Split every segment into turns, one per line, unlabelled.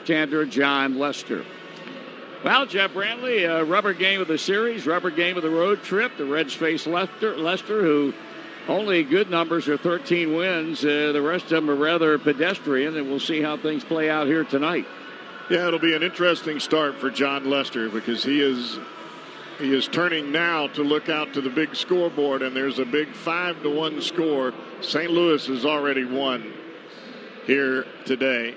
left-hander John Lester. Well, Jeff Brantley, rubber game of the series, rubber game of the road trip. The Reds face Lester, who only good numbers are 13 wins. The rest of them are rather pedestrian, and we'll see how things play out here tonight.
Yeah, it'll be an interesting start for John Lester because he is turning now to look out to the big scoreboard, and there's a big 5-1 score. St. Louis has already won here today,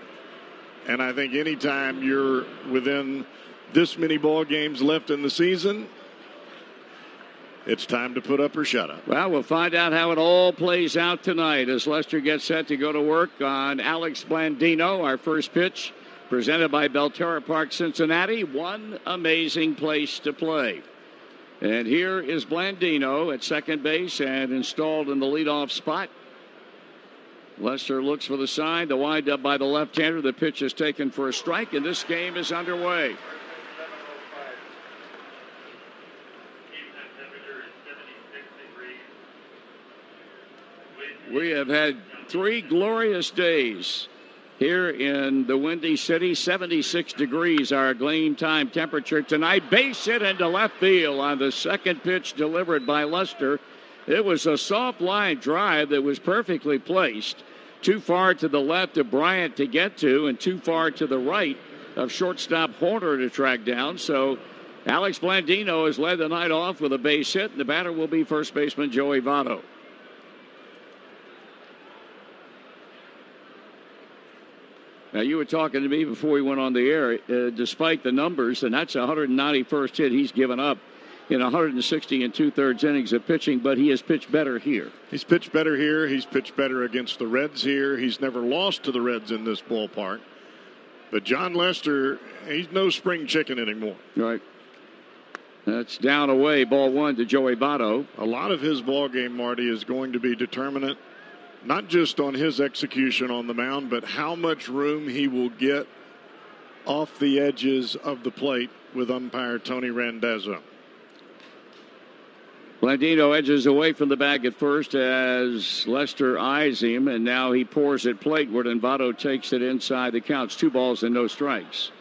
and I think anytime you're within this many ball games left in the season, it's time to put up or shut up.
Well, we'll find out how it all plays out tonight as Lester gets set to go to work on Alex Blandino. Our first pitch presented by Belterra Park, Cincinnati. One amazing place to play. And here is Blandino at second base and installed in the leadoff spot. Lester looks for the sign. The windup by the left-hander. The pitch is taken for a strike, and this game is underway. We have had 3 glorious days here in the Windy City. 76 degrees, our game time temperature tonight. Base hit into left field on the second pitch delivered by Lester. It was a soft line drive that was perfectly placed. Too far to the left of Bryant to get to, and too far to the right of shortstop Horner to track down. So Alex Blandino has led the night off with a base hit, and the batter will be first baseman Joey Votto. Now, you were talking to me before we went on the air. Despite the numbers, and that's 191st hit he's given up in 160 and 2/3 innings of pitching, but he has pitched better here.
He's pitched better here. He's pitched better against the Reds here. He's never lost to the Reds in this ballpark. But John Lester, he's no spring chicken anymore.
Right. That's down away, ball one to Joey Votto.
A lot of his ball game, Marty, is going to be determinant, not just on his execution on the mound, but how much room he will get off the edges of the plate with umpire Tony Randazzo.
Blandino edges away from the bag at first as Lester eyes him, and now he pours it plateward, and Votto takes it inside the counts. 2 balls and no strikes.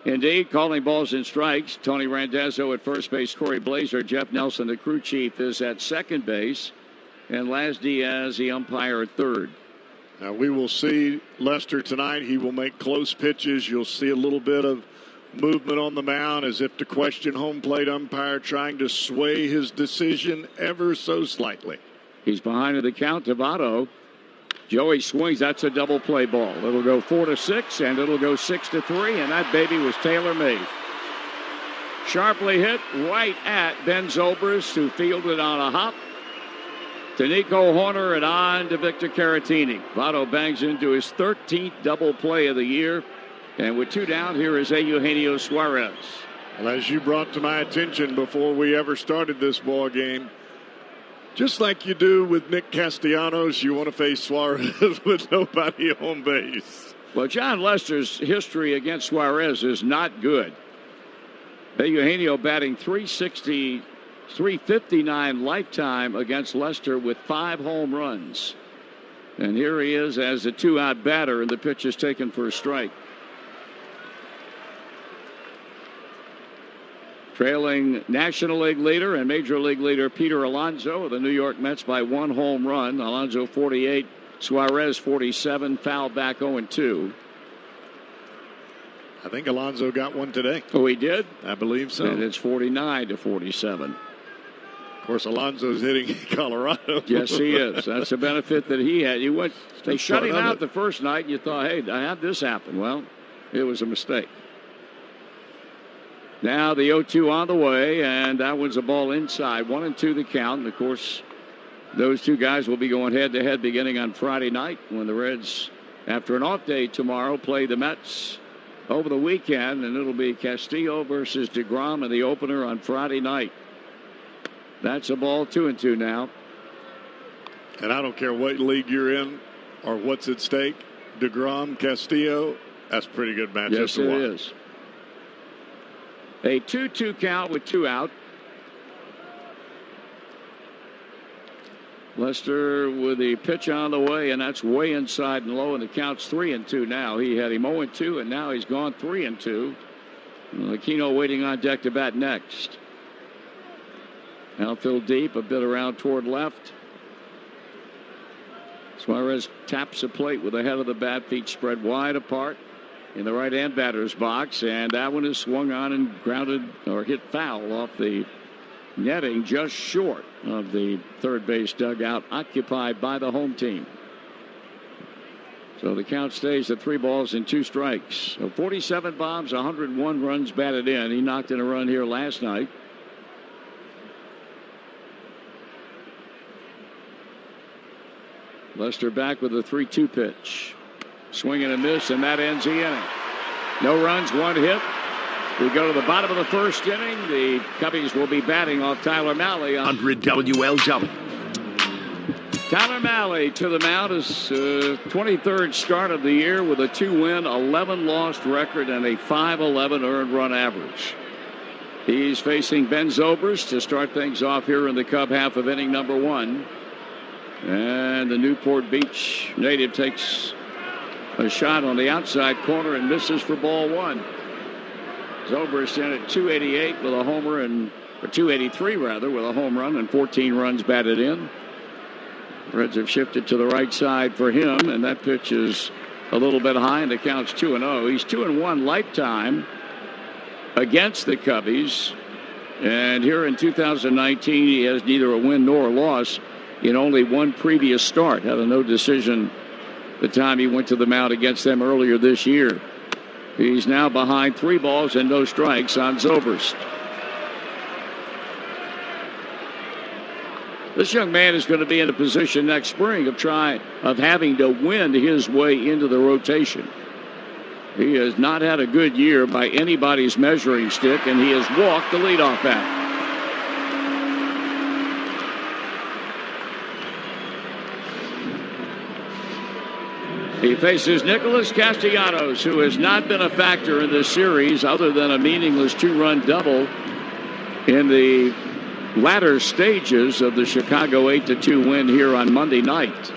Indeed, calling balls and strikes. Tony Randazzo at first base, Corey Blazer, Jeff Nelson, the crew chief, is at second base, and Laz Diaz, the umpire, at third.
Now we will see Lester tonight. He will make close pitches. You'll see a little bit of movement on the mound as if to question home plate umpire, trying to sway his decision ever so slightly.
He's behind in the count to Votto. Joey swings. That's a double play ball. It'll go 4-6, and it'll go 6-3, and that baby was tailor-made. Sharply hit right at Ben Zobrist, who fielded on a hop to Nico Horner and on to Victor Caratini. Votto bangs into his 13th double play of the year. And with 2 down, here is Eugenio Suarez.
Well, as you brought to my attention before we ever started this ball game, just like you do with Nick Castellanos, you want to face Suarez with nobody on base.
Well, John Lester's history against Suarez is not good. Eugenio batting .360, .359 lifetime against Lester with 5 home runs. And here he is as a 2-out batter, and the pitch is taken for a strike. Trailing National League leader and Major League leader Peter Alonso of the New York Mets by 1 home run. Alonso 48, Suarez 47, foul back 0-2.
I think Alonso got one today.
Oh, he did?
I believe so.
And it's 49-47.
Of course, Alonso's hitting in Colorado.
Yes, he is. That's a benefit that he had. They shut him out the first night, and you thought, hey, I had this happen. Well, it was a mistake. Now the 0-2 on the way, and that one's a ball inside. 1-2 the count. And, of course, those 2 guys will be going head-to-head beginning on Friday night when the Reds, after an off day tomorrow, play the Mets over the weekend, and it'll be Castillo versus DeGrom in the opener on Friday night. That's a ball 2-2 now.
And I don't care what league you're in or what's at stake. DeGrom, Castillo, that's a pretty good matchup to watch.
Yes, it is. A 2-2 count with 2 out. Lester with the pitch on the way, and that's way inside and low, and the count's 3-2 now. He had him 0-2, and now he's gone 3-2. Aquino waiting on deck to bat next. Outfield deep, a bit around toward left. Suarez taps the plate with the head of the bat, feet spread wide apart in the right-hand batter's box, and that one is swung on and grounded or hit foul off the netting just short of the third base dugout occupied by the home team. So the count stays at 3-2 strikes. So 47 bombs, 101 runs batted in. He knocked in a run here last night. Lester back with a 3-2 pitch. Swing and a miss, and that ends the inning. No runs, 1 hit. We go to the bottom of the first inning. The Cubbies will be batting off Tyler Mahle.
100 WLW.
Tyler Mahle to the mound, his 23rd start of the year with a 2-win, 11-loss record and a 5.11 earned run average. He's facing Ben Zobrist to start things off here in the Cub half of inning number 1. And the Newport Beach native takes a shot on the outside corner and misses for ball 1. Zobrist in at 288 with a homer, or 283 rather, with a home run and 14 runs batted in. Reds have shifted to the right side for him, and that pitch is a little bit high, and the count's 2-0. He's 2-1 lifetime against the Cubbies, and here in 2019 he has neither a win nor a loss in only one previous start. Had a no decision the time he went to the mound against them earlier this year. He's now behind 3 balls and no strikes on Zobrist. This young man is going to be in a position next spring of having to win his way into the rotation. He has not had a good year by anybody's measuring stick, and he has walked the leadoff batter. He faces Nicholas Castellanos, who has not been a factor in this series other than a meaningless 2-run double in the latter stages of the Chicago 8-2 win here on Monday night.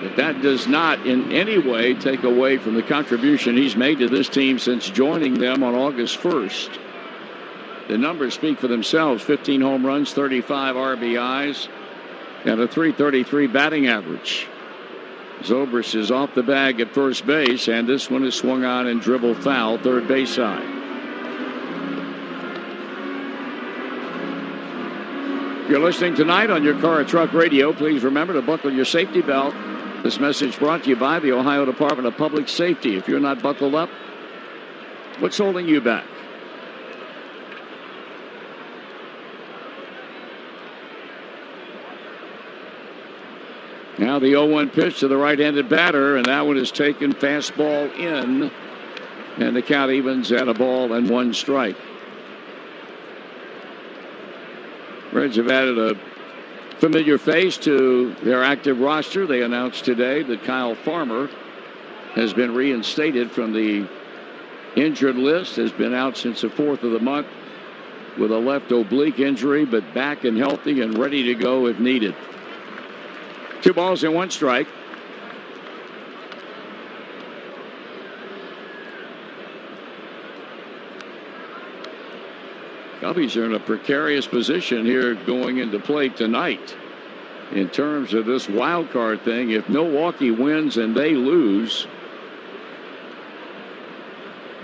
But that does not in any way take away from the contribution he's made to this team since joining them on August 1st. The numbers speak for themselves: 15 home runs, 35 RBIs, and a .333 batting average. Zobrist is off the bag at first base, and this one is swung on and dribbled foul third base side. If you're listening tonight on your car or truck radio, please remember to buckle your safety belt. This message brought to you by the Ohio Department of Public Safety. If you're not buckled up, what's holding you back? Now the 0-1 pitch to the right-handed batter, and that one is taken fastball in, and the count evens at 1 strike. Reds have added a familiar face to their active roster. They announced today that Kyle Farmer has been reinstated from the injured list, has been out since the 4th of the month with a left oblique injury, but back and healthy and ready to go if needed. 2 balls and 1 strike. Cubbies are in a precarious position here going into play tonight in terms of this wild card thing. If Milwaukee wins and they lose,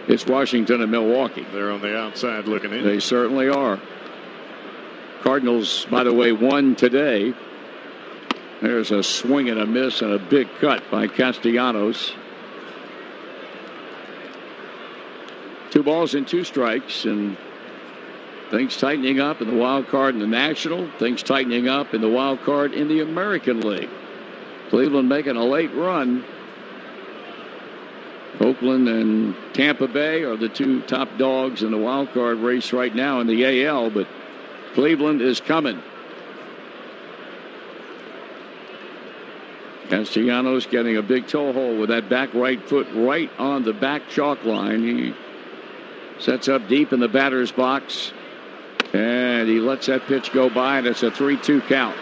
it's Washington and Milwaukee.
They're on the outside looking in.
They certainly are. Cardinals, by the way, won today. There's a swing and a miss and a big cut by Castellanos. 2 balls and 2 strikes, and things tightening up in the wild card in the National. Things tightening up in the wild card in the American League. Cleveland making a late run. Oakland and Tampa Bay are the 2 top dogs in the wild card race right now in the AL, but Cleveland is coming. Castellanos getting a big toe hold with that back right foot right on the back chalk line. He sets up deep in the batter's box. And he lets that pitch go by, and it's a 3-2 count.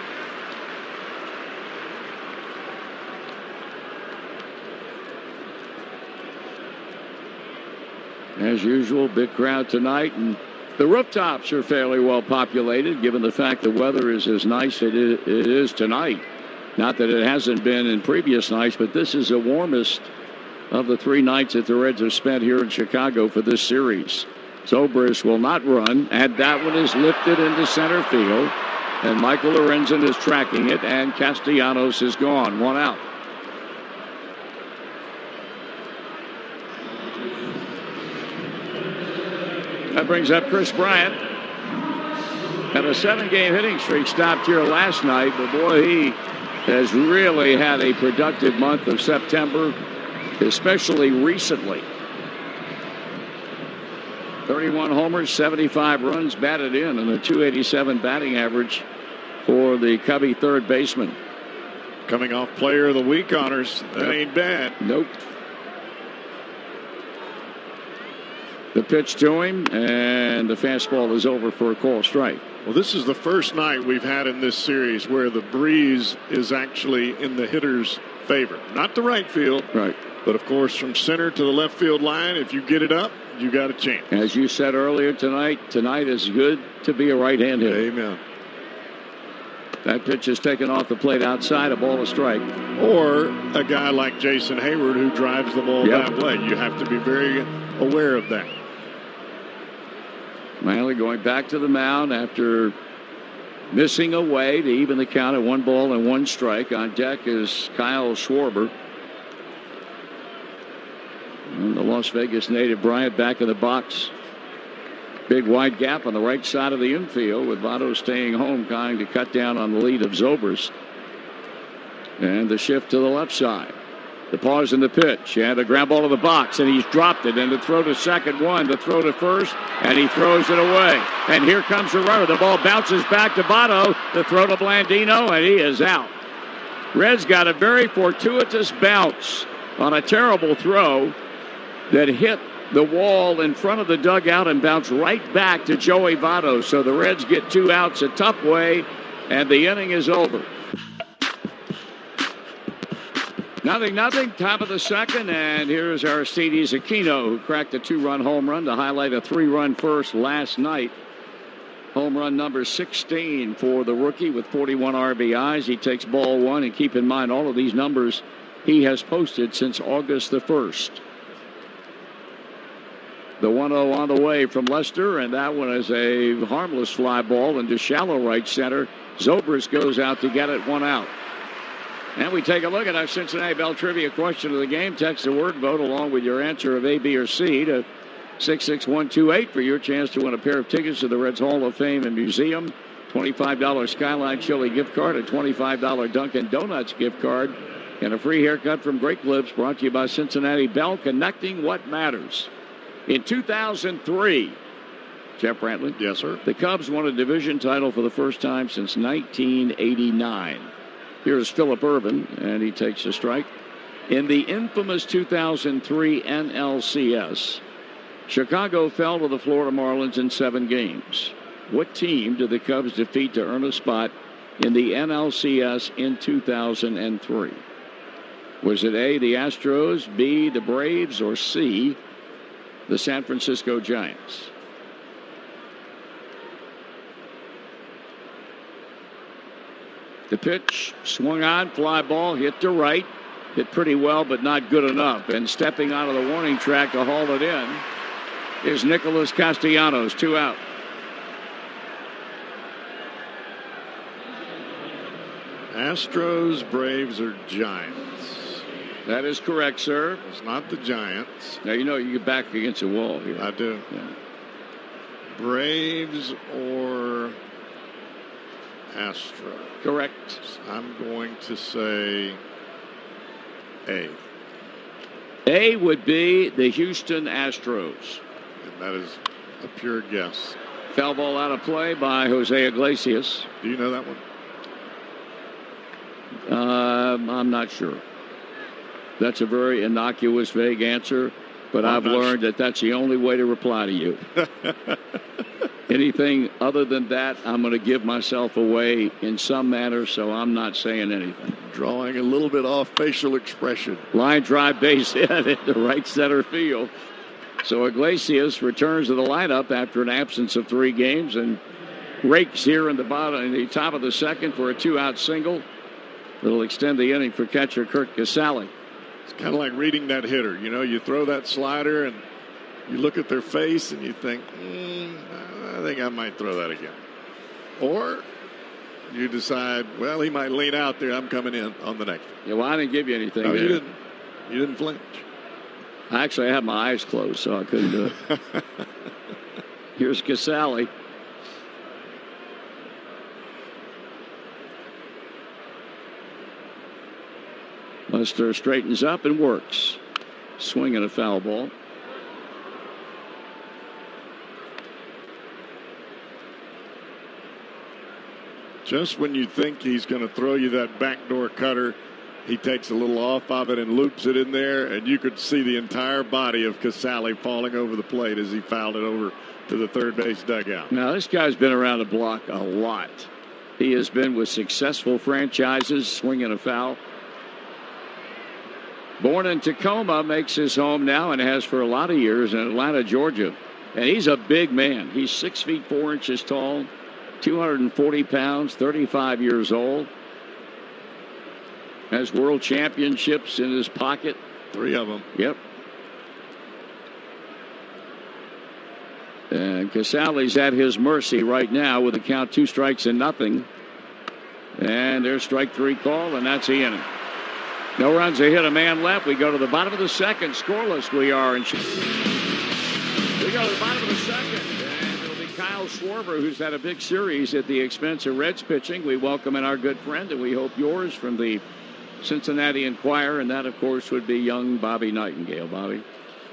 As usual, big crowd tonight, and the rooftops are fairly well populated, given the fact the weather is as nice as it is tonight. Not that it hasn't been in previous nights, but this is the warmest of the 3 nights that the Reds have spent here in Chicago for this series. Zobrist will not run, and that one is lifted into center field, and Michael Lorenzen is tracking it, and Castellanos is gone. 1 out. That brings up Chris Bryant. Had a 7-game hitting streak stopped here last night, but boy, he has really had a productive month of September, especially recently. 31 homers, 75 runs batted in, and a .287 batting average for the Cubby third baseman.
Coming off Player of the Week honors. That ain't bad.
Nope. The pitch to him, and the fastball is over for a call strike.
Well, this is the first night we've had in this series where the breeze is actually in the hitter's favor. Not the right field.
Right.
But, of course, from center to the left field line, if you get it up, you got a chance.
As you said earlier tonight is good to be a right-hand hitter.
Amen.
That pitch is taken off the plate outside, a ball, a strike.
Or a guy like Jason Hayward who drives the ball that way. You have to be very aware of that.
Manley going back to the mound after missing away to even the count at 1 ball and 1 strike. On deck is Kyle Schwarber. And the Las Vegas native Bryant back in the box. Big wide gap on the right side of the infield with Votto staying home, trying to cut down on the lead of Zobrist. And the shift to the left side. The pause in the pitch, and a ground ball to the box, and he's dropped it. And the throw to second, one, the throw to first, and he throws it away. And here comes the runner. The ball bounces back to Votto. The throw to Blandino, and he is out. Reds got a very fortuitous bounce on a terrible throw that hit the wall in front of the dugout and bounced right back to Joey Votto. So the Reds get 2 outs a tough way, and the inning is over. 0-0, top of the second, and here's Aristides Aquino, who cracked a 2-run home run to highlight a 3-run first last night. Home run number 16 for the rookie with 41 RBIs. He takes ball 1, and keep in mind all of these numbers he has posted since August the 1st. The 1-0 on the way from Lester, and that one is a harmless fly ball into shallow right center. Zobrist goes out to get it, 1 out. And we take a look at our Cincinnati Bell Trivia question of the game. Text the word vote along with your answer of A, B, or C to 66128 for your chance to win a pair of tickets to the Reds Hall of Fame and Museum, $25 Skyline Chili gift card, a $25 Dunkin' Donuts gift card, and a free haircut from Great Clips, brought to you by Cincinnati Bell, connecting what matters. In 2003, Jeff Brantley.
Yes, sir.
The Cubs won a division title for the first time since 1989. Here's Phillip Ervin, and he takes a strike. In the infamous 2003 NLCS, Chicago fell to the Florida Marlins in 7 games. What team did the Cubs defeat to earn a spot in the NLCS in 2003? Was it A, the Astros, B, the Braves, or C, the San Francisco Giants? The pitch swung on, fly ball, hit to right. Hit pretty well, but not good enough. And stepping out of the warning track to haul it in is Nicholas Castellanos, 2 out.
Astros, Braves, or Giants?
That is correct, sir.
It's not the Giants.
Now, you know you get back against a wall here.
I do.
Yeah.
Braves or Astros?
Correct.
I'm going to say A.
A would be the Houston Astros.
And that is a pure guess.
Foul ball out of play by Jose Iglesias.
Do you know that one?
I'm not sure. That's a very innocuous, vague answer. But I've learned that that's the only way to reply to you. Anything other than that, I'm going to give myself away in some manner, so I'm not saying anything.
Drawing a little bit off facial expression.
Line drive base hit into right center field. So Iglesias returns to the lineup after an absence of 3 games and rakes here in the top of the second for a 2-out single. It'll extend the inning for catcher Kurt Casale.
It's kind of like reading that hitter. You know, you throw that slider and you look at their face and you think, I think I might throw that again. Or you decide, well, he might lean out there. I'm coming in on the next one.
Yeah, well, I didn't give you anything.
No,
there.
you didn't. You didn't flinch.
Actually, I had my eyes closed, so I couldn't do it. Here's Casale. Lester straightens up and works. Swing and a foul ball.
Just when you think he's going to throw you that backdoor cutter, he takes a little off of it and loops it in there, and you could see the entire body of Casale falling over the plate as he fouled it over to the third base dugout.
Now, this guy's been around the block a lot. He has been with successful franchises, swinging a foul. Born in Tacoma, makes his home now and has for a lot of years in Atlanta, Georgia. And he's a big man. He's 6 feet 4 inches tall, 240 pounds, 35 years old. Has world championships in his pocket.
3 of them.
Yep. And Casale's at his mercy right now with a count 2 strikes and nothing. And there's strike 3 call, and that's the inning. No runs, a hit, a man left. We go to the bottom of the second. Scoreless we are. We go to the bottom of the second. And it'll be Kyle Schwarber, who's had a big series at the expense of Reds pitching. We welcome in our good friend, and we hope yours, from the Cincinnati Enquirer. And that, of course, would be young Bobby Nightingale. Bobby?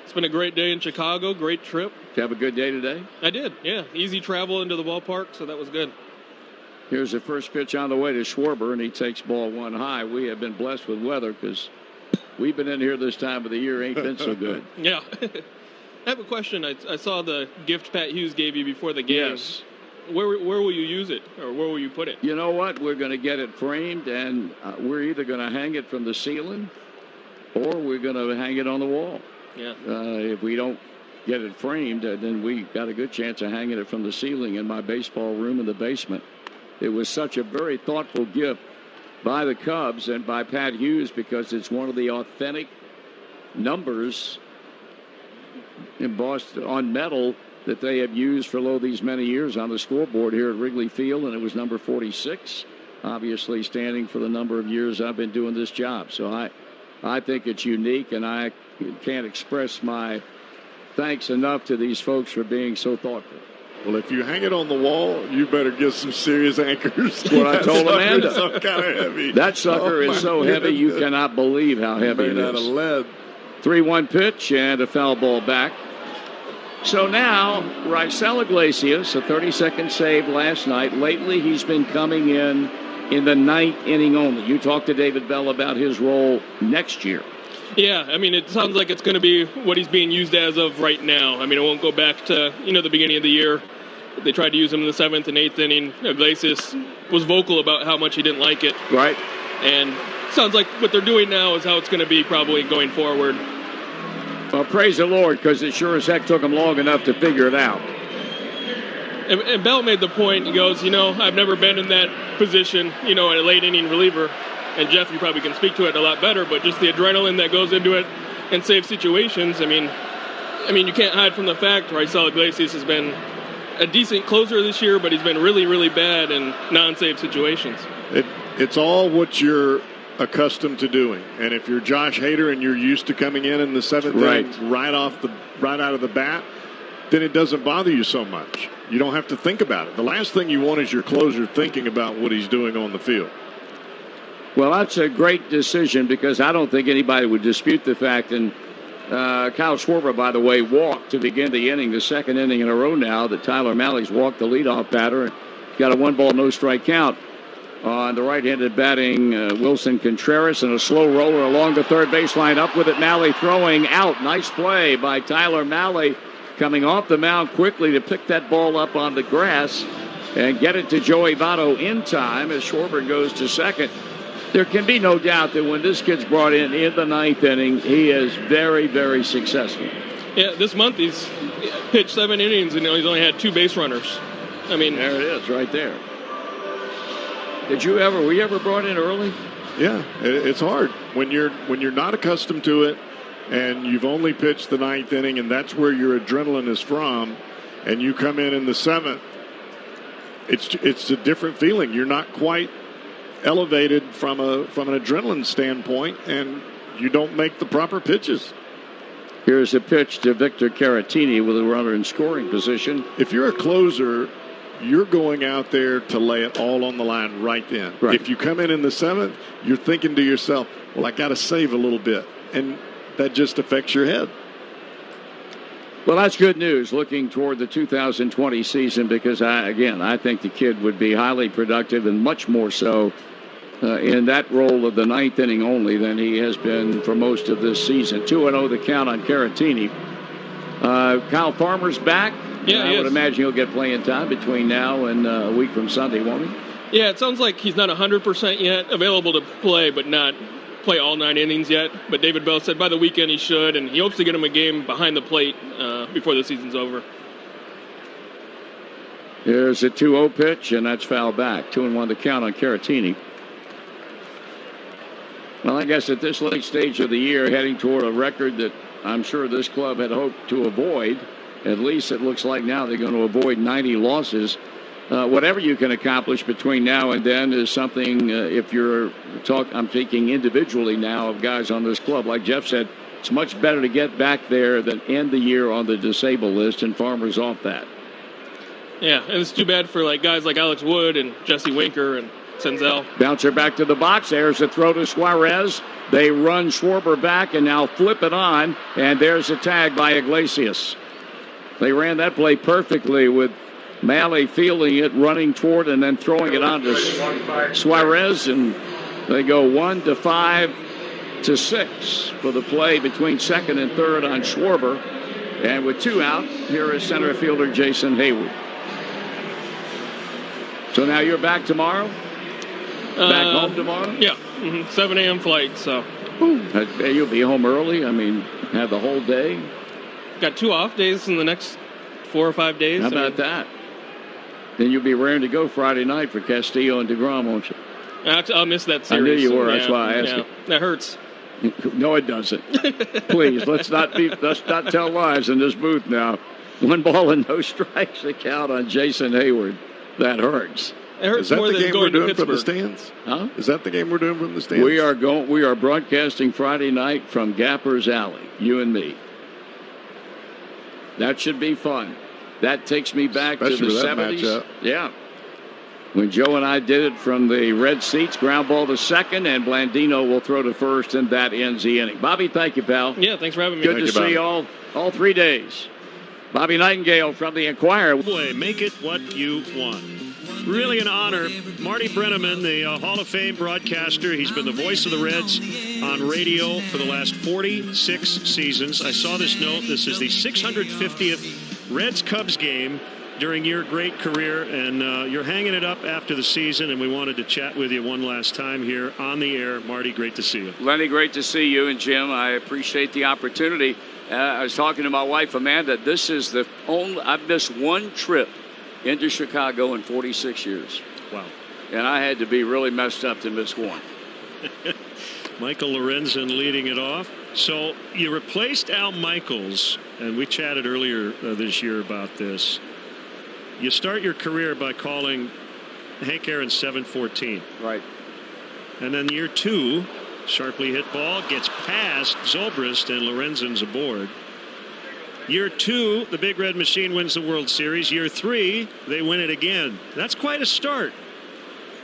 It's been a great day in Chicago. Great trip.
Did you have a good day today?
I did, yeah. Easy travel into the ballpark, so that was good.
Here's the first pitch on the way to Schwarber, and he takes ball 1 high. We have been blessed with weather because we've been in here this time of the year. Ain't been so good.
Yeah. I have a question. I saw the gift Pat Hughes gave you before the game.
Yes.
Where will you use it, or where will you put it?
You know what? We're going to get it framed, and we're either going to hang it from the ceiling or we're going to hang it on the wall.
Yeah.
If we don't get it framed, then we got a good chance of hanging it from the ceiling in my baseball room in the basement. It was such a very thoughtful gift by the Cubs and by Pat Hughes because it's one of the authentic numbers embossed on metal that they have used for these many years on the scoreboard here at Wrigley Field, and it was number 46, obviously standing for the number of years I've been doing this job. So I think it's unique, and I can't express my thanks enough to these folks for being so thoughtful.
Well, if you hang it on the wall, you better get some serious anchors.
What I told Amanda.
So kind of heavy.
That sucker is so heavy you cannot believe how heavy it is.
Made out of lead.
3-1 pitch and a foul ball back. So now, Raisel Iglesias, a 30-second save last night. Lately, he's been coming in the 9th inning only. You talked to David Bell about his role next year.
Yeah, I mean, it sounds like it's going to be what he's being used as of right now. I mean, it won't go back to, the beginning of the year. They tried to use him in the 7th and 8th inning. Iglesias was vocal about how much he didn't like it.
Right.
And sounds like what they're doing now is how it's going to be probably going forward.
Well, praise the Lord, because it sure as heck took him long enough to figure it out.
And Bell made the point, he goes, I've never been in that position, a late inning reliever. And Jeff, you probably can speak to it a lot better, but just the adrenaline that goes into it and save situations. I mean, you can't hide from the fact Raisel Iglesias has been a decent closer this year, but he's been really, really bad in non-save situations.
It's all what you're accustomed to doing. And if you're Josh Hader and you're used to coming in the 7th inning right out of the bat, then it doesn't bother you so much. You don't have to think about it. The last thing you want is your closer thinking about what he's doing on the field.
Well, that's a great decision because I don't think anybody would dispute the fact. And Kyle Schwarber, by the way, walked to begin the inning, the second inning in a row now that Tyler Malley's walked the leadoff batter and got a 1-ball, no-strike count. On the right-handed batting, Wilson Contreras, and a slow roller along the third baseline. Up with it, Malley throwing out. Nice play by Tyler Malley, coming off the mound quickly to pick that ball up on the grass and get it to Joey Votto in time as Schwarber goes to second. There can be no doubt that when this kid's brought in the ninth inning, he is very, very successful.
Yeah, this month he's pitched 7 innings and he's only had 2 base runners. I mean,
there it is right there. Were you ever brought in early?
Yeah, it's hard when you're not accustomed to it, and you've only pitched the 9th inning, and that's where your adrenaline is from, and you come in the 7th. It's a different feeling. You're not quite elevated from an adrenaline standpoint, and you don't make the proper pitches.
Here's a pitch to Victor Caratini with a runner in scoring position.
If you're a closer, you're going out there to lay it all on the line right then.
Right.
If you come in the 7th, you're thinking to yourself, well, I got to save a little bit. And that just affects your head.
Well, that's good news looking toward the 2020 season because, I think the kid would be highly productive and much more so in that role of the 9th inning only than he has been for most of this season. 2-0 the count on Caratini. Kyle Farmer's back.
Yeah,
I would imagine he'll get playing time between now and a week from Sunday, won't he?
Yeah, it sounds like he's not 100% yet, available to play, but not play all 9 innings yet. But David Bell said by the weekend he should, and he hopes to get him a game behind the plate before the season's over.
Here's a 2-0 pitch, and that's foul back. 2-1 the count on Caratini. Well, I guess at this late stage of the year, heading toward a record that I'm sure this club had hoped to avoid. At least it looks like now they're going to avoid 90 losses. Whatever you can accomplish between now and then is something, I'm thinking individually now of guys on this club. Like Jeff said, it's much better to get back there than end the year on the disabled list, and Farmer's off that.
Yeah, and it's too bad for guys like Alex Wood and Jesse Winker and Senzel.
Bouncer back to the box. There's a throw to Suarez. They run Schwarber back and now flip it on, and there's a tag by Iglesias. They ran that play perfectly with Malley fielding it, running toward, and then throwing it on to Suarez, and they go 1 to 5 to 6 for the play between second and third on Schwarber. And with 2 out, here is center fielder Jason Hayward. So now you're back tomorrow? Back home tomorrow?
Yeah, 7 a.m. flight, so.
You'll be home early? I mean, have the whole day?
Got 2 off days in the next 4 or 5 days.
How about that? Then you'll be raring to go Friday night for Castillo and DeGrom, won't you?
I'll miss that series.
I knew you were.
Yeah,
that's why I asked you.
That hurts.
No, it doesn't. Please, let's not tell lies in this booth now. 1 ball and no strikes to count on Jason Hayward. That hurts.
It hurts.
Is that
more
the
than
game
going
we're doing
to
from the
Pittsburgh.
stands?
Huh?
Is that the game we're doing from the stands?
We are broadcasting Friday night from Gapper's Alley, you and me. That should be fun. That takes me back
Especially
to the
with that
70s.
matchup.
Yeah. When Joe and I did it from the red seats, ground ball to second, and Blandino will throw to first, and that ends the inning. Bobby, thank you, pal.
Yeah, thanks for having me.
Good to see you all 3 days. Bobby Nightingale from the Enquirer.
Boy, make it what you want. Really an honor. Marty Brenneman, the Hall of Fame broadcaster. He's been the voice of the Reds on radio for the last 46 seasons. I saw this note. This is the 650th Reds-Cubs game during your great career, and you're hanging it up after the season, and we wanted to chat with you one last time here on the air. Marty, great to see you.
Lenny, great to see you, and Jim, I appreciate the opportunity. I was talking to my wife, Amanda. This is the only, I've missed 1 trip into Chicago in 46 years.
Wow.
And I had to be really messed up to miss 1.
Michael Lorenzen leading it off. So you replaced Al Michaels, and we chatted earlier this year about this. You start your career by calling Hank Aaron's 714.
Right.
And then year 2, sharply hit ball gets past Zobrist, and Lorenzen's aboard. Year 2, the Big Red Machine wins the World Series. Year 3, they win it again. That's quite a start.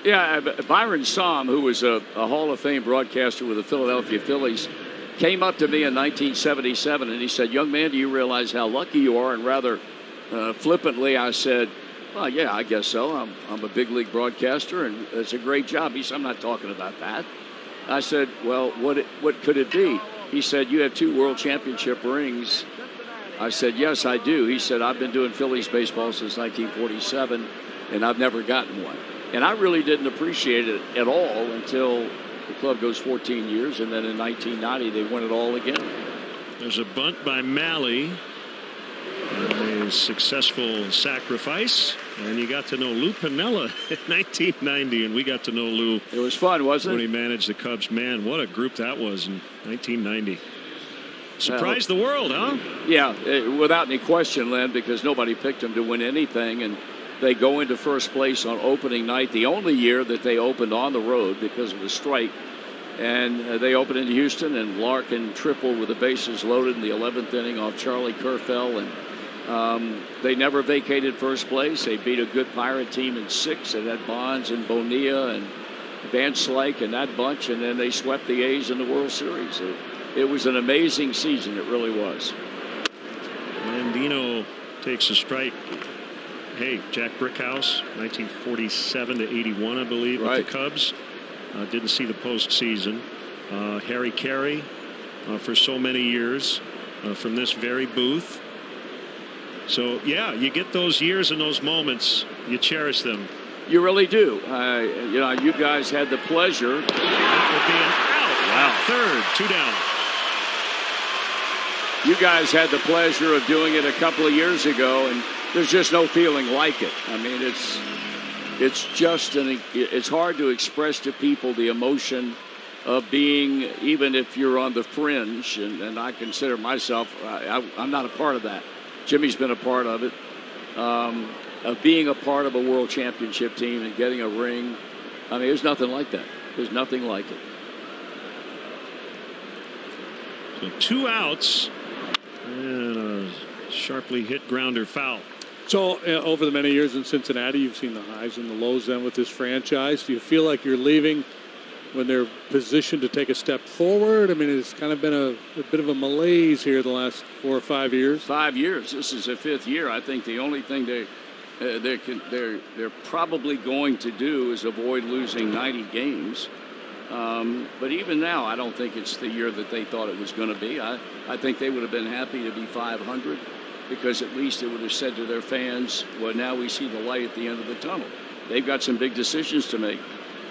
Yeah, Byron Somm, who was a Hall of Fame broadcaster with the Philadelphia Phillies, came up to me in 1977, and he said, "Young man, do you realize how lucky you are?" And rather flippantly, I said, Well, yeah, I guess so. I'm a big league broadcaster, and it's a great job. He said, I'm not talking about that. I said, well, what could it be? He said, you have 2 world championship rings. I said, yes, I do. He said, I've been doing Phillies baseball since 1947, and I've never gotten one. And I really didn't appreciate it at all until the club goes 14 years, and then in 1990 they win it all again.
There's a bunt by Malley. A successful sacrifice, and you got to know Lou Piniella in 1990, and we got to know Lou.
It was fun, wasn't it?
When he managed the Cubs. Man, what a group that was in 1990. Surprised the world, huh?
Yeah, without any question, Len, because nobody picked them to win anything, and they go into first place on opening night, the only year that they opened on the road because of the strike. And they opened in Houston, and Larkin tripled with the bases loaded in the 11th inning off Charlie Kerfell, and they never vacated first place. They beat a good Pirate team in 6. It had Bonds and Bonilla and Van Slyke and that bunch, and then they swept the A's in the World Series. It was an amazing season. It really was.
Landino takes a strike. Hey, Jack Brickhouse, 1947 to 81, I believe, with the Cubs. Didn't see the postseason. Harry Carey for so many years from this very booth. So, yeah, you get those years and those moments. You cherish them.
You really do. You guys had the pleasure.
That would be an out.
Wow.
Third, 2 down.
You guys had the pleasure of doing it a couple of years ago, and there's just no feeling like it. I mean, it's hard to express to people the emotion of being, even if you're on the fringe, and I consider myself, I'm not a part of that. Jimmy's been a part of it, of being a part of a world championship team and getting a ring. I mean, there's nothing like that. There's nothing like it.
So 2 outs and a sharply hit grounder foul.
So over the many years in Cincinnati, you've seen the highs and the lows then with this franchise. Do you feel like you're leaving when they're positioned to take a step forward? I mean, it's kind of been a bit of a malaise here the last 4 or 5 years.
5 years. This is their 5th year. I think the only thing they're probably going to do is avoid losing 90 games. But even now, I don't think it's the year that they thought it was going to be. I think they would have been happy to be 500. Because at least it would have said to their fans, well, now we see the light at the end of the tunnel. They've got some big decisions to make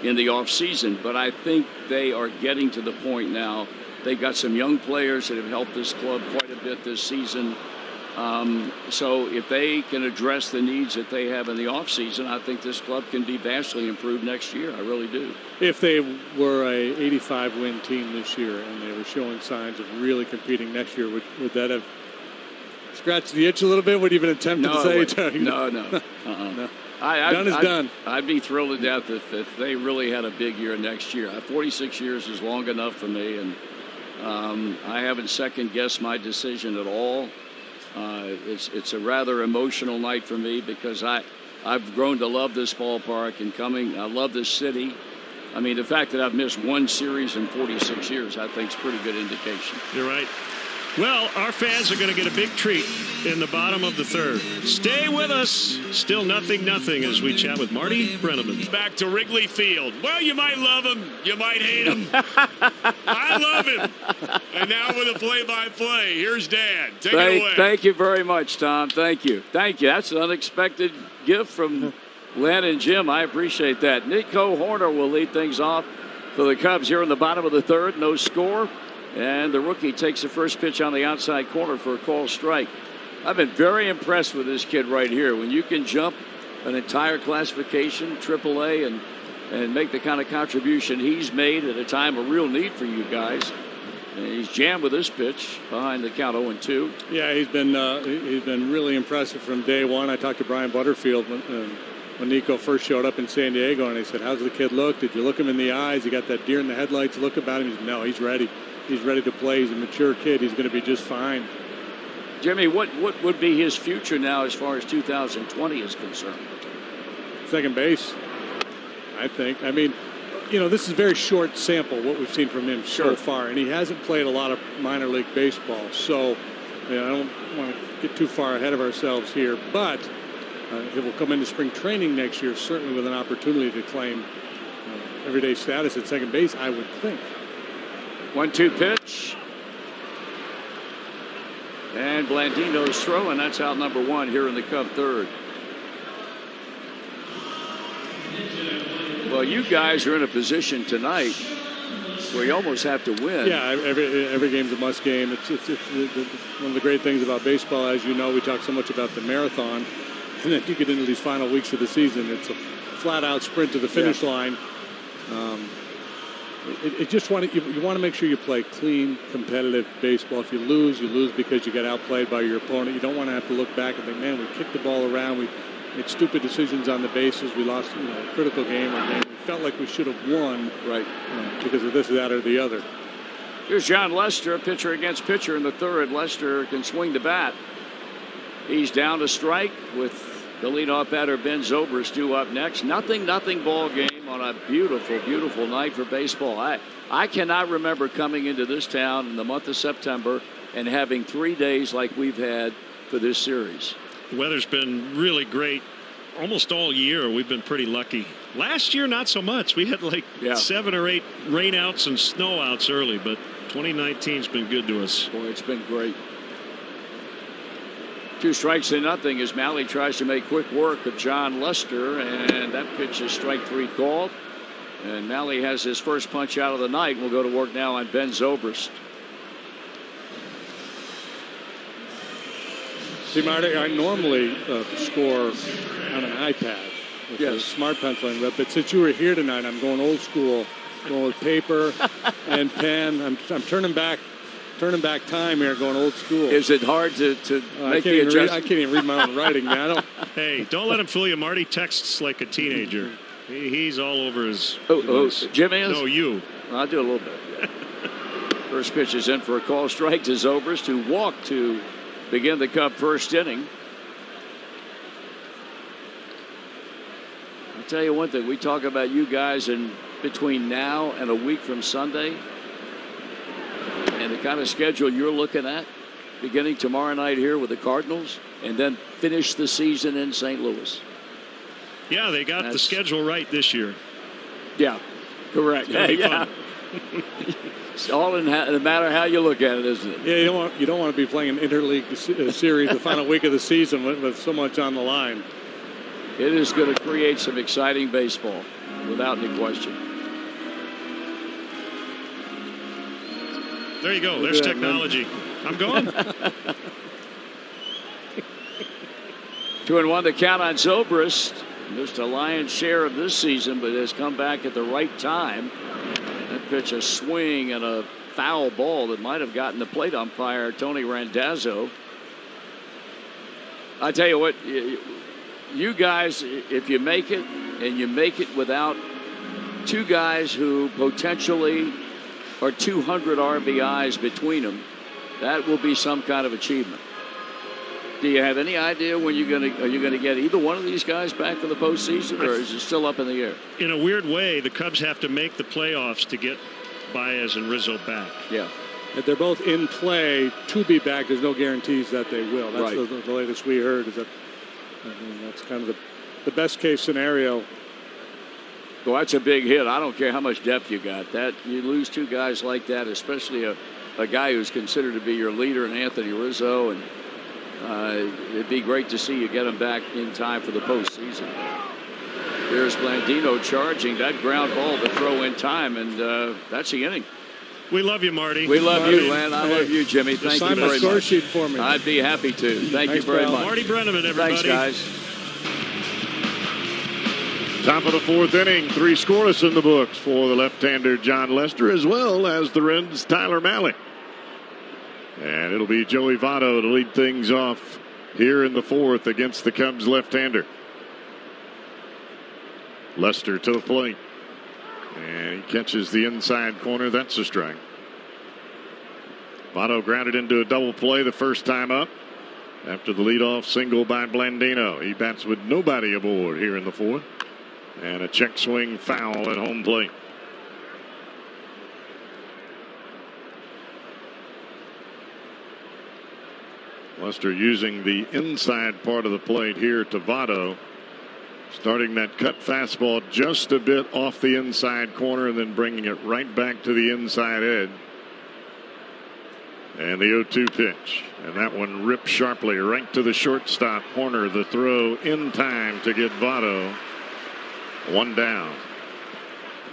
in the offseason, but I think they are getting to the point now. They've got some young players that have helped this club quite a bit this season. So if they can address the needs that they have in the offseason, I think this club can be vastly improved next year. I really do.
If they were a 85-win team this year and they were showing signs of really competing next year, would that have scratched the itch a little bit? Would you even attempt to say it?
No.
No.
Done
is done.
I'd be thrilled to death if they really had a big year next year. 46 years is long enough for me, and I haven't second-guessed my decision at all. It's a rather emotional night for me because I've grown to love this ballpark and I love this city. I mean, the fact that I've missed 1 series in 46 years, I think is a pretty good indication.
You're right. Well, our fans are going to get a big treat in the bottom of the 3rd. Stay with us. Still 0-0 as we chat with Marty Brenneman.
Back to Wrigley Field. Well, you might love him. You might hate him. I love him. And now with a play-by-play, here's Dan. Take it away.
Thank you very much, Tom. Thank you. That's an unexpected gift from Len and Jim. I appreciate that. Nico Horner will lead things off for the Cubs here in the bottom of the 3rd. No score. And the rookie takes the first pitch on the outside corner for a called strike. I've been very impressed with this kid right here. When you can jump an entire classification, AAA, and make the kind of contribution he's made at a time of real need for you guys. And he's jammed with this pitch behind the count 0-2.
Yeah, he's been really impressive from day one. I talked to Brian Butterfield when Nico first showed up in San Diego, and I said, how's the kid look? Did you look him in the eyes? You got that deer in the headlights look about him? He said, no, he's ready. He's ready to play. He's a mature kid. He's going to be just fine.
Jimmy, what would be his future now as far as 2020 is concerned?
Second base, I think. I mean, this is a very short sample, what we've seen from him so far, and he hasn't played a lot of minor league baseball. So, I don't want to get too far ahead of ourselves here, but He will come into spring training next year, certainly with an opportunity to claim everyday status at second base, I would think.
1-2 pitch. And Blandino's throw, and that's out number 1 here in the Cub third. Well, you guys are in a position tonight where you almost have to win.
Yeah, every game's a must game. It's one of the great things about baseball, as you know, we talk so much about the marathon, and then you get into these final weeks of the season. It's a flat-out sprint to the finish line. You want to make sure you play clean, competitive baseball. If you lose because you got outplayed by your opponent. You don't want to have to look back and think, man, we kicked the ball around, we made stupid decisions on the bases, we lost a critical game, or game we felt like we should have won, because of this, that, or the other.
Here's John Lester, pitcher against pitcher in the third. Lester can swing the bat. He's down to strike with the leadoff batter, Ben Zobrist, due up next. 0-0 ball game on a beautiful, beautiful night for baseball. I cannot remember coming into this town in the month of September and having 3 days like we've had for this series.
The weather's been really great almost all year. We've been pretty lucky. Last year, not so much. We had 7 or 8 rainouts and snowouts early, but 2019's been good to us.
Boy, it's been great. 2 strikes to nothing as Malley tries to make quick work of John Lester, and that pitch is strike 3 called. And Malley has his first punch out of the night. We'll go to work now on Ben Zobrist.
See, Marty, I normally score on an iPad with a smart penciling, but since you were here tonight, I'm going old school, going with paper and pen. I'm turning back time here, going old school.
Is it hard to make the adjustment?
I can't even read my own writing, man.
Hey, don't let him fool you. Marty texts like a teenager. He's all over his.
Jim is?
No, you.
I'll do a little bit. First pitch is in for a call strike to Zobrist, who walked to begin the Cub first inning. I'll tell you one thing. We talk about you guys in between now and a week from Sunday, and the kind of schedule you're looking at, beginning tomorrow night here with the Cardinals, and then finish the season in St. Louis.
Yeah, they got the schedule right this year.
Yeah, correct. Fun. It's all in no matter how you look at it, isn't it?
Yeah, you don't want to be playing an interleague series the final week of the season with so much on the line.
It is going to create some exciting baseball, without any question.
There you go. There's technology. I'm going.
2-1 the count on Zobrist. Missed a lion's share of this season, but has come back at the right time. That pitch, a swing and a foul ball that might have gotten the plate umpire, Tony Randazzo. I tell you what, you guys, if you make it, and you make it without 2 guys who potentially are 200 RBIs between them, that will be some kind of achievement. Do you have any idea when are you going to get either one of these guys back for the postseason, or is it still up in the air?
In a weird way, the Cubs have to make the playoffs to get Baez and Rizzo back.
Yeah. If they're both in play to be back, there's no guarantees that they will. That's the latest we heard. Is that that's kind of the best case scenario.
Well, that's a big hit. I don't care how much depth you got. That you lose 2 guys like that, especially a guy who's considered to be your leader in Anthony Rizzo, and it'd be great to see you get him back in time for the postseason. Here's Blandino charging that ground ball to throw in time, and that's the inning.
We love you, Marty.
We love you, Len. I love you, Jimmy. Thank you very much.
Sign my score sheet for me.
I'd be happy to. Thank you very much.
Marty Brenneman, everybody.
Thanks, guys.
Top of the 4th inning, 3 scoreless in the books for the left-hander John Lester, as well as the Reds' Tyler Malley. And it'll be Joey Votto to lead things off here in the 4th against the Cubs left-hander. Lester to the plate. And he catches the inside corner. That's a strike. Votto grounded into a double play the first time up after the leadoff single by Blandino. He bats with nobody aboard here in the 4th. And a check swing foul at home plate. Lester using the inside part of the plate here to Votto. Starting that cut fastball just a bit off the inside corner and then bringing it right back to the inside edge. And the 0-2 pitch. And that one ripped sharply right to the shortstop. Horner, the throw in time to get Votto one down.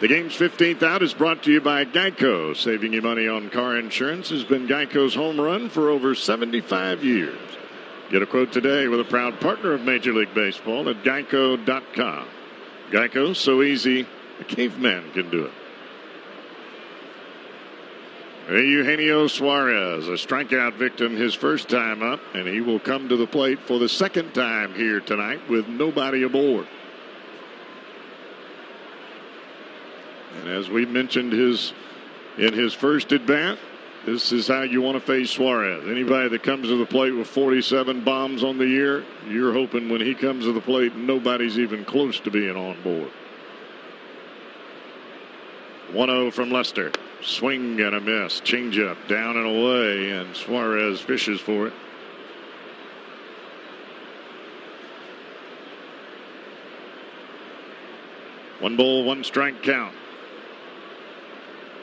The game's 15th out is brought to you by Geico. Saving you money on car insurance has been Geico's home run for over 75 years. Get a quote today with a proud partner of Major League Baseball at Geico.com. Geico, so easy, a caveman can do it. Eugenio Suarez, a strikeout victim his first time up, and he will come to the plate for the second time here tonight with nobody aboard. And as we mentioned in his first at bat, this is how you want to face Suarez. Anybody that comes to the plate with 47 bombs on the year, you're hoping when he comes to the plate, nobody's even close to being on board. 1-0 from Lester. Swing and a miss. Changeup down and away, and Suarez fishes for it. One ball, one strike count.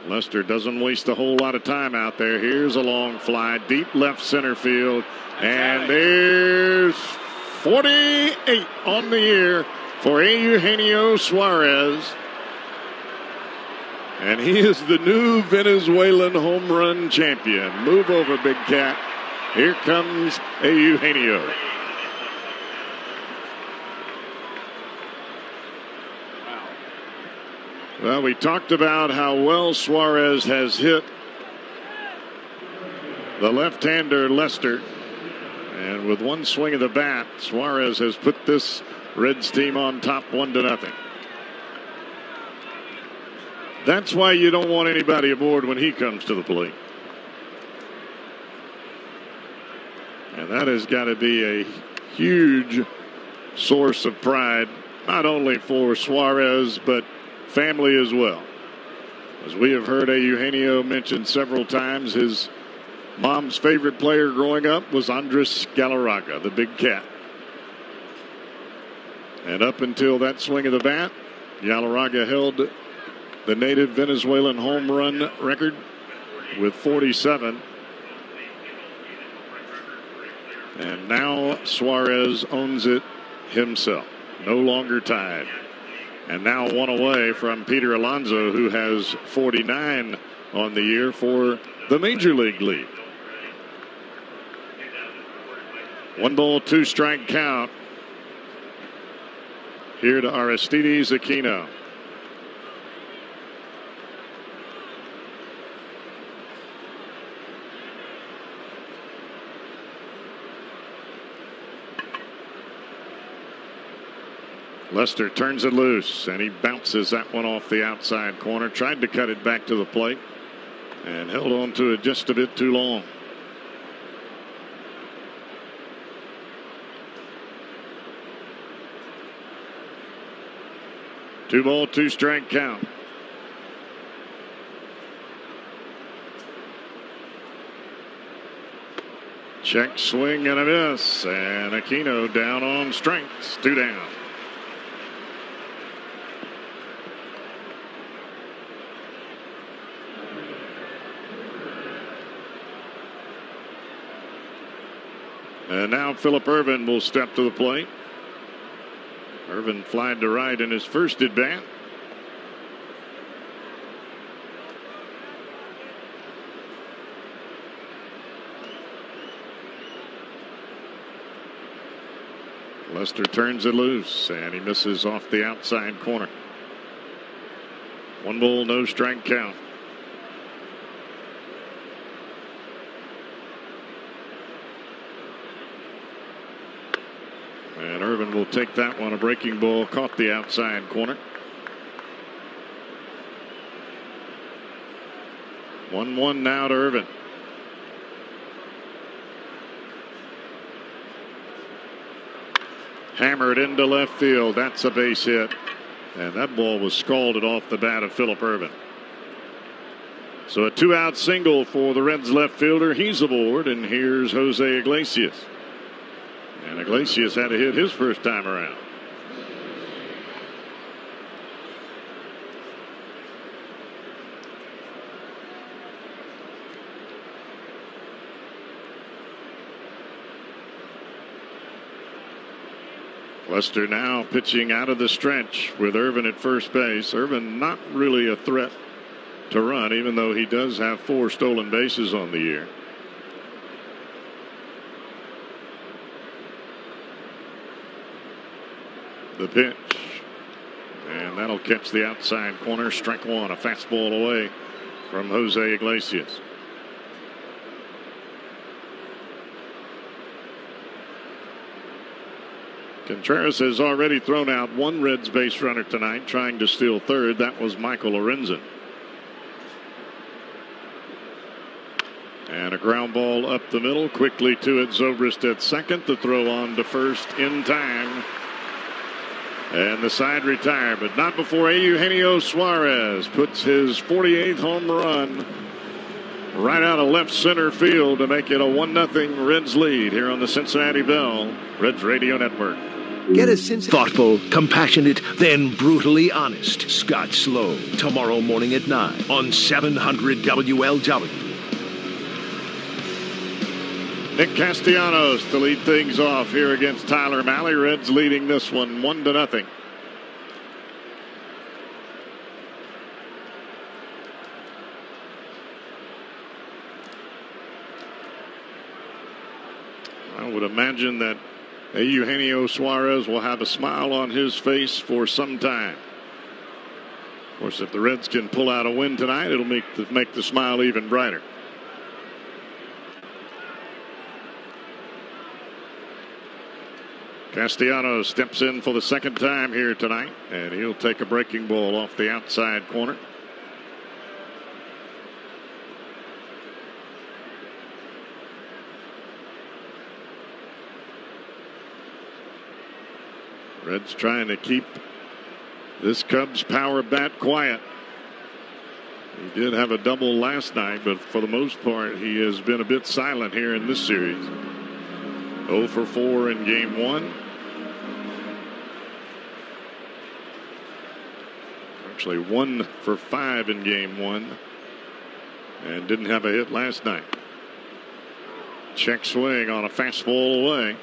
Lester doesn't waste a whole lot of time out there. Here's a long fly, deep left center field. And there's 48 on the year for Eugenio Suarez. And he is the new Venezuelan home run champion. Move over, Big Cat. Here comes Eugenio. Well, we talked about how well Suarez has hit the left-hander Lester. And with one swing of the bat, Suarez has put this Reds team on top 1-0. That's why you don't want anybody aboard when he comes to the plate. And that has got to be a huge source of pride, not only for Suarez, but family as well. As we have heard Eugenio mention several times, his mom's favorite player growing up was Andres Galarraga, the Big Cat. And up until that swing of the bat, Galarraga held the native Venezuelan home run record with 47. And now Suarez owns it himself. No longer tied. And now one away from Peter Alonso, who has 49 on the year for the Major League lead. 1 ball, 2 strike count here to Aristides Aquino. Lester turns it loose, and he bounces that one off the outside corner. Tried to cut it back to the plate and held on to it just a bit too long. Two ball, 2 strike count. Check swing and a miss, and Aquino down on strikes. 2 down. And now Phillip Ervin will step to the plate. Ervin flied to right in his first at bat. Lester turns it loose, and he misses off the outside corner. 1 ball, no strike count. And Ervin will take that one. A breaking ball caught the outside corner. 1-1 now to Ervin. Hammered into left field. That's a base hit. And that ball was scalded off the bat of Phillip Ervin. So a 2-out single for the Reds left fielder. He's aboard, and here's Jose Iglesias. And Iglesias had to hit his first time around. Lester now pitching out of the stretch with Irvin at first base. Irvin not really a threat to run, even though he does have 4 stolen bases on the year. The pitch. And that'll catch the outside corner. Strike one, a fastball away from Jose Iglesias. Contreras has already thrown out 1 Reds base runner tonight, trying to steal third. That was Michael Lorenzen. And a ground ball up the middle. Quickly to it. Zobrist at second. The throw on to first in time. And the side retired, but not before Eugenio Suarez puts his 48th home run right out of left center field to make it a 1-0 Reds lead here on the Cincinnati Bell Reds Radio Network.
Get a sense. Thoughtful, compassionate, then brutally honest. Scott Slow, tomorrow morning at 9 on 700 WLW.
Nick Castellanos to lead things off here against Tyler Mahle. Reds leading this one 1-0. I would imagine that Eugenio Suarez will have a smile on his face for some time. Of course, if the Reds can pull out a win tonight, it'll make the smile even brighter. Castellanos steps in for the second time here tonight, and he'll take a breaking ball off the outside corner. Reds trying to keep this Cubs power bat quiet. He did have a double last night, but for the most part, he has been a bit silent here in this series. 0 for 4 in game 1. Actually 1 for 5 in game 1. And didn't have a hit last night. Check swing on a fastball away.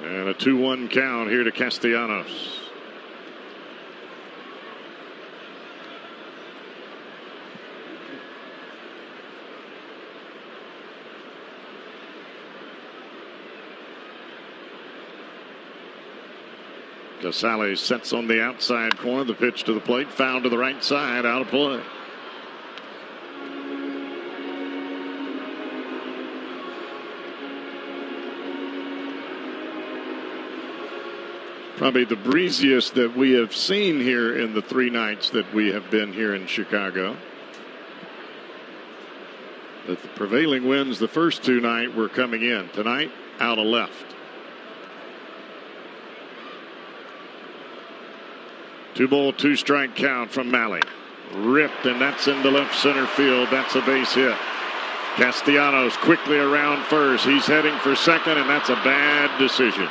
And a 2-1 count here to Castellanos. Casale sets on the outside corner. The pitch to the plate, found to the right side, out of play. Probably the breeziest that we have seen here in the 3 nights that we have been here in Chicago. But the prevailing winds the first 2 nights were coming in. Tonight, out of left. 2-ball, 2-strike count from Mahle. Ripped, and that's into left center field. That's a base hit. Castellanos quickly around first. He's heading for second, and that's a bad decision.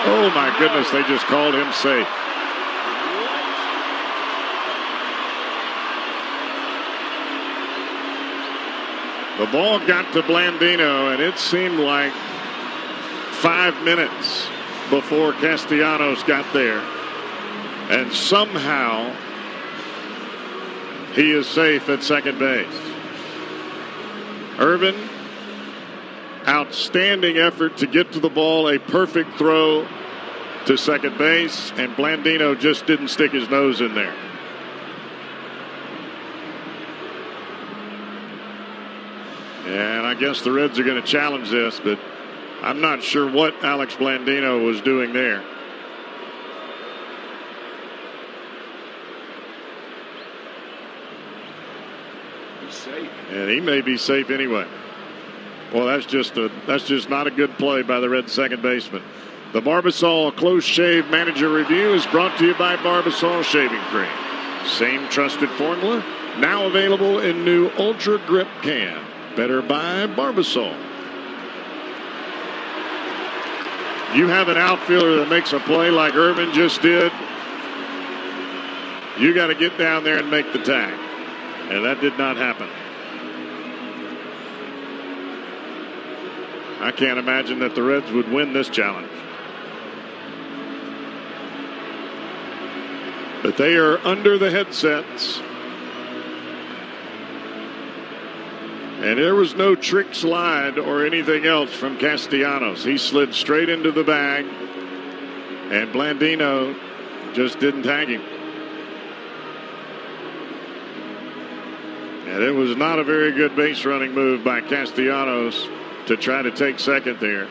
Oh, my goodness, they just called him safe. The ball got to Blandino, and it seemed like 5 minutes before Castellanos got there. And somehow he is safe at second base. Irvin, outstanding effort to get to the ball, a perfect throw to second base, and Blandino just didn't stick his nose in there. And I guess the Reds are going to challenge this, but I'm not sure what Alex Blandino was doing there. And he may be safe anyway. Well, that's just not a good play by the Reds second baseman. The Barbasol Close Shave Manager Review is brought to you by Barbasol Shaving Cream. Same trusted formula, Now available in new Ultra Grip can. Better by Barbasol. You have an outfielder that makes a play like Irvin just did. You got to get down there and make the tag. And that did not happen. I can't imagine that the Reds would win this challenge. But they are under the headsets. And there was no trick slide or anything else from Castellanos. He slid straight into the bag. And Blandino just didn't tag him. And it was not a very good base running move by Castellanos to try to take second there.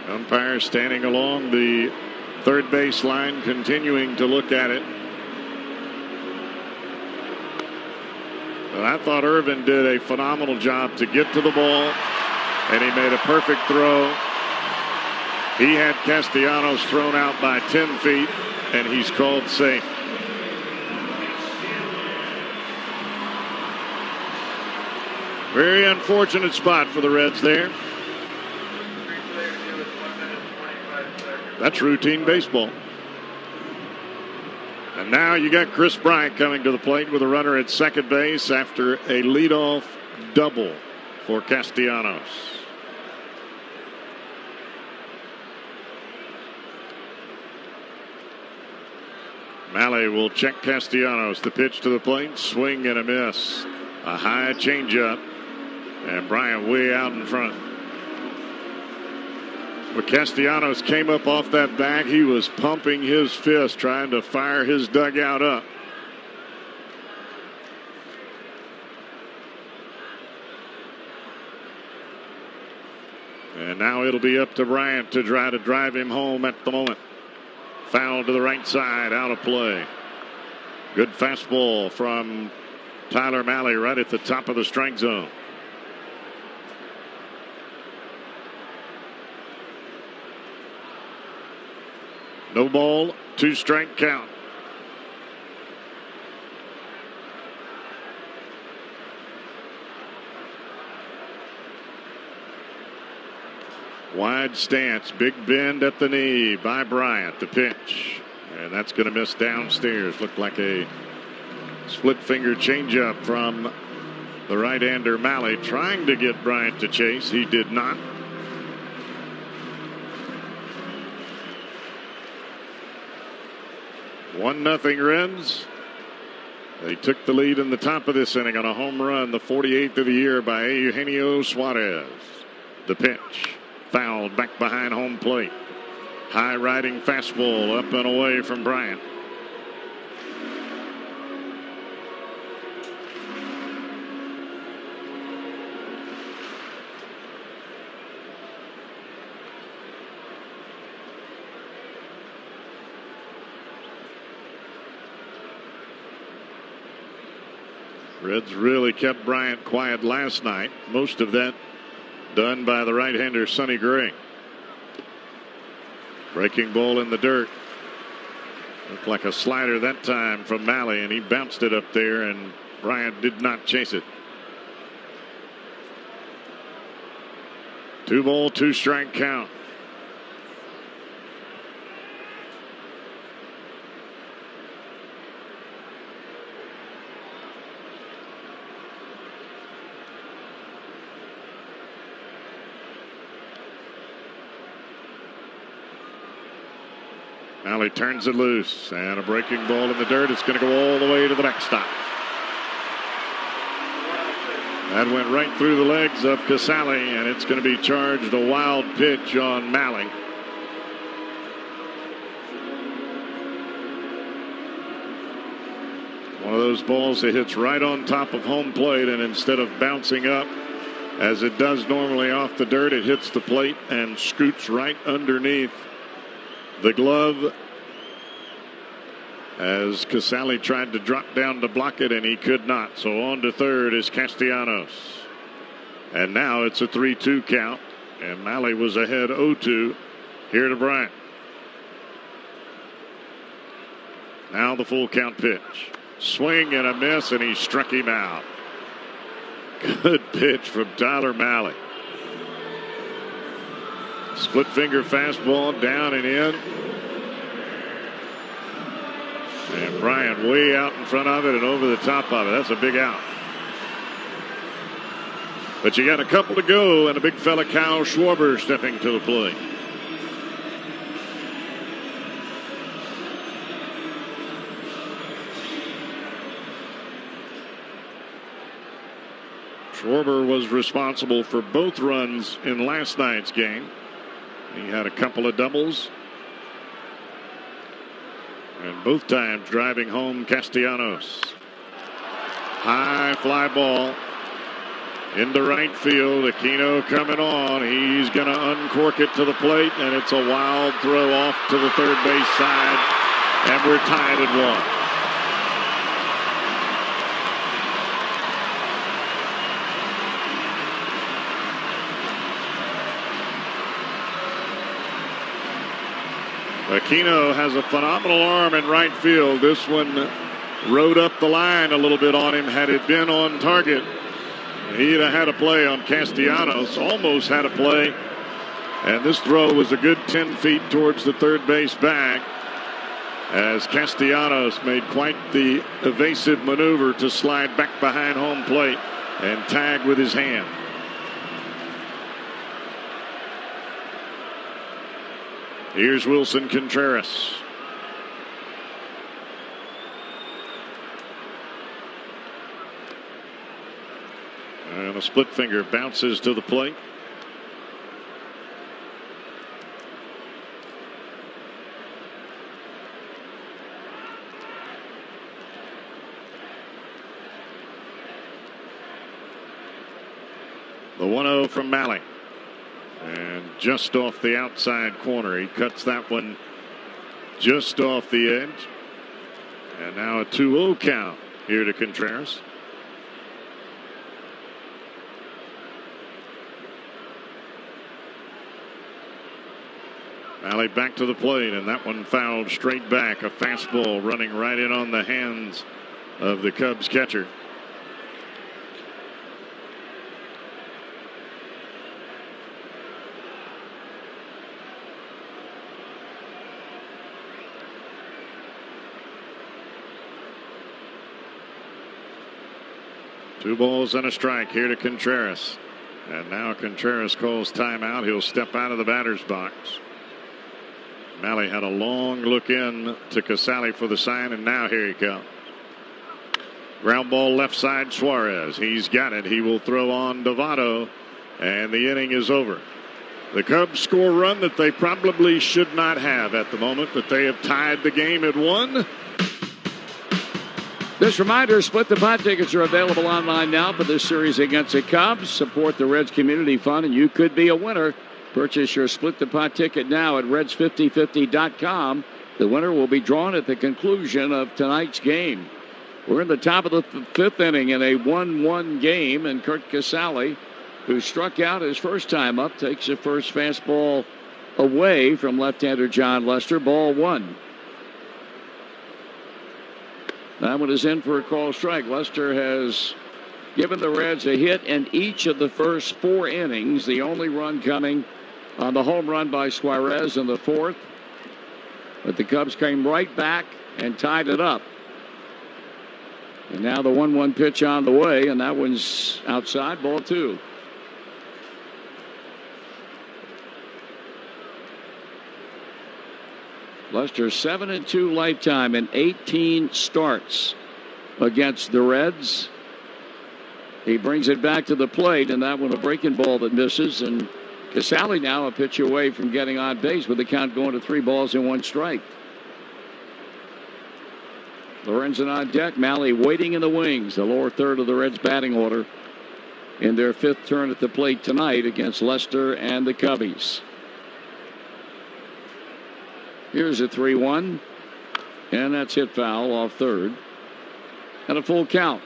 Umpire standing along the third base line, continuing to look at it. But I thought Irvin did a phenomenal job to get to the ball, and he made a perfect throw. He had Castellanos thrown out by 10 feet, and he's called safe. Very unfortunate spot for the Reds there. That's routine baseball. And now you got Chris Bryant coming to the plate with a runner at second base after a leadoff double for Castellanos. Malley will check Castellanos. The pitch to the plate, swing and a miss. A high changeup, and Bryant way out in front. When Castellanos came up off that bag, he was pumping his fist, trying to fire his dugout up. And now it'll be up to Bryant to try to drive him home at the moment. Foul to the right side, out of play. Good fastball from Tyler Malley right at the top of the strike zone. No ball, 2-strike count. Wide stance, big bend at the knee by Bryant. The pitch, and that's going to miss downstairs. Looked like a split finger changeup from the right-hander Malley, trying to get Bryant to chase. He did not. 1-0 Reds. They took the lead in the top of this inning on a home run, the 48th of the year by Eugenio Suarez. The pitch, fouled back behind home plate. High riding fastball up and away from Bryant. Reds really kept Bryant quiet last night. Most of that done by the right-hander Sonny Gray. Breaking ball in the dirt. Looked like a slider that time from Malley, and he bounced it up there, and Bryant did not chase it. 2-ball, 2-strike count. Malley turns it loose, and a breaking ball in the dirt. It's going to go all the way to the backstop. That went right through the legs of Casale, and it's going to be charged a wild pitch on Malley. One of those balls that hits right on top of home plate, and instead of bouncing up as it does normally off the dirt, it hits the plate and scoots right underneath the glove as Casale tried to drop down to block it, and he could not. So on to third is Castellanos. And now it's a 3-2 count. And Malley was ahead 0-2 here to Bryant. Now the full count pitch. Swing and a miss, and he struck him out. Good pitch from Tyler Malley. Split finger fastball down and in. And Bryant way out in front of it and over the top of it. That's a big out. But you got a couple to go, and a big fella, Kyle Schwarber, stepping to the plate. Schwarber was responsible for both runs in last night's game. He had a couple of doubles. And both times driving home Castellanos. High fly ball into right field. Aquino coming on. He's going to uncork it to the plate, and it's a wild throw off to the third base side. And we're tied at 1. Aquino has a phenomenal arm in right field. This one rode up the line a little bit on him. Had it been on target, he'd have had a play on Castellanos. Almost had a play. And this throw was a good 10 feet towards the third base bag, as Castellanos made quite the evasive maneuver to slide back behind home plate and tag with his hand. Here's Wilson Contreras. And a split finger bounces to the plate. The 1-0 from Malley. And just off the outside corner. He cuts that one just off the edge. And now a 2-0 count here to Contreras. Malley back to the plate, and that one fouled straight back. A fastball running right in on the hands of the Cubs catcher. Two balls and a strike here to Contreras. And now Contreras calls timeout. He'll step out of the batter's box. Malley had a long look in to Casale for the sign, and now here he comes. Ground ball left side, Suarez. He's got it. He will throw on Dovato, and the inning is over. The Cubs score a run that they probably should not have at the moment, but they have tied the game at 1.
This reminder, Split the Pot tickets are available online now for this series against the Cubs. Support the Reds Community Fund, and you could be a winner. Purchase your Split the Pot ticket now at Reds5050.com. The winner will be drawn at the conclusion of tonight's game. We're in the top of the 5th inning in a 1-1 game, and Kurt Casale, who struck out his first time up, takes the first fastball away from left-hander John Lester. Ball 1. That one is in for a call strike. Lester has given the Reds a hit in each of the first 4 innings. The only run coming on the home run by Suarez in the 4th. But the Cubs came right back and tied it up. And now the 1-1 pitch on the way, and that one's outside, ball 2. Lester 7-2 lifetime in 18 starts against the Reds. He brings it back to the plate, and that one a breaking ball that misses. And Casale now a pitch away from getting on base with the count going to 3 balls and 1 strike. Lorenzen on deck. Malley waiting in the wings. The lower third of the Reds batting order in their 5th turn at the plate tonight against Lester and the Cubbies. Here's a 3-1, and that's hit foul off third, and a full count.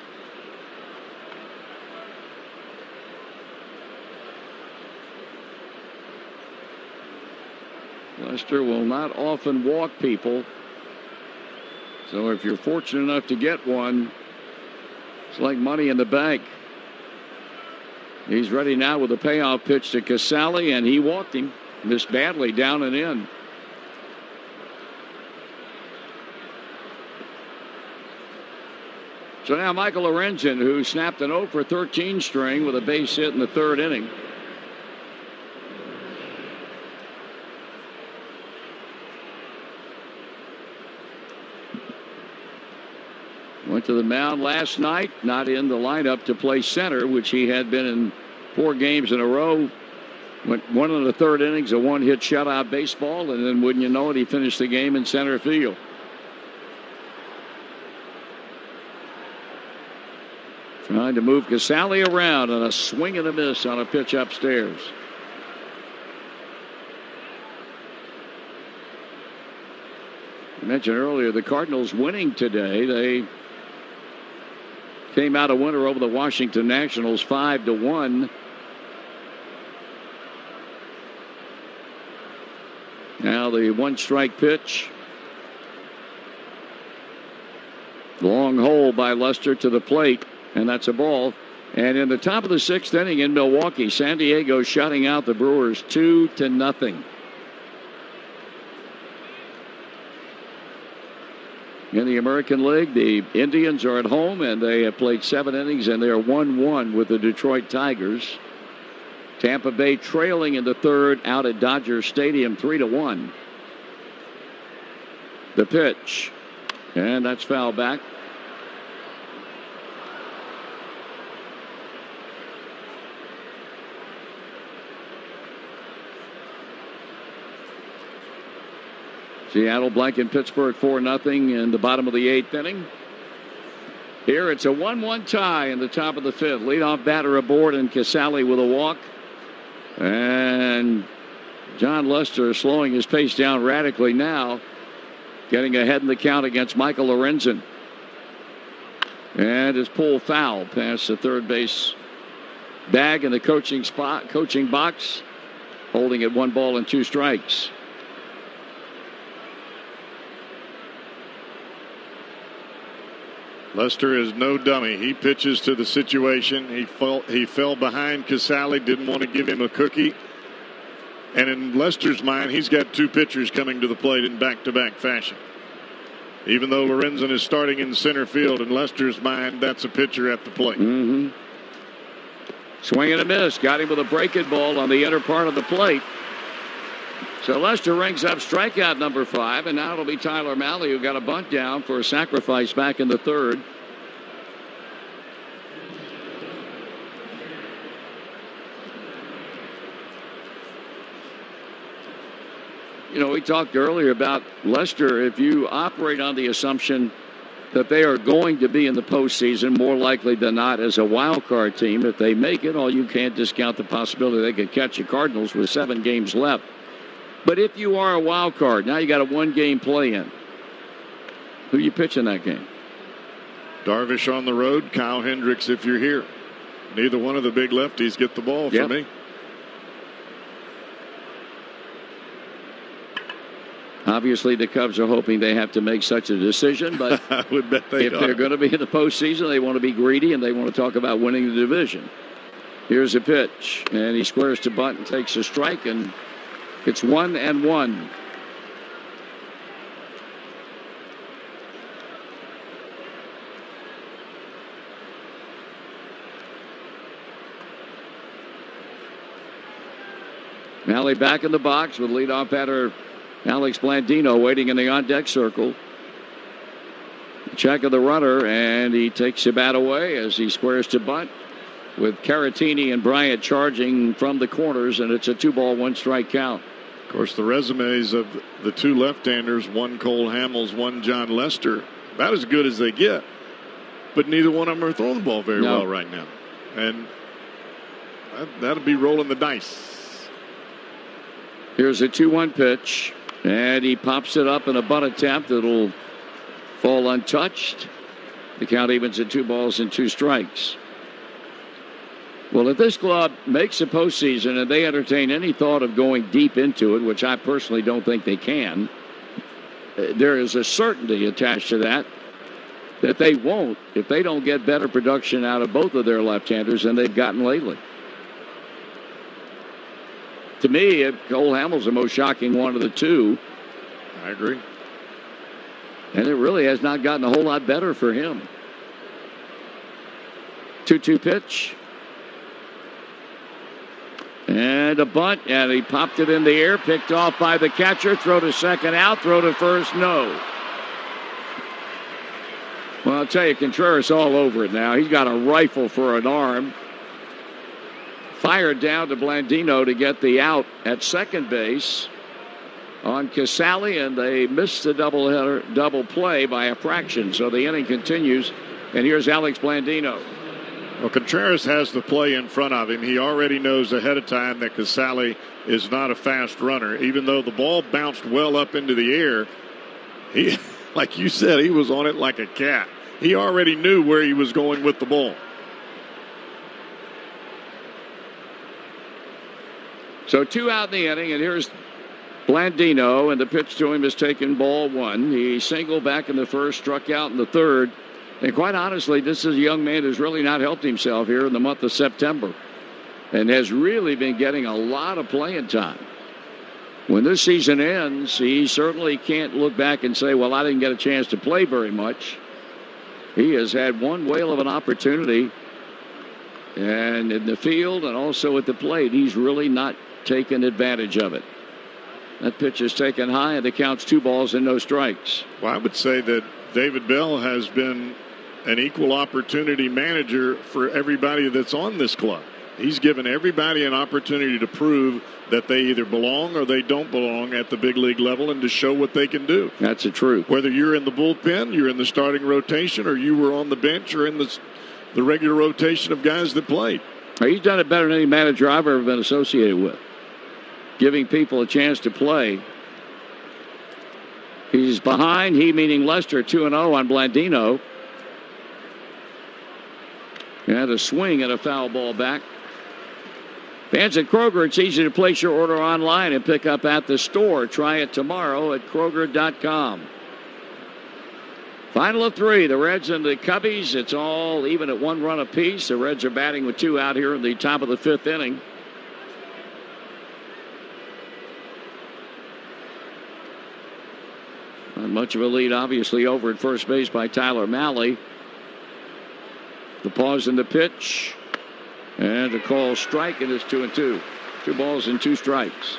Lester will not often walk people. So if you're fortunate enough to get one, it's like money in the bank. He's ready now with a payoff pitch to Casale, and he walked him. Missed badly down and in. So now Michael Lorenzen, who snapped an 0 for 13 string with a base hit in the third inning. Went to the mound last night, not in the lineup to play center, which he had been in 4 games in a row. Went 1 in the third innings, a 1-hit shutout baseball, and then wouldn't you know it, he finished the game in center field. Trying to move Casale around on a swing and a miss on a pitch upstairs. I mentioned earlier the Cardinals winning today. They came out a winner over the Washington Nationals 5-1. Now the 1-strike pitch. Long hole by Lester to the plate, and that's a ball. And in the top of the 6th inning in Milwaukee, San Diego shutting out the Brewers 2-0. In the American League, the Indians are at home, and they have played 7 innings, and they are 1-1 with the Detroit Tigers. Tampa Bay trailing in the third out at Dodger Stadium 3-1. The pitch, and that's foul back. Seattle blanking Pittsburgh 4-0 in the bottom of the 8th inning. Here it's a 1-1 tie in the top of the 5th. Leadoff batter aboard, and Casale with a walk. And John Lester slowing his pace down radically now, getting ahead in the count against Michael Lorenzen. And his pull foul past the third base bag in the coaching box, holding it 1 ball and 2 strikes.
Lester is no dummy. He pitches to the situation. He fell behind Casale, didn't want to give him a cookie. And in Lester's mind, he's got 2 pitchers coming to the plate in back-to-back fashion. Even though Lorenzen is starting in center field, in Lester's mind, that's a pitcher at the plate.
Mm-hmm. Swing and a miss. Got him with a breaking ball on the inner part of the plate. So Lester rings up strikeout number 5, and now it'll be Tyler Mahle who got a bunt down for a sacrifice back in the third. You know, we talked earlier about Lester. If you operate on the assumption that they are going to be in the postseason, more likely than not as a wild card team, if they make it, you can't discount the possibility they could catch the Cardinals with 7 games left. But if you are a wild card, now you got a 1-game play-in. Who you pitch in that game?
Darvish on the road, Kyle Hendricks if you're here. Neither one of the big lefties get the ball for me.
Obviously, the Cubs are hoping they have to make such a decision, but
I would bet they
if they're going to be in the postseason, they want to be greedy and they want to talk about winning the division. Here's a pitch, and he squares to bunt and takes a strike, and it's 1-1. Mahle back in the box with leadoff batter Alex Blandino waiting in the on-deck circle. Check of the runner, and he takes the bat away as he squares to bunt with Caratini and Bryant charging from the corners, and it's a 2-ball, 1-strike count.
Of course, the resumes of the 2 left-handers, one Cole Hamels, one John Lester, about as good as they get. But neither one of them are throwing the ball very well right now. And that'll be rolling the dice.
Here's a 2-1 pitch, and he pops it up in a bunt attempt that'll fall untouched. The count evens at 2 balls and 2 strikes. Well, if this club makes a postseason and they entertain any thought of going deep into it, which I personally don't think they can, there is a certainty attached to that they won't if they don't get better production out of both of their left-handers than they've gotten lately. To me, Cole Hamels the most shocking one of the two.
I agree.
And it really has not gotten a whole lot better for him. 2-2 pitch. And a bunt, and he popped it in the air, picked off by the catcher. Throw to second out, throw to first, no. Well, I'll tell you, Contreras all over it now. He's got a rifle for an arm. Fired down to Blandino to get the out at second base on Casale, and they missed the double play by a fraction. So the inning continues, and here's Alex Blandino.
Well, Contreras has the play in front of him. He already knows ahead of time that Casale is not a fast runner. Even though the ball bounced well up into the air, he, like you said, he was on it like a cat. He already knew where he was going with the ball.
So 2 out in the inning, and here's Blandino, and the pitch to him is taken ball 1. He singled back in the first, struck out in the third. And quite honestly, this is a young man who's really not helped himself here in the month of September and has really been getting a lot of playing time. When this season ends, he certainly can't look back and say, well, I didn't get a chance to play very much. He has had one whale of an opportunity, and in the field and also at the plate, he's really not taken advantage of it. That pitch is taken high, and the count's 2 balls and no strikes.
Well, I would say that David Bell has been an equal opportunity manager for everybody that's on this club. He's given everybody an opportunity to prove that they either belong or they don't belong at the big league level and to show what they can do.
That's the truth.
Whether you're in the bullpen, you're in the starting rotation, or you were on the bench or in the regular rotation of guys that played.
He's done it better than any manager I've ever been associated with, giving people a chance to play. He's behind, he meaning Lester, 2-0 on Blandino. And a swing and a foul ball back. Fans at Kroger, it's easy to place your order online and pick up at the store. Try it tomorrow at Kroger.com. Final of 3, the Reds and the Cubbies. It's all even at 1 run apiece. The Reds are batting with 2 out here in the top of the 5th inning. Not much of a lead, obviously, over at first base by Tyler Mahle. The pause in the pitch. And a call strike, and it's 2-2. 2 balls and 2 strikes.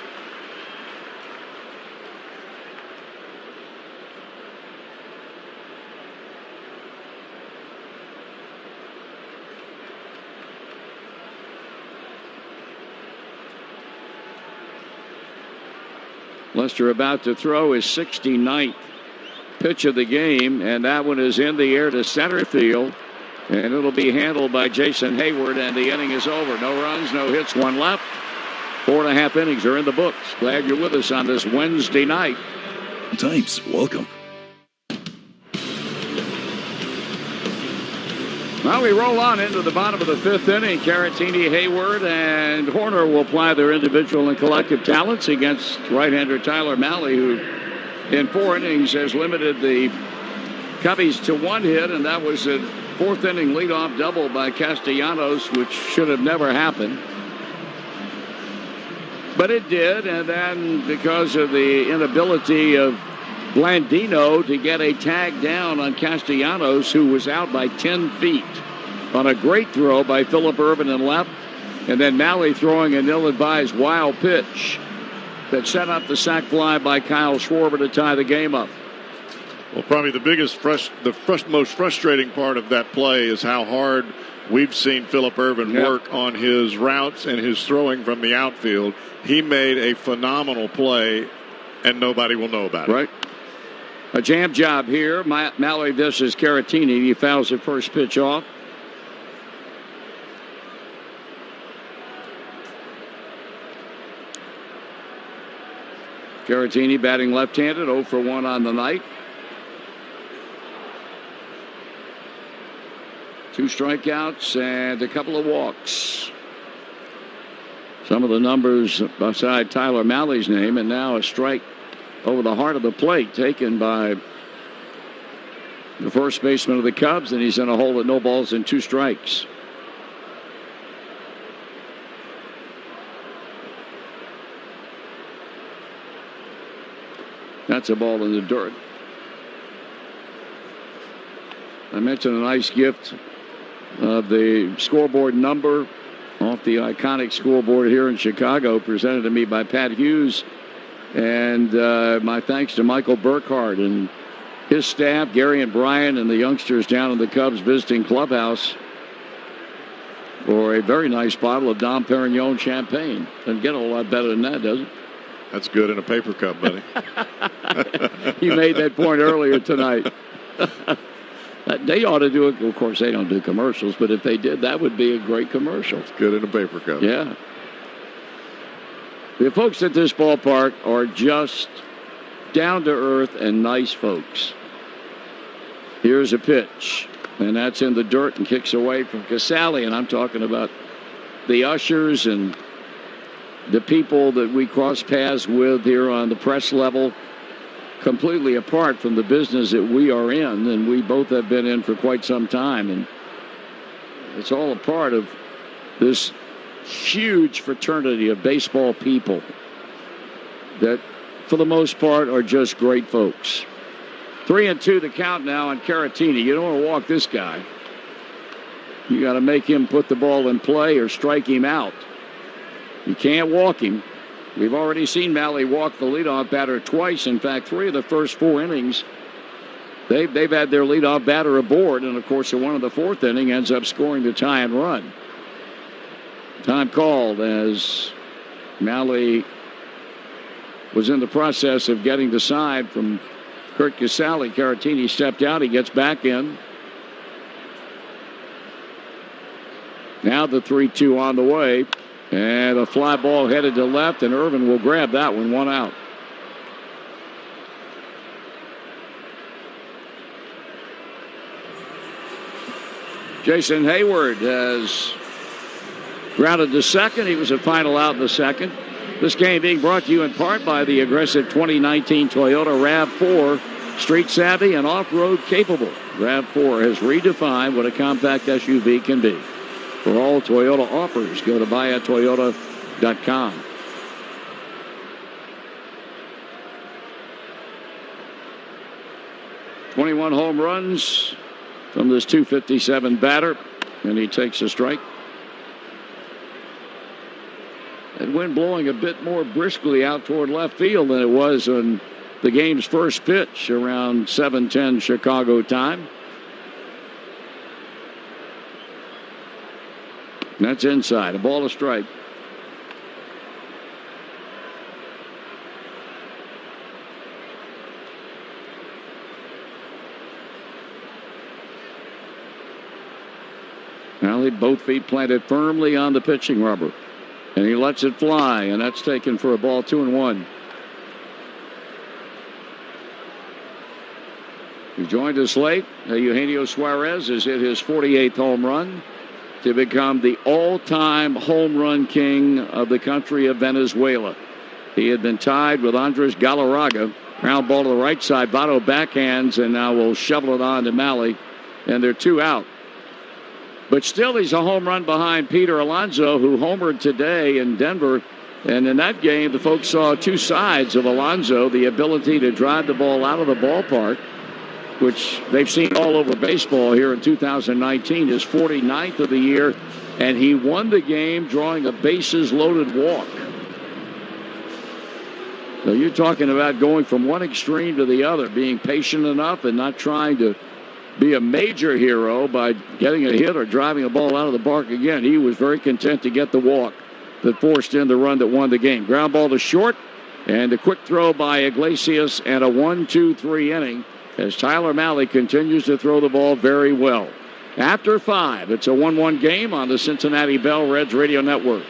Lester about to throw his 69th pitch of the game, and that one is in the air to center field. And it'll be handled by Jason Hayward, and the inning is over. No runs, no hits, 1 left. 4.5 innings are in the books. Glad you're with us on this Wednesday night.
Types, welcome.
Well, we roll on into the bottom of the 5th inning. Caratini, Hayward, and Horner will apply their individual and collective talents against right-hander Tyler Mahle, who in 4 innings has limited the Cubbies to 1 hit, and that was a 4th inning leadoff double by Castellanos, which should have never happened. But it did, and then because of the inability of Blandino to get a tag down on Castellanos, who was out by 10 feet on a great throw by Phillip Ervin in left, and then Mahle throwing an ill-advised wild pitch that set up the sac fly by Kyle Schwarber to tie the game up.
Well, probably the most frustrating part of that play is how hard we've seen Phillip Ervin work on his routes and his throwing from the outfield. He made a phenomenal play, and nobody will know about it.
Right. A jam job here. Mahle versus Caratini. He fouls the first pitch off. Caratini batting left-handed, 0 for 1 on the night. 2 strikeouts and a couple of walks. some of the numbers beside Tyler Mahle's name, and now a strike over the heart of the plate taken by the first baseman of the Cubs, and he's in a hole at no balls and 2 strikes. That's a ball in the dirt. I mentioned a nice gift of the scoreboard number off the iconic scoreboard here in Chicago, presented to me by Pat Hughes. And my thanks to Michael Burkhardt and his staff, Gary and Brian, and the youngsters down in the Cubs visiting clubhouse for a very nice bottle of Dom Perignon champagne. Doesn't get a whole lot better than that, does it?
That's good in a paper cup, buddy.
You made that point earlier tonight. They ought to do it. Of course, they don't do commercials, but if they did, that would be a great commercial.
It's good in a paper cup.
Yeah. The folks at this ballpark are just down-to-earth and nice folks. Here's a pitch, and that's in the dirt and kicks away from Casale, and I'm talking about the ushers and the people that we cross paths with here on the press level, completely apart from the business that we are in, and we both have been in for quite some time, and it's all a part of this huge fraternity of baseball people that, for the most part, are just great folks. 3-2 the count now on Caratini. You don't want to walk this guy. You got to make him put the ball in play or strike him out. You can't walk him. We've already seen Mahle walk the leadoff batter twice. In fact, 3 of the first 4 innings, they've had their leadoff batter aboard, and of course, the one of the 4th inning ends up scoring the tie-in run. Time called as Mahle was in the process of getting the side from Kurt Casale. Caratini stepped out. He gets back in. Now the 3-2 on the way. And a fly ball headed to left, and Irvin will grab that one. 1 out. Jason Hayward has grounded to second. He was a final out in the second. This game being brought to you in part by the aggressive 2019 Toyota RAV4, street savvy and off-road capable. RAV4 has redefined what a compact SUV can be. For all Toyota offers, go to buyatoyota.com. .21 home runs from this .257 batter, and he takes a strike. And wind blowing a bit more briskly out toward left field than it was on the game's first pitch around 7:10 Chicago time. That's inside. A ball, a strike. Now both feet planted firmly on the pitching rubber. And he lets it fly, and that's taken for a ball. 2-1. He joined us late. Eugenio Suarez has hit his 48th home run to become the all-time home run king of the country of Venezuela. He had been tied with Andres Galarraga. Ground ball to the right side. Votto backhands, and now will shovel it on to Mahle, and they're 2 out. But still, he's a home run behind Peter Alonso, who homered today in Denver. And in that game, the folks saw 2 sides of Alonso, the ability to drive the ball out of the ballpark, which they've seen all over baseball here in 2019, his 49th of the year, and he won the game drawing a bases-loaded walk. So you're talking about going from one extreme to the other, being patient enough and not trying to be a major hero by getting a hit or driving a ball out of the park again. He was very content to get the walk that forced in the run that won the game. Ground ball to short, and a quick throw by Iglesias, and a 1-2-3 inning as Tyler Mahle continues to throw the ball very well. After 5, it's a 1-1 game on the Cincinnati Bell Reds Radio Network.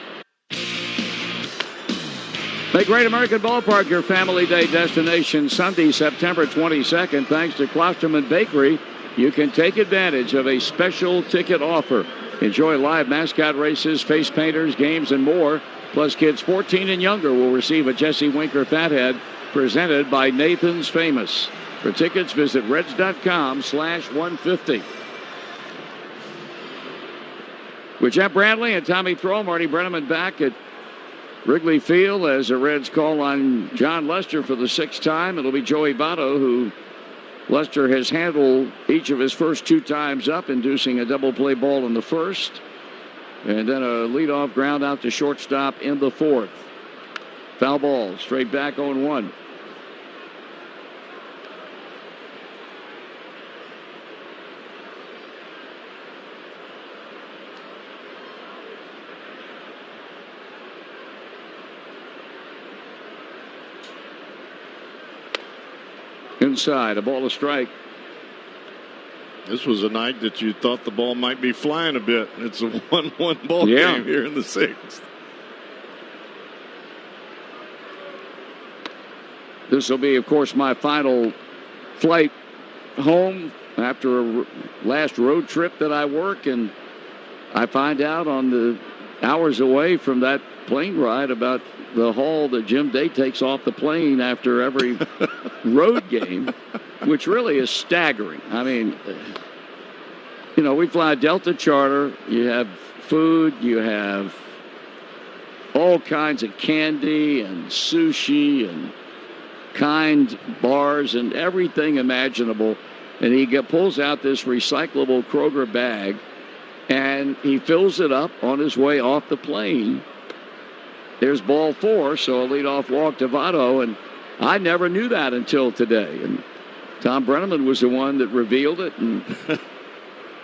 Make Great American Ballpark your family day destination Sunday, September 22nd. Thanks to Klosterman Bakery, you can take advantage of a special ticket offer. Enjoy live mascot races, face painters, games, and more Plus, kids 14 and younger will receive a Jesse Winker Fathead presented by Nathan's Famous. For tickets, visit Reds.com/150. With Jeff Bradley and Tommy Thrall, Marty Brennaman back at Wrigley Field as the Reds call on John Lester for the 6th time. It'll be Joey Votto, who Lester has handled each of his first 2 times up, inducing a double play ball in the first. And then a leadoff ground out to shortstop in the 4th. Foul ball, straight back 0-1. Inside, a ball, a strike.
This was a night that you thought the ball might be flying a bit. It's a 1-1 ball game here in the 6th.
This will be, of course, my final flight home after a last road trip that I work, and I find out on the hours away from that plane ride about the haul that Jim Day takes off the plane after every road game, which really is staggering. I mean, you know, we fly Delta Charter. You have food. You have all kinds of candy and sushi and kind bars and everything imaginable. And he pulls out this recyclable Kroger bag, and he fills it up on his way off the plane. There's ball 4, so a leadoff walk to Votto, and I never knew that until today. And Tom Brennaman was the one that revealed it, and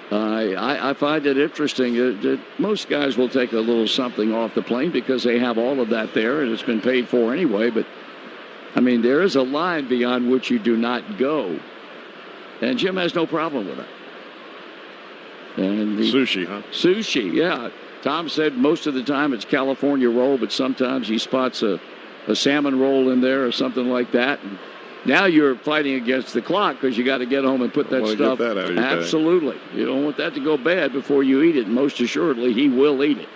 I find it interesting that most guys will take a little something off the plane because they have all of that there, and it's been paid for anyway. But, I mean, there is a line beyond which you do not go, and Jim has no problem with that. And
sushi, huh?
Sushi, yeah. Tom said most of the time it's California roll, but sometimes he spots a salmon roll in there or something like that. And now you're fighting against the clock because you got to get home and put that stuff.
Get that out of your
absolutely.
bag.
You don't want that to go bad before you eat it. And most assuredly, he will eat it.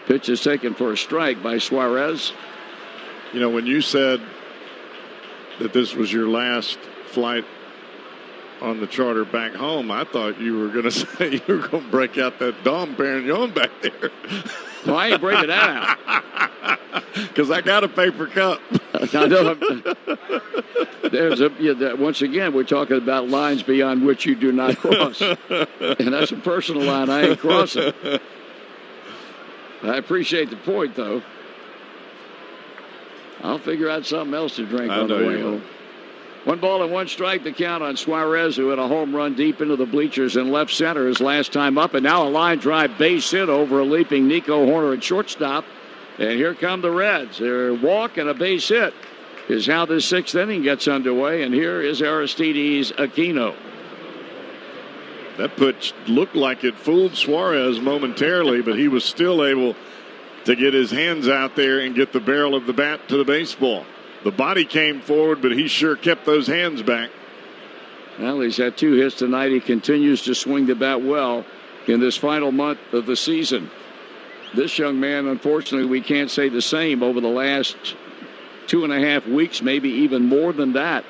Pitch is taken for a strike by Suarez.
You know, when you said that this was your last flight on the charter back home, I thought you were going to say you were going to break out that Dom Perignon back there.
Well, I ain't breaking that out.
Because I got a paper cup.
Once again, we're talking about lines beyond which you do not cross. And that's a personal line I ain't crossing. I appreciate the point, though. I'll figure out something else to drink on the way home. 1 ball and 1 strike, the count on Suarez, who had a home run deep into the bleachers in left center his last time up. And now a line drive base hit over a leaping Nico Horner at shortstop. And here come the Reds. Their walk and a base hit is how this 6th inning gets underway. And here is Aristides Aquino.
That pitch looked like it fooled Suarez momentarily, but he was still able to get his hands out there and get the barrel of the bat to the baseball. The body came forward, but he sure kept those hands back.
Well, he's had 2 hits tonight. He continues to swing the bat well in this final month of the season. This young man, unfortunately, we can't say the same over the last 2.5 weeks, maybe even more than that.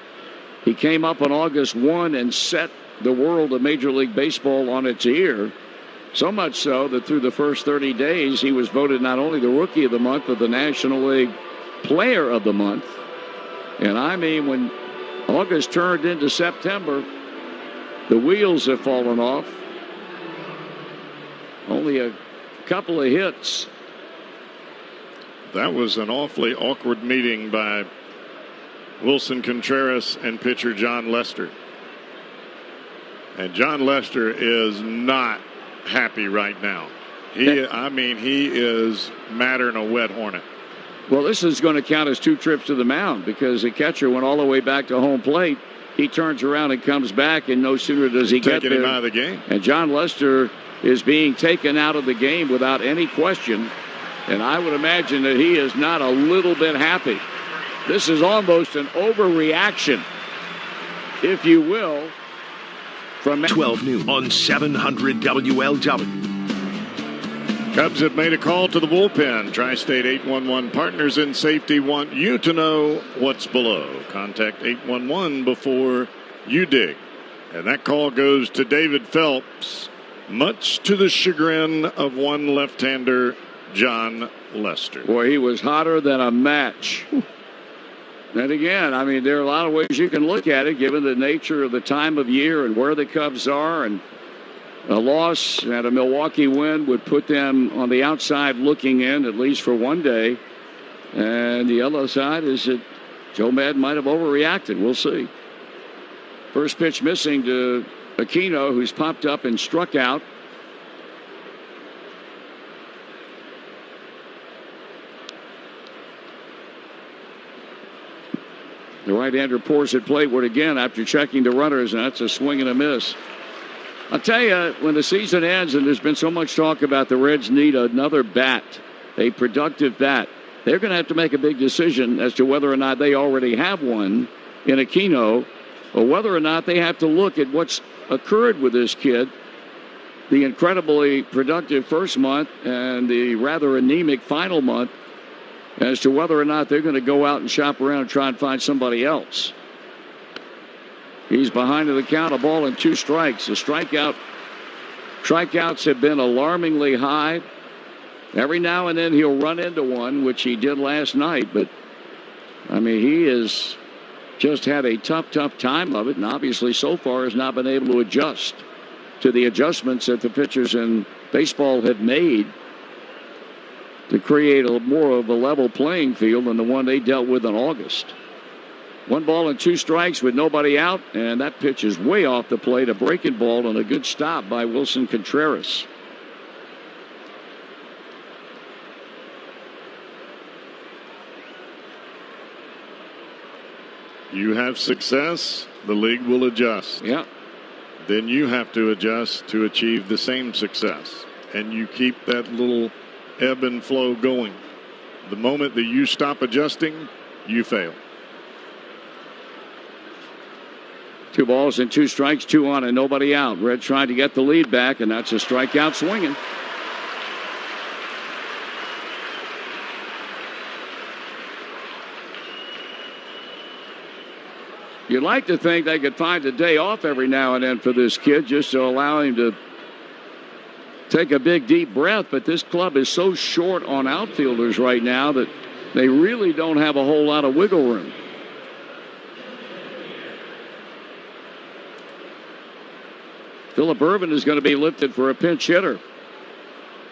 He came up on August 1 and set the world of Major League Baseball on its ear. So much so that through the first 30 days, he was voted not only the Rookie of the Month, but the National League Player of the Month. And I mean, when August turned into September, the wheels have fallen off. Only a couple of hits.
That was an awfully awkward meeting by Wilson Contreras and pitcher John Lester. And John Lester is not happy right now. He is madder than a wet hornet.
Well, this is going to count as 2 trips to the mound because the catcher went all the way back to home plate. He turns around and comes back, and no sooner does he get there.
Taking him out of the game.
And John Lester is being taken out of the game without any question. And I would imagine that he is not a little bit happy. This is almost an overreaction, if you will, from
12 noon on 700 WLW.
Cubs have made a call to the bullpen. Tri-State 811 Partners in Safety want you to know what's below. Contact 811 before you dig. And that call goes to David Phelps, much to the chagrin of one left-hander, John Lester.
Boy, he was hotter than a match. And again, I mean, there are a lot of ways you can look at it, given the nature of the time of year and where the Cubs are. And a loss and a Milwaukee win would put them on the outside looking in, at least for one day. And the other side is that Joe Madden might have overreacted. We'll see. First pitch missing to Aquino, who's popped up and struck out. The right-hander pours at plateward again after checking the runners, and that's a swing and a miss. I'll tell you, when the season ends, and there's been so much talk about the Reds need another bat, a productive bat, they're going to have to make a big decision as to whether or not they already have one in Aquino, or whether or not they have to look at what's occurred with this kid, the incredibly productive first month and the rather anemic final month, as to whether or not they're going to go out and shop around and try and find somebody else. He's behind the count, a ball and 2 strikes. The strikeouts have been alarmingly high. Every now and then he'll run into one, which he did last night. But, I mean, he has just had a tough time of it. And obviously so far has not been able to adjust to the adjustments that the pitchers in baseball have made to create more of a level playing field than the one they dealt with in August. 1 ball and 2 strikes with nobody out, and that pitch is way off the plate. A breaking ball and a good stop by Wilson Contreras.
You have success, the league will adjust.
Yeah.
Then you have to adjust to achieve the same success. And you keep that little ebb and flow going. The moment that you stop adjusting, you fail.
2 balls and 2 strikes, 2 on and nobody out. Reds trying to get the lead back, and that's a strikeout swinging. You'd like to think they could find a day off every now and then for this kid just to allow him to take a big, deep breath, but this club is so short on outfielders right now that they really don't have a whole lot of wiggle room. Phillip Ervin is going to be lifted for a pinch hitter.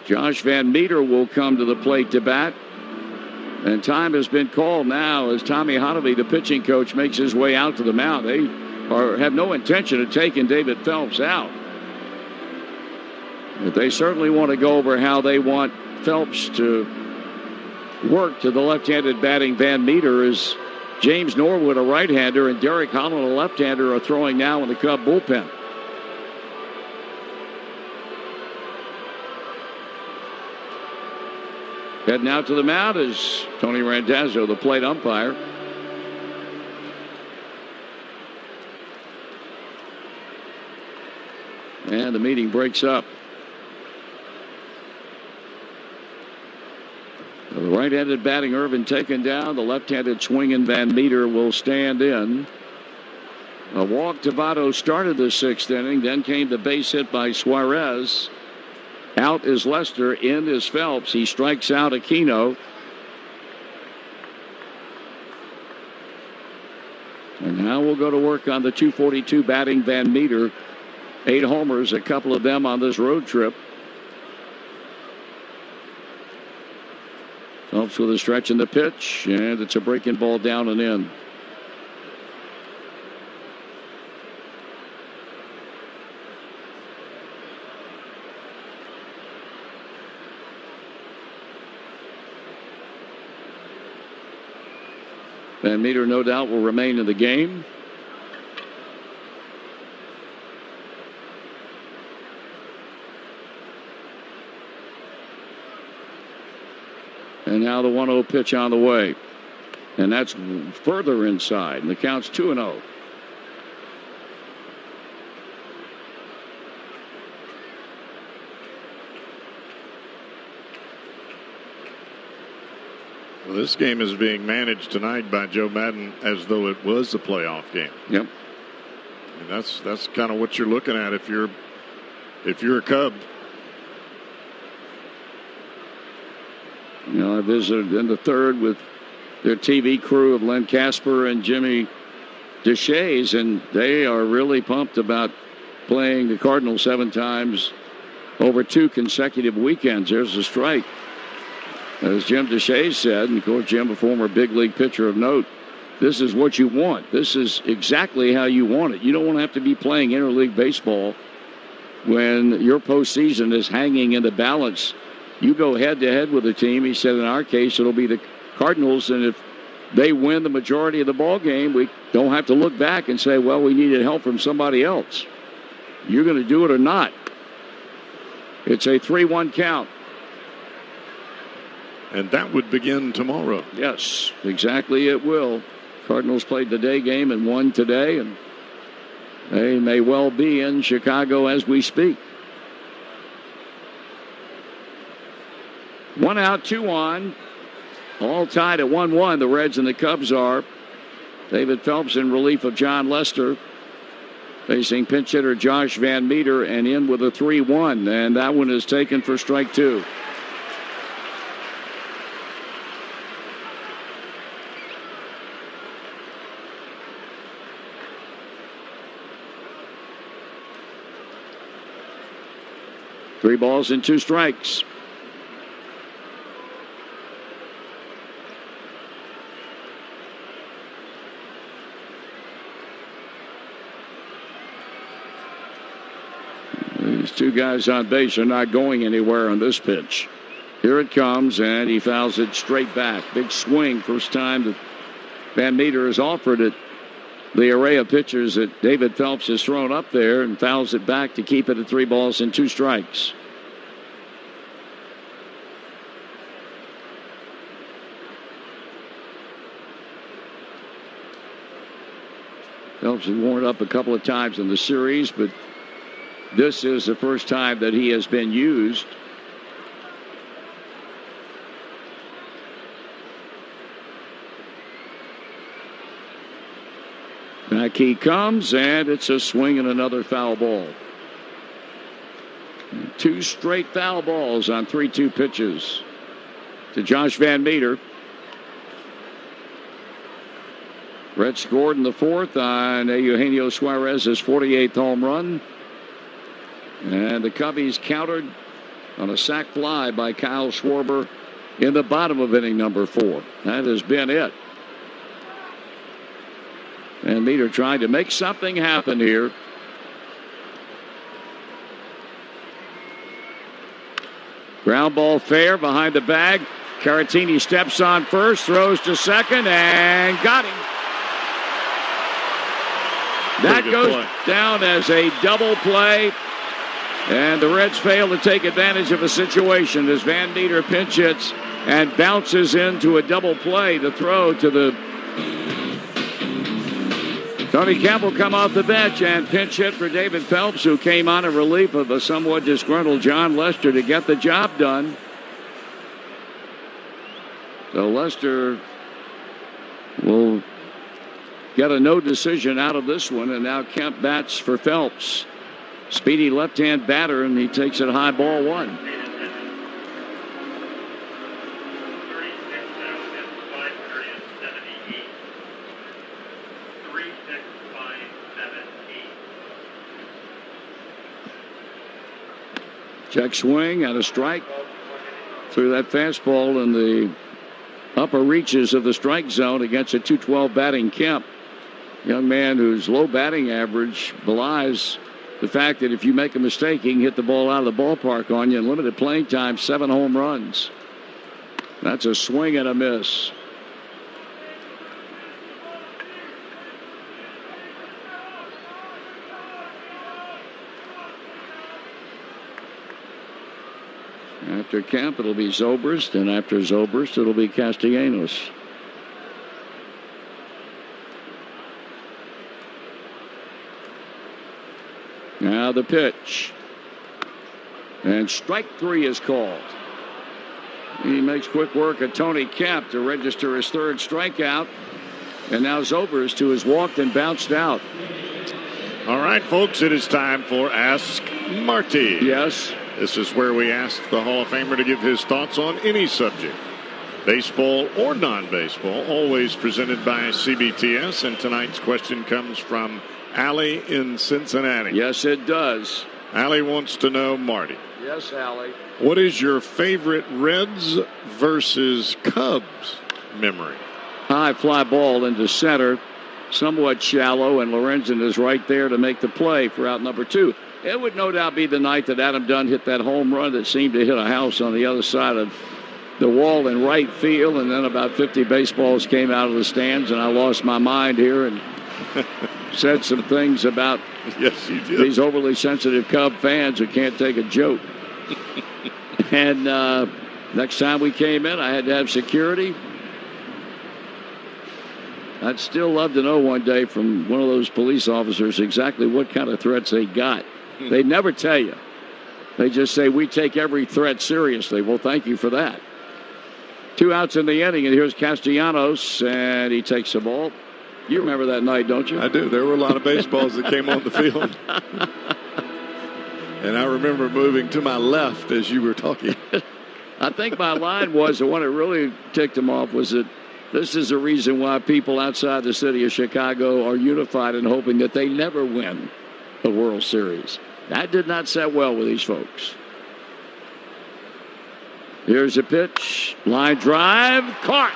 Josh Van Meter will come to the plate to bat. And time has been called now as Tommy Hotovy, the pitching coach, makes his way out to the mound. They have no intention of taking David Phelps out. But they certainly want to go over how they want Phelps to work to the left-handed batting Van Meter, as James Norwood, a right-hander, and Derek Holland, a left-hander, are throwing now in the Cub bullpen. Heading out to the mound is Tony Randazzo, the plate umpire. And the meeting breaks up. The right-handed batting Ervin taken down. The left-handed swinging Van Meter will stand in. A walk to Votto started the 6th inning. Then came the base hit by Suarez. Out is Lester, in is Phelps. He strikes out Aquino. And now we'll go to work on the .242 batting Van Meter. 8 homers, a couple of them on this road trip. Phelps with a stretch in the pitch, and it's a breaking ball down and in. Van Meter, no doubt, will remain in the game. And now the 1-0 pitch on the way. And that's further inside. And the count's 2-0.
Well, this game is being managed tonight by Joe Madden as though it was a playoff game.
Yep.
And that's kind of what you're looking at if you're a Cub.
You know, I visited in the third with their TV crew of Len Casper and Jimmy Deshays, and they are really pumped about playing the Cardinals 7 times over 2 consecutive weekends. There's a strike. As Jim Deshays said, and of course Jim, a former big league pitcher of note, this is what you want. This is exactly how you want it. You don't want to have to be playing interleague baseball when your postseason is hanging in the balance. You go head-to-head with a team. He said in our case it'll be the Cardinals, and if they win the majority of the ball game, we don't have to look back and say, well, we needed help from somebody else. You're going to do it or not. It's a 3-1 count.
And that would begin tomorrow.
Yes, exactly it will. Cardinals played the day game and won today, and they may well be in Chicago as we speak. 1 out, 2 on. All tied at 1-1. The Reds and the Cubs are. David Phelps in relief of John Lester, facing pinch hitter Josh Van Meter, and in with a 3-1. And that one is taken for strike 2. Three balls and 2 strikes. These 2 guys on base are not going anywhere on this pitch. Here it comes, and he fouls it straight back. Big swing. First time that Van Meter has offered it. The array of pitchers that David Phelps has thrown up there, and fouls it back to keep it at 3 balls and 2 strikes. Phelps has warmed up a couple of times in the series, but this is the first time that he has been used. Back he comes, and it's a swing and another foul ball. 2 straight foul balls on 3-2 pitches to Josh Van Meter. Reds scored in the 4th on Eugenio Suarez's 48th home run. And the Cubbies countered on a sac fly by Kyle Schwarber in the bottom of inning number 4. That has been it. And Meter trying to make something happen here. Ground ball fair behind the bag. Caratini steps on first, throws to second, and got him. That goes down as a double play. And the Reds fail to take advantage of a situation as Van Meter pinch hits and bounces into a double play. The throw to the Tony Campbell come off the bench and pinch hit for David Phelps, who came on in relief of a somewhat disgruntled John Lester to get the job done. So Lester will get a no decision out of this one, and now Kemp bats for Phelps. Speedy left-hand batter, and he takes it high, ball 1. Check swing and a strike through that fastball in the upper reaches of the strike zone against a .212 batting Kemp. Young man whose low batting average belies the fact that if you make a mistake, he can hit the ball out of the ballpark on you. In limited playing time, 7 home runs. That's a swing and a miss. After Kemp, it'll be Zobrist, and after Zobrist, it'll be Castellanos. Now the pitch. And strike 3 is called. He makes quick work of Tony Kemp to register his third strikeout. And now Zobers, to his walked and bounced out.
All right, folks, it is time for Ask Marty.
Yes.
This is where we ask the Hall of Famer to give his thoughts on any subject, baseball or non-baseball, always presented by CBTS. And tonight's question comes from Allie in Cincinnati.
Yes, it does.
Allie wants to know, Marty.
Yes, Allie.
What is your favorite Reds versus Cubs memory?
High fly ball into center, somewhat shallow, and Lorenzen is right there to make the play for out number 2. It would no doubt be the night that Adam Dunn hit that home run that seemed to hit a house on the other side of the wall in right field, and then about 50 baseballs came out of the stands, and I lost my mind here and said some things about
yes, you did.
These overly sensitive Cub fans who can't take a joke. And next time we came in, I had to have security. I'd still love to know one day from one of those police officers exactly what kind of threats they got. They never tell you. They just say, we take every threat seriously. Well, thank you for that. 2 outs in the inning, and here's Castellanos, and he takes the ball. You remember that night, don't you?
I do. There were a lot of baseballs that came on the field. And I remember moving to my left as you were talking.
I think my line was, the one that really ticked him off was that this is the reason why people outside the city of Chicago are unified in hoping that they never win the World Series. That did not set well with these folks. Here's a pitch. Line drive. Caught.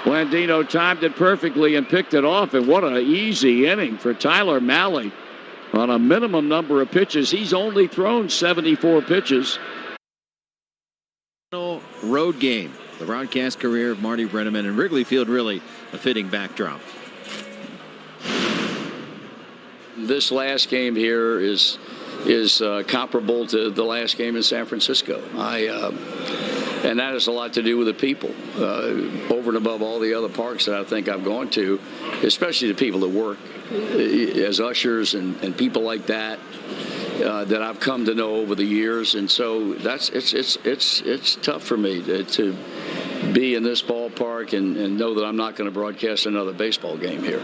Blandino timed it perfectly and picked it off. And what an easy inning for Tyler Mahle. On a minimum number of pitches, he's only thrown 74 pitches.
Road game. The broadcast career of Marty Brennaman, and Wrigley Field really a fitting backdrop.
This last game here is comparable to the last game in San Francisco. And that has a lot to do with the people, over and above all the other parks that I think I've gone to, especially the people that work as ushers and people like that that I've come to know over the years. And so it's tough for me to be in this ballpark and know that I'm not going to broadcast another baseball game here.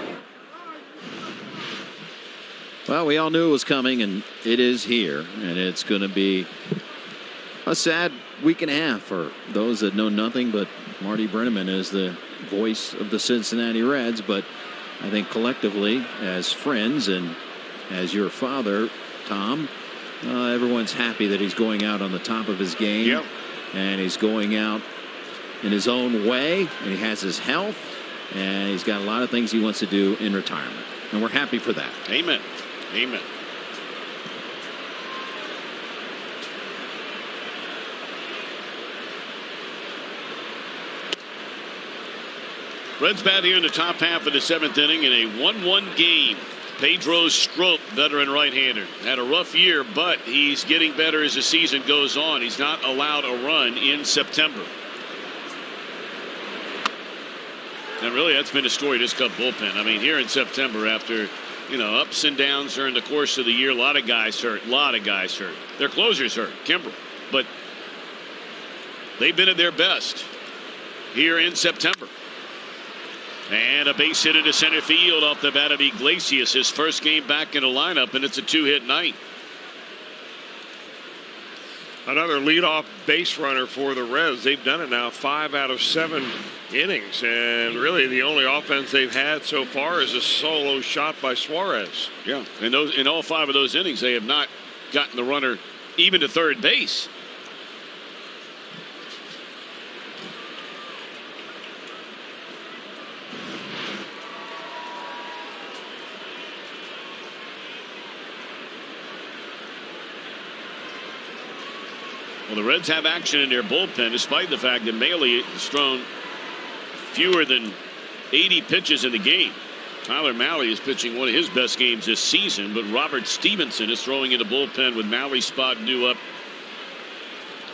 Well, we all knew it was coming, and it is here, and it's going to be a sad week and a half for those that know nothing but Marty Brennaman is the voice of the Cincinnati Reds. But I think collectively, as friends and as your father, Tom, everyone's happy that he's going out on the top of his game.
Yep.
And he's going out in his own way, and he has his health, and he's got a lot of things he wants to do in retirement. And we're happy for that.
Amen. Amen. Reds bat here in the top half of the 7th inning in a 1-1 game. Pedro Strop, veteran right-hander, had a rough year, but he's getting better as the season goes on. He's not allowed a run in September. And really, that's been a story of this Cub bullpen. I mean, here in September, after ups and downs during the course of the year, a lot of guys hurt. Their closers hurt, Kimbrel, but they've been at their best here in September. And a base hit into center field off the bat of Iglesias, his first game back in the lineup, and it's a 2-hit night.
Another leadoff base runner for the Reds. They've done it now 5 out of 7 innings, and really the only offense they've had so far is a solo shot by Suarez.
Yeah, and in all 5 of those innings, they have not gotten the runner even to third base. Well, the Reds have action in their bullpen, despite the fact that Mahle has thrown fewer than 80 pitches in the game. Tyler Mahle is pitching one of his best games this season, but Robert Stevenson is throwing in the bullpen with Malle's spot due up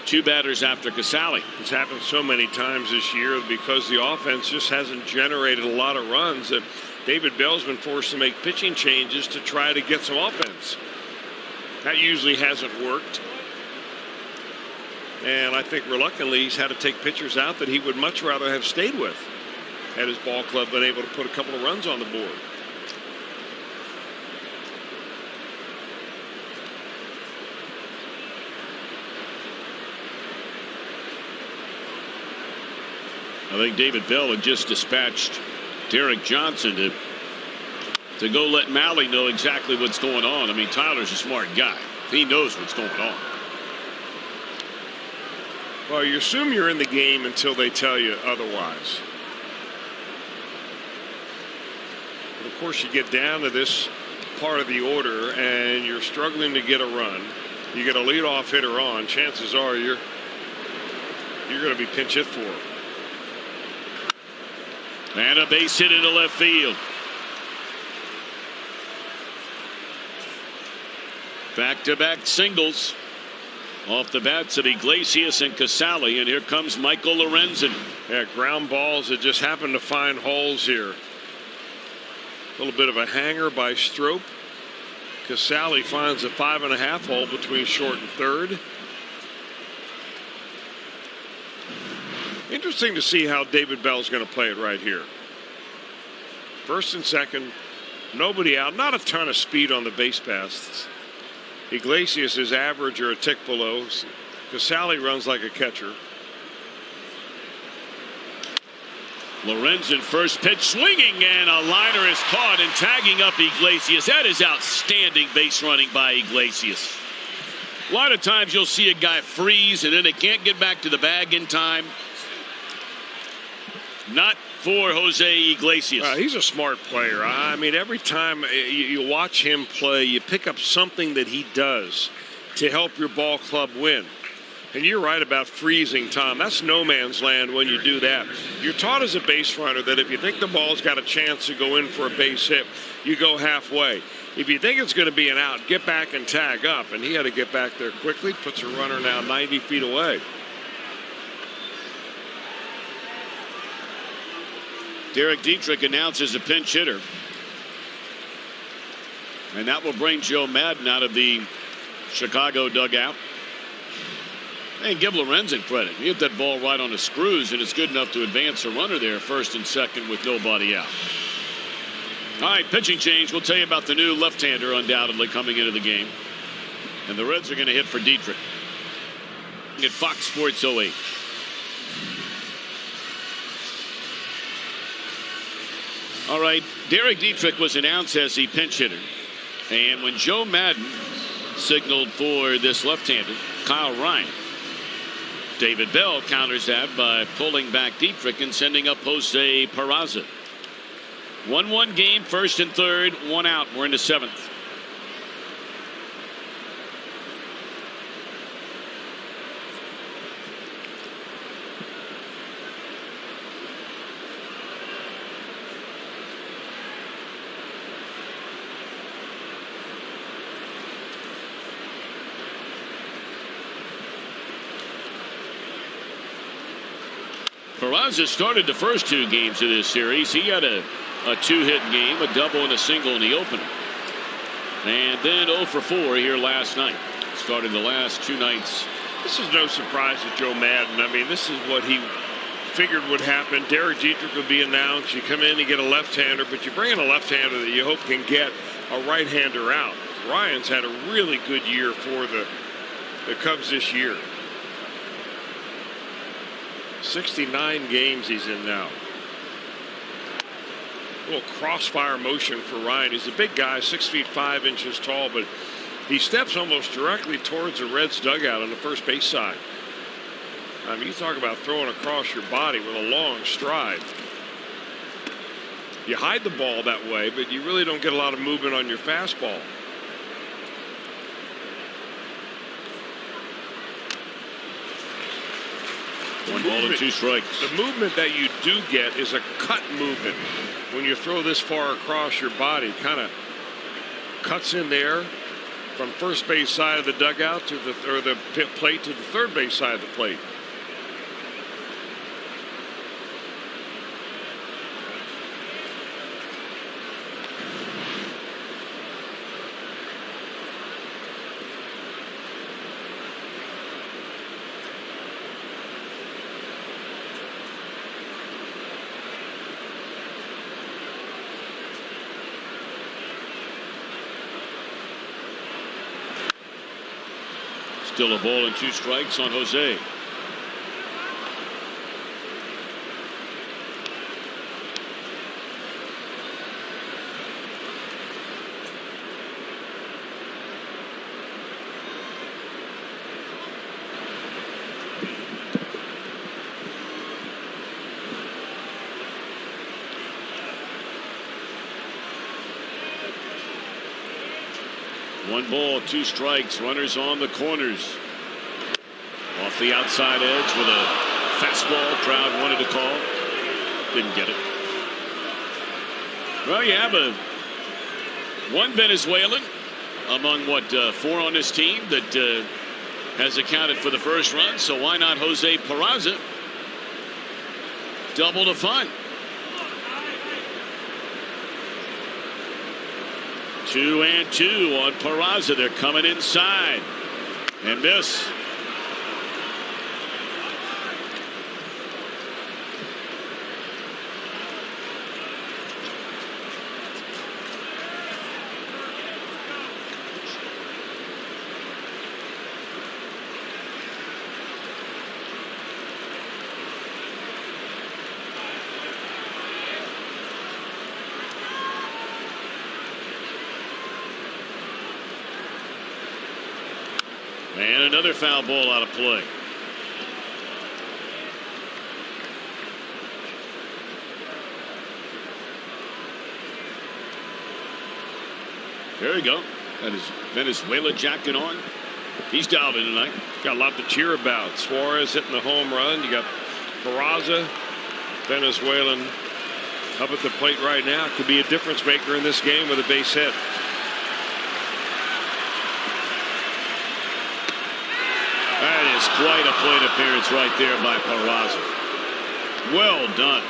2 batters after Casale.
It's happened so many times this year because the offense just hasn't generated a lot of runs that David Bell's been forced to make pitching changes to try to get some offense. That usually hasn't worked. And I think reluctantly he's had to take pitchers out that he would much rather have stayed with had his ball club been able to put a couple of runs on the board.
I think David Bell had just dispatched Derek Johnson to go let Malley know exactly what's going on. I mean, Tyler's a smart guy. He knows what's going on.
Well, you assume you're in the game until they tell you otherwise. But of course, you get down to this part of the order and you're struggling to get a run. You get a leadoff hitter on. Chances are you're going to be pinch hit for.
And a base hit into left field. Back-to-back singles off the bats of Iglesias and Casale, and here comes Michael Lorenzen.
Yeah, ground balls that just happen to find holes here. A little bit of a hanger by Strop. Casale finds a 5.5 hole between short and third. Interesting to see how David Bell's going to play it right here. First and second, nobody out. Not a ton of speed on the base paths. Iglesias is average or a tick below. Casale runs like a catcher.
Lorenzen first pitch swinging, and a liner is caught and tagging up Iglesias. That is outstanding base running by Iglesias. A lot of times you'll see a guy freeze and then they can't get back to the bag in time. Not for Jose Iglesias.
He's a smart player. I mean, every time you watch him play, you pick up something that he does to help your ball club win. And you're right about freezing, Tom. That's no man's land when you do that. You're taught as a base runner that if you think the ball's got a chance to go in for a base hit, you go halfway. If you think it's going to be an out, get back and tag up. And he had to get back there quickly. Puts a runner now 90 feet away.
Derek Dietrich announces a pinch hitter. And that will bring Joe Madden out of the Chicago dugout. And give Lorenzen credit. He hit that ball right on the screws, and it's good enough to advance a runner there, first and second with nobody out. All right, pitching change. We'll tell you about the new left-hander undoubtedly coming into the game. And the Reds are going to hit for Dietrich at Fox Sports 08. All right, Derek Dietrich was announced as the pinch hitter. And when Joe Madden signaled for this left-hander, Kyle Ryan, David Bell counters that by pulling back Dietrich and sending up Jose Peraza. 1-1 game, first and third, one out. We're into seventh. Peraza started the first two games of this series. He had a two-hit game, a double and a single in the opener. And then 0 for 4 here last night. Started the last two nights.
This is no surprise to Joe Madden. I mean, this is what he figured would happen. Derek Dietrich would be announced. You come in, you get a left-hander, but you bring in a left-hander that you hope can get a right-hander out. Ryan's had a really good year for the Cubs this year. 69 games he's in now. A little crossfire motion for Ryan. He's a big guy, 6 feet 5 inches tall, but he steps almost directly towards the Reds dugout on the first base side. I mean, you talk about throwing across your body with a long stride. You hide the ball that way, but you really don't get a lot of movement on your fastball.
One ball and two strikes.
The movement that you do get is a cut movement. When you throw this far across your body, kind of cuts in there from first base side of the dugout to the plate to the third base side of the plate.
Still a ball and 2 strikes on Jose. One ball, 2 strikes, runners on the corners. Off the outside edge with a fastball. Crowd wanted to call. Didn't get it. Well, you have one Venezuelan among 4 on this team that has accounted for the first run. So why not Jose Peraza? Double the fun. 2-2 on Peraza. They're coming inside and miss. And another foul ball out of play. There you go. Got his Venezuela jacket on. He's dialed in tonight.
Got a lot to cheer about. Suarez hitting the home run. You got Peraza, Venezuelan, up at the plate right now. Could be a difference maker in this game with a base hit.
That is quite a plate appearance right there by Peraza. Well done.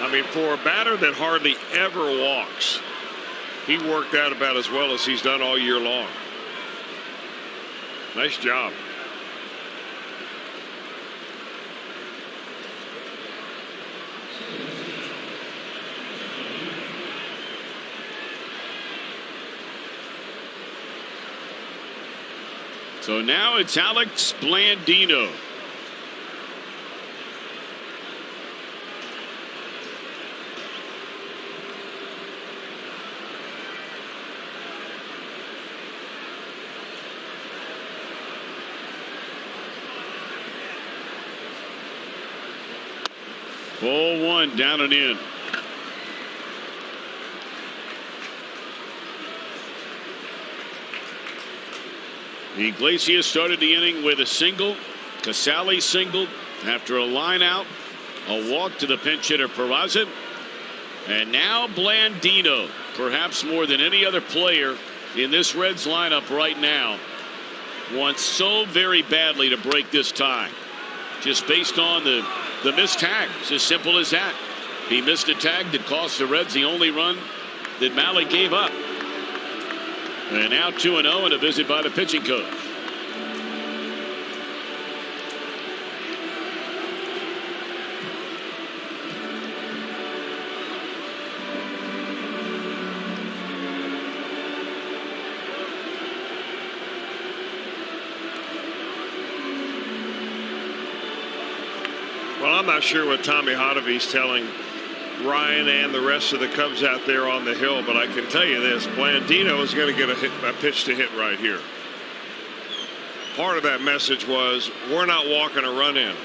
I mean, for a batter that hardly ever walks, he worked out about as well as he's done all year long. Nice job.
So now it's Alex Blandino. Ball 1 down and in. Iglesias started the inning with a single. Casale singled after a line out. A walk to the pinch hitter Peraza. And now Blandino, perhaps more than any other player in this Reds lineup right now, wants so very badly to break this tie. Just based on the missed tag. It's as simple as that. He missed a tag that cost the Reds the only run that Malley gave up. And now 2-0 and a visit by the pitching coach.
Well, I'm not sure what Tommy Hotovy's telling Ryan and the rest of the Cubs out there on the hill, but I can tell you this: Blandino is going to get a pitch to hit right here. Part of that message was, we're not walking a run in.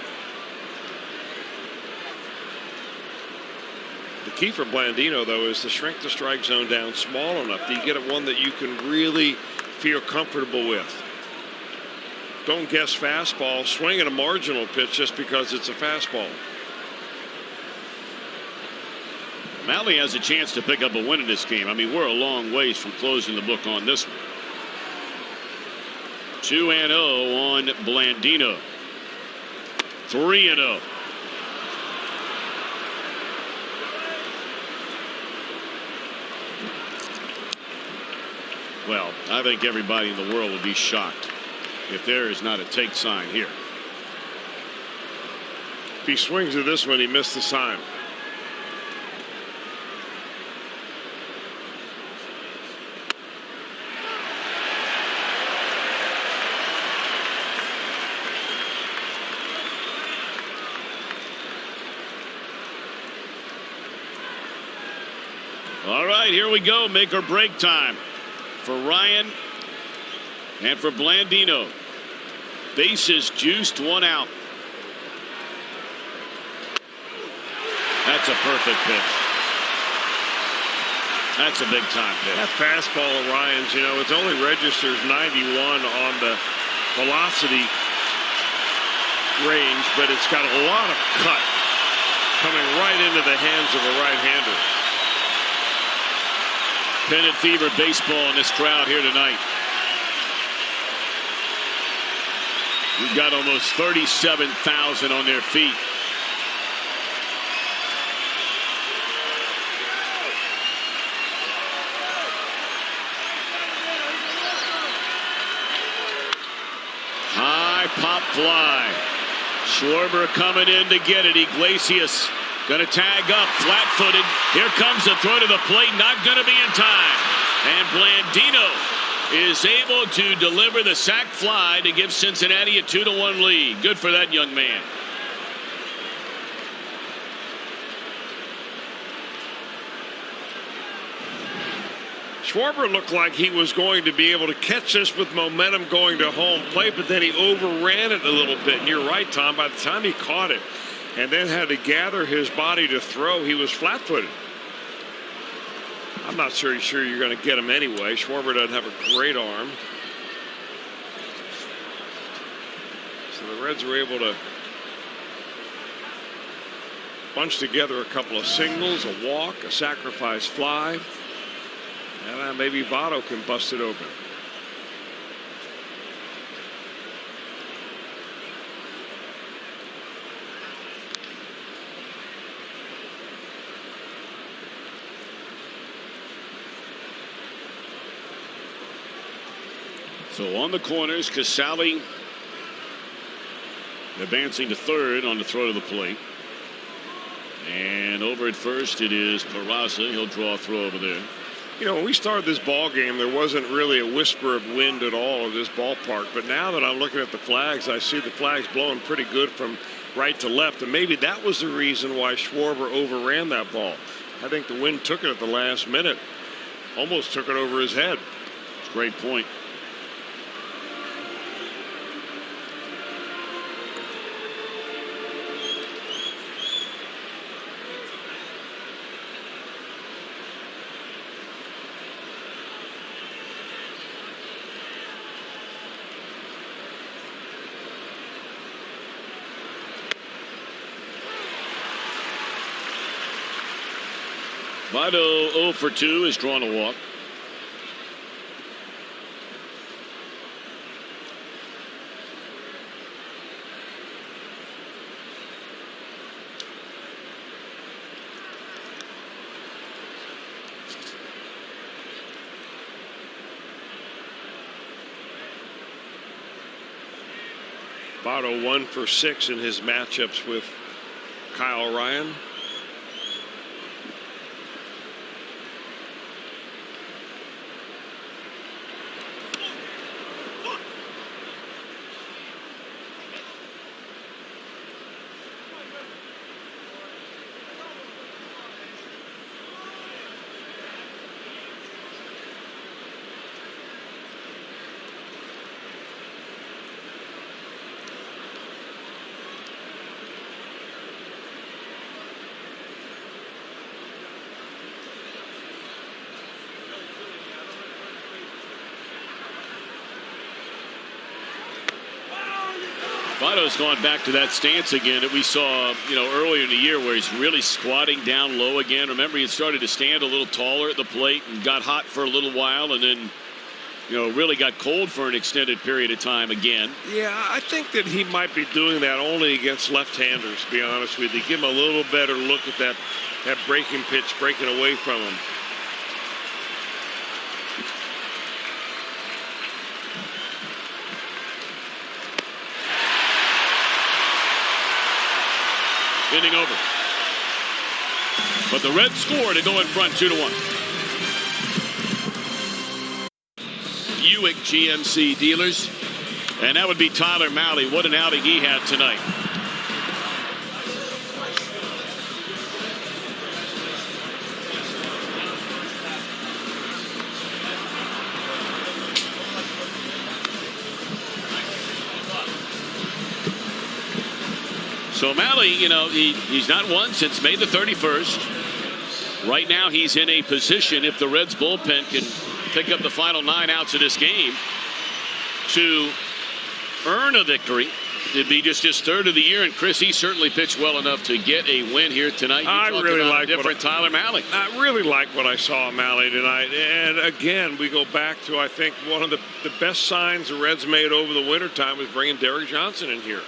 The key for Blandino, though, is to shrink the strike zone down small enough that you get one that you can really feel comfortable with. Don't guess fastball, swing at a marginal pitch just because it's a fastball.
Malley has a chance to pick up a win in this game. I mean, we're a long ways from closing the book on this one. 2-0 on Blandino. 3-0. Well, I think everybody in the world will be shocked if there is not a take sign here.
If he swings at this one, he missed the sign.
All right, here we go. Make or break time for Ryan and for Blandino. Bases juiced, 1 out. That's a perfect pitch. That's a big-time pitch.
That fastball of Ryan's, it only registers 91 on the velocity range, but it's got a lot of cut coming right into the hands of a right-hander.
Pennant fever baseball in this crowd here tonight. We've got almost 37,000 on their feet. High pop fly. Schwarber coming in to get it. Iglesias going to tag up, flat-footed. Here comes the throw to the plate, not going to be in time. And Blandino is able to deliver the sac fly to give Cincinnati a 2-1 lead. Good for that young man.
Schwarber looked like he was going to be able to catch this with momentum going to home plate, but then he overran it a little bit. And you're right, Tom. By the time he caught it and then had to gather his body to throw, he was flat-footed. I'm not sure you're going to get him anyway. Schwarber doesn't have a great arm. So the Reds were able to bunch together a couple of singles, a walk, a sacrifice fly. And maybe Votto can bust it open.
So on the corners, Casali advancing to third on the throw to the plate. And over at first, it is Peraza. He'll draw a throw over there.
When we started this ball game, there wasn't really a whisper of wind at all in this ballpark. But now that I'm looking at the flags, I see the flags blowing pretty good from right to left. And maybe that was the reason why Schwarber overran that ball. I think the wind took it at the last minute. Almost took it over his head.
Great point. Votto 0 for 2 has drawn a walk.
Votto 1 for 6 in his matchups with Kyle Ryan.
Votto's gone back to that stance again that we saw, earlier in the year where he's really squatting down low again. Remember, he had started to stand a little taller at the plate and got hot for a little while and then, really got cold for an extended period of time again.
Yeah, I think that he might be doing that only against left-handers, to be honest with you. Give him a little better look at that breaking pitch breaking away from him.
Inning over. But the Reds score to go in front 2-1. Buick GMC dealers. And that would be Tyler Mahle. What an outing he had tonight. So Malley, he's not won since May the 31st. Right now he's in a position, if the Reds bullpen can pick up the final 9 outs of this game, to earn a victory. It'd be just his 3rd of the year, and Chris, he certainly pitched well enough to get a win here tonight.
I really like
Tyler Malley.
I really like what I saw of Malley tonight. And again, we go back to, I think, one of the best signs the Reds made over the wintertime was bringing Derek Johnson in here.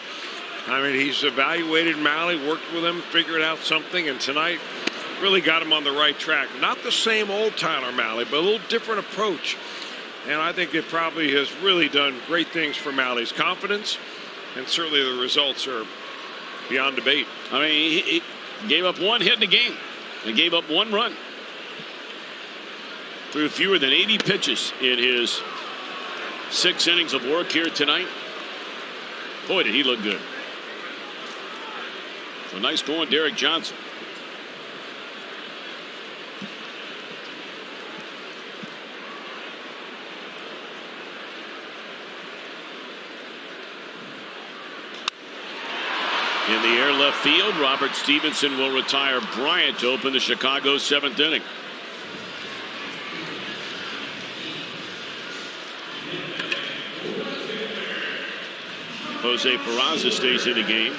I mean, he's evaluated Malley, worked with him, figured out something, and tonight really got him on the right track. Not the same old Tyler Malley, but a little different approach. And I think it probably has really done great things for Malley's confidence, and certainly the results are beyond debate.
I mean, he gave up 1 hit in the game and gave up 1 run. Threw fewer than 80 pitches in his 6 innings of work here tonight. Boy, did he look good. So nice going, Derek Johnson. In the air left field, Robert Stevenson will retire Bryant to open the Chicago 7th inning. Jose Peraza stays in the game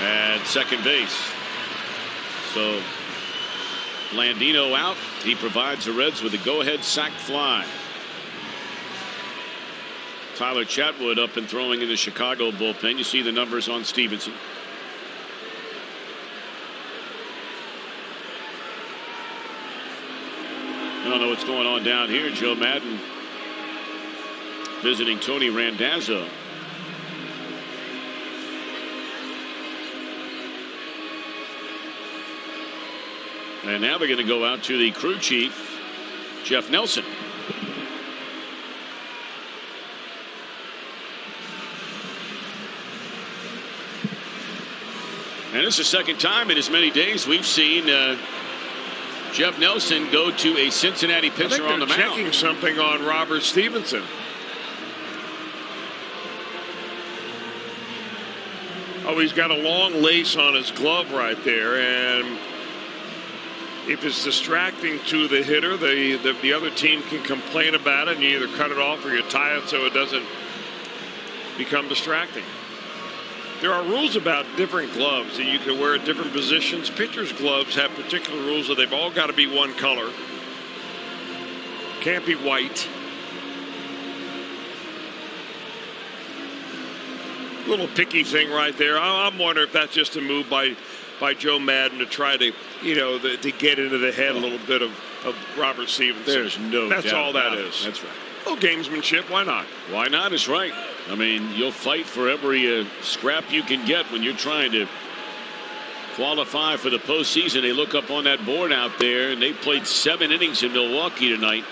at second base. So Blandino out. He provides the Reds with a go-ahead sac fly. Tyler Chatwood up and throwing in the Chicago bullpen. You see the numbers on Stevenson. I don't know what's going on down here. Joe Madden visiting Tony Randazzo. And now they're going to go out to the crew chief, Jeff Nelson. And it's the second time in as many days we've seen Jeff Nelson go to a Cincinnati pitcher on the mound.
Checking something on Robert Stevenson. Oh, he's got a long lace on his glove right there, and if it's distracting to the hitter, the other team can complain about it, and you either cut it off or you tie it so it doesn't become distracting. There are rules about different gloves that you can wear at different positions. Pitchers' gloves have particular rules that they've all got to be one color. Can't be white. Little picky thing right there. I'm wondering if that's just a move by Joe Madden to try to, to get into the head a little bit of Robert Stevenson.
There's no doubt.
That's all that is.
That's right.
Oh, gamesmanship. Why not?
Why not is right. I mean, you'll fight for every scrap you can get when you're trying to qualify for the postseason. They look up on that board out there, and they played 7 innings in Milwaukee tonight.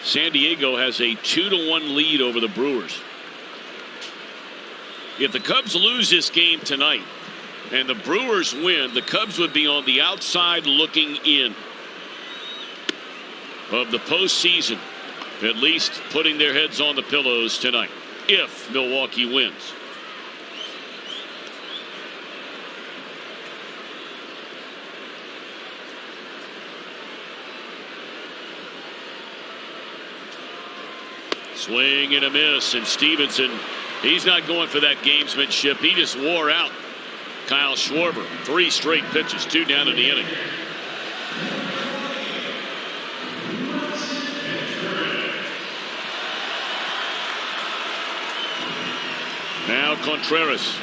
San Diego has a 2-1 lead over the Brewers. If the Cubs lose this game tonight and the Brewers win, the Cubs would be on the outside looking in of the postseason, at least putting their heads on the pillows tonight if Milwaukee wins. Swing and a miss, and Stevenson, he's not going for that gamesmanship. He just wore out Kyle Schwarber. 3 straight pitches, 2 down in the inning. Now Contreras.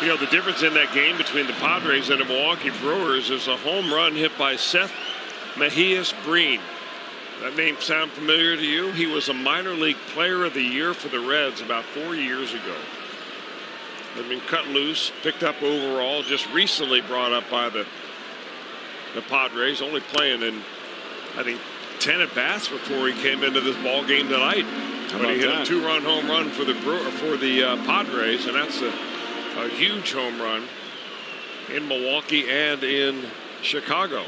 The difference in that game between the Padres and the Milwaukee Brewers is a home run hit by Seth Mejias Breen. That name sound familiar to you? He was a minor league player of the year for the Reds about 4 years ago. Had been cut loose, picked up overall, just recently brought up by the Padres, only playing in, I think, 10 at-bats before he came into this ball game tonight. But he hit a 2-run home run for the Padres, and that's a huge home run in Milwaukee and in Chicago.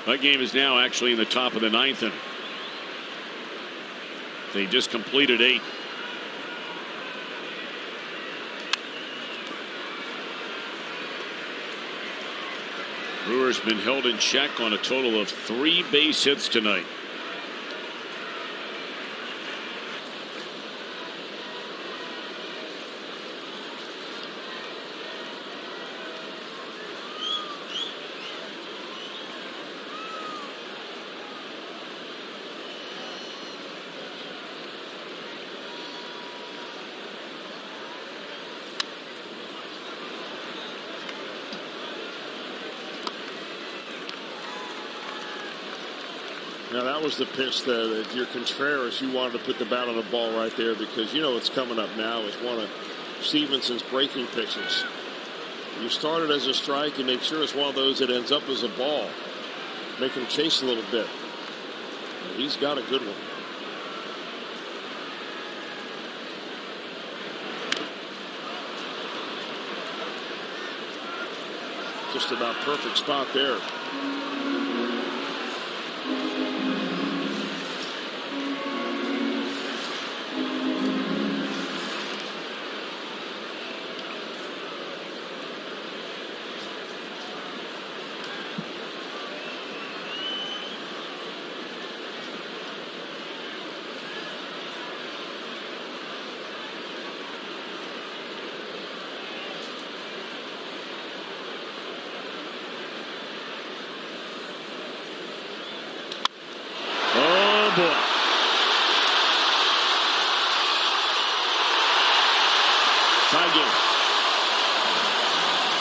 That game is now actually in the top of the 9th inning. They just completed 8. Brewer's been held in check on a total of 3 base hits tonight.
Now that was the pitch that if you're Contreras, you wanted to put the bat on the ball right there because you know what's coming up now is one of Stevenson's breaking pitches. You start it as a strike and make sure it's one of those that ends up as a ball. Make him chase a little bit. And he's got a good one. Just about perfect spot there.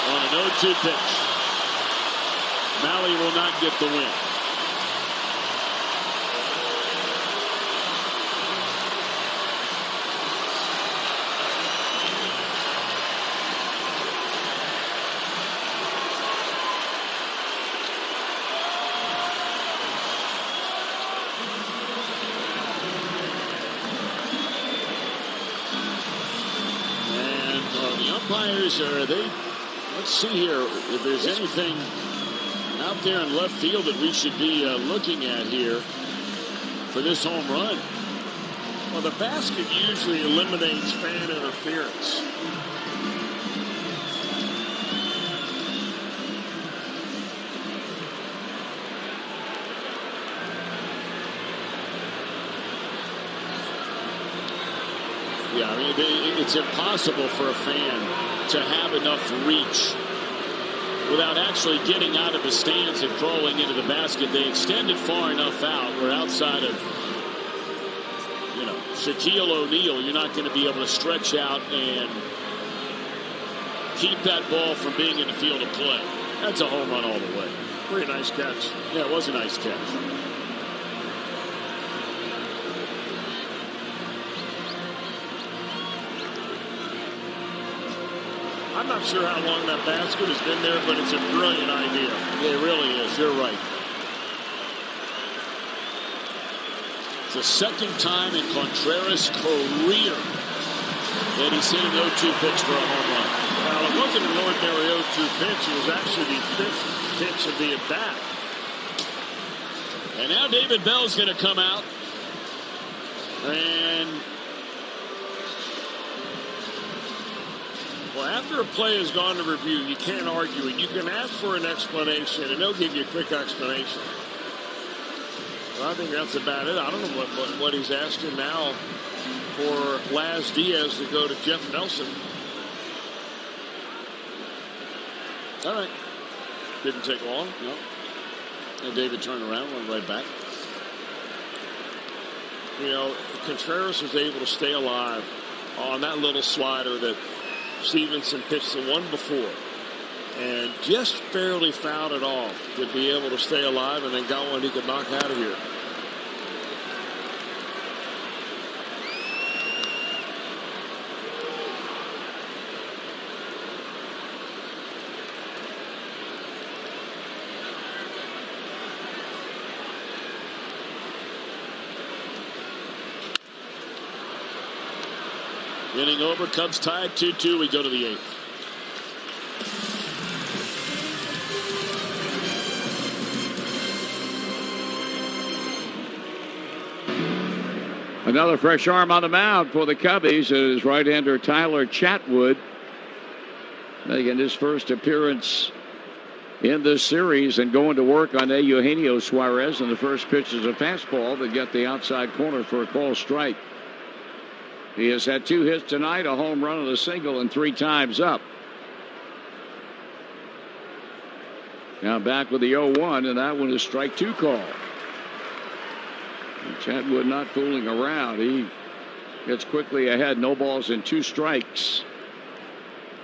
On an 0-2 pitch. Malley will not get the win. Umpires let's see here if there's anything out there in left field that we should be looking at here for this home run.
Well, the basket usually eliminates fan interference.
Yeah, I mean, it's impossible for a fan to have enough reach without actually getting out of the stands and crawling into the basket. They extend it far enough out where outside of, Shaquille O'Neal, you're not going to be able to stretch out and keep that ball from being in the field of play. That's a home run all the way.
Pretty nice catch.
Yeah, it was a nice catch.
I'm not sure how long that basket has been there, but it's a brilliant idea.
It really is. You're right. It's the second time in Contreras' career that he's hit an 0-2 pitch for a home run.
Well, it wasn't an ordinary 0-2 pitch. It was actually the 5th pitch of the at-bat.
And now David Bell's going to come out. And
well, after a play has gone to review, you can't argue it. You can ask for an explanation, and they'll give you a quick explanation. Well, I think that's about it. I don't know what he's asking now for Laz Diaz to go to Jeff Nelson.
All right.
Didn't take long.
No. And David turned around, went right back.
Contreras was able to stay alive on that little slider that Stevenson pitched the one before and just barely fouled it off to be able to stay alive, and then got one he could knock out of here.
Inning over, Cubs tied 2-2. We go to the 8th. Another fresh arm on the mound for the Cubbies is right-hander Tyler Chatwood, making his first appearance in this series and going to work on Eugenio Suarez. And the first pitch is a fastball that get the outside corner for a call strike. He has had 2 hits tonight, a home run and a single, and 3 times up. Now back with the 0-1, and that one is strike 2 call. And Chatwood not fooling around. He gets quickly ahead. No balls and 2 strikes.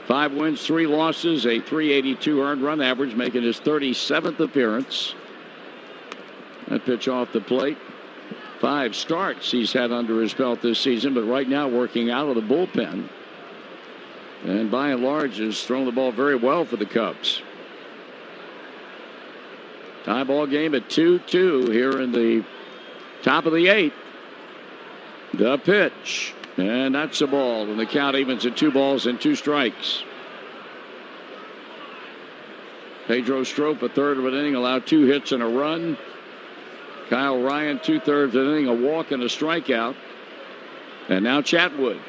5 wins, 3 losses, a .382 earned run average, making his 37th appearance. That pitch off the plate. 5 starts he's had under his belt this season, but right now working out of the bullpen. And by and large has thrown the ball very well for the Cubs. Tie ball game at 2-2 here in the top of the 8th. The pitch. And that's a ball. And the count evens at 2 balls and 2 strikes. Pedro Strop, a third of an inning, allowed 2 hits and a run. Kyle Ryan, 2/3 of an inning, a walk and a strikeout. And now Chatwood.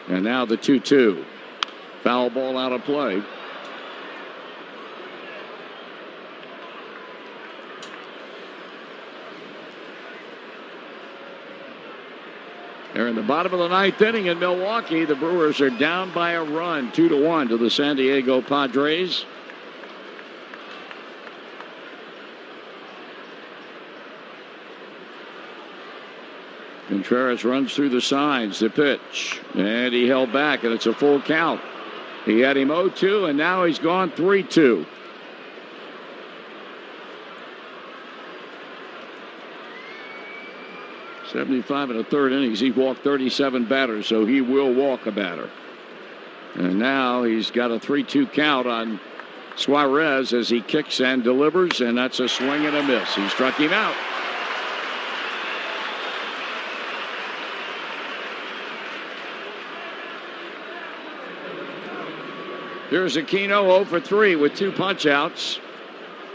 And now the 2-2. Foul ball out of play. They're in the bottom of the 9th inning in Milwaukee. The Brewers are down by a run, 2-1 to the San Diego Padres. Contreras runs through the signs, the pitch, and he held back, and it's a full count. He had him 0-2, and now he's gone 3-2. .75 1/3 innings. He walked 37 batters, so he will walk a batter. And now he's got a 3-2 count on Suarez as he kicks and delivers, and that's a swing and a miss. He struck him out. Here's Aquino 0 for 3 with 2 punch-outs.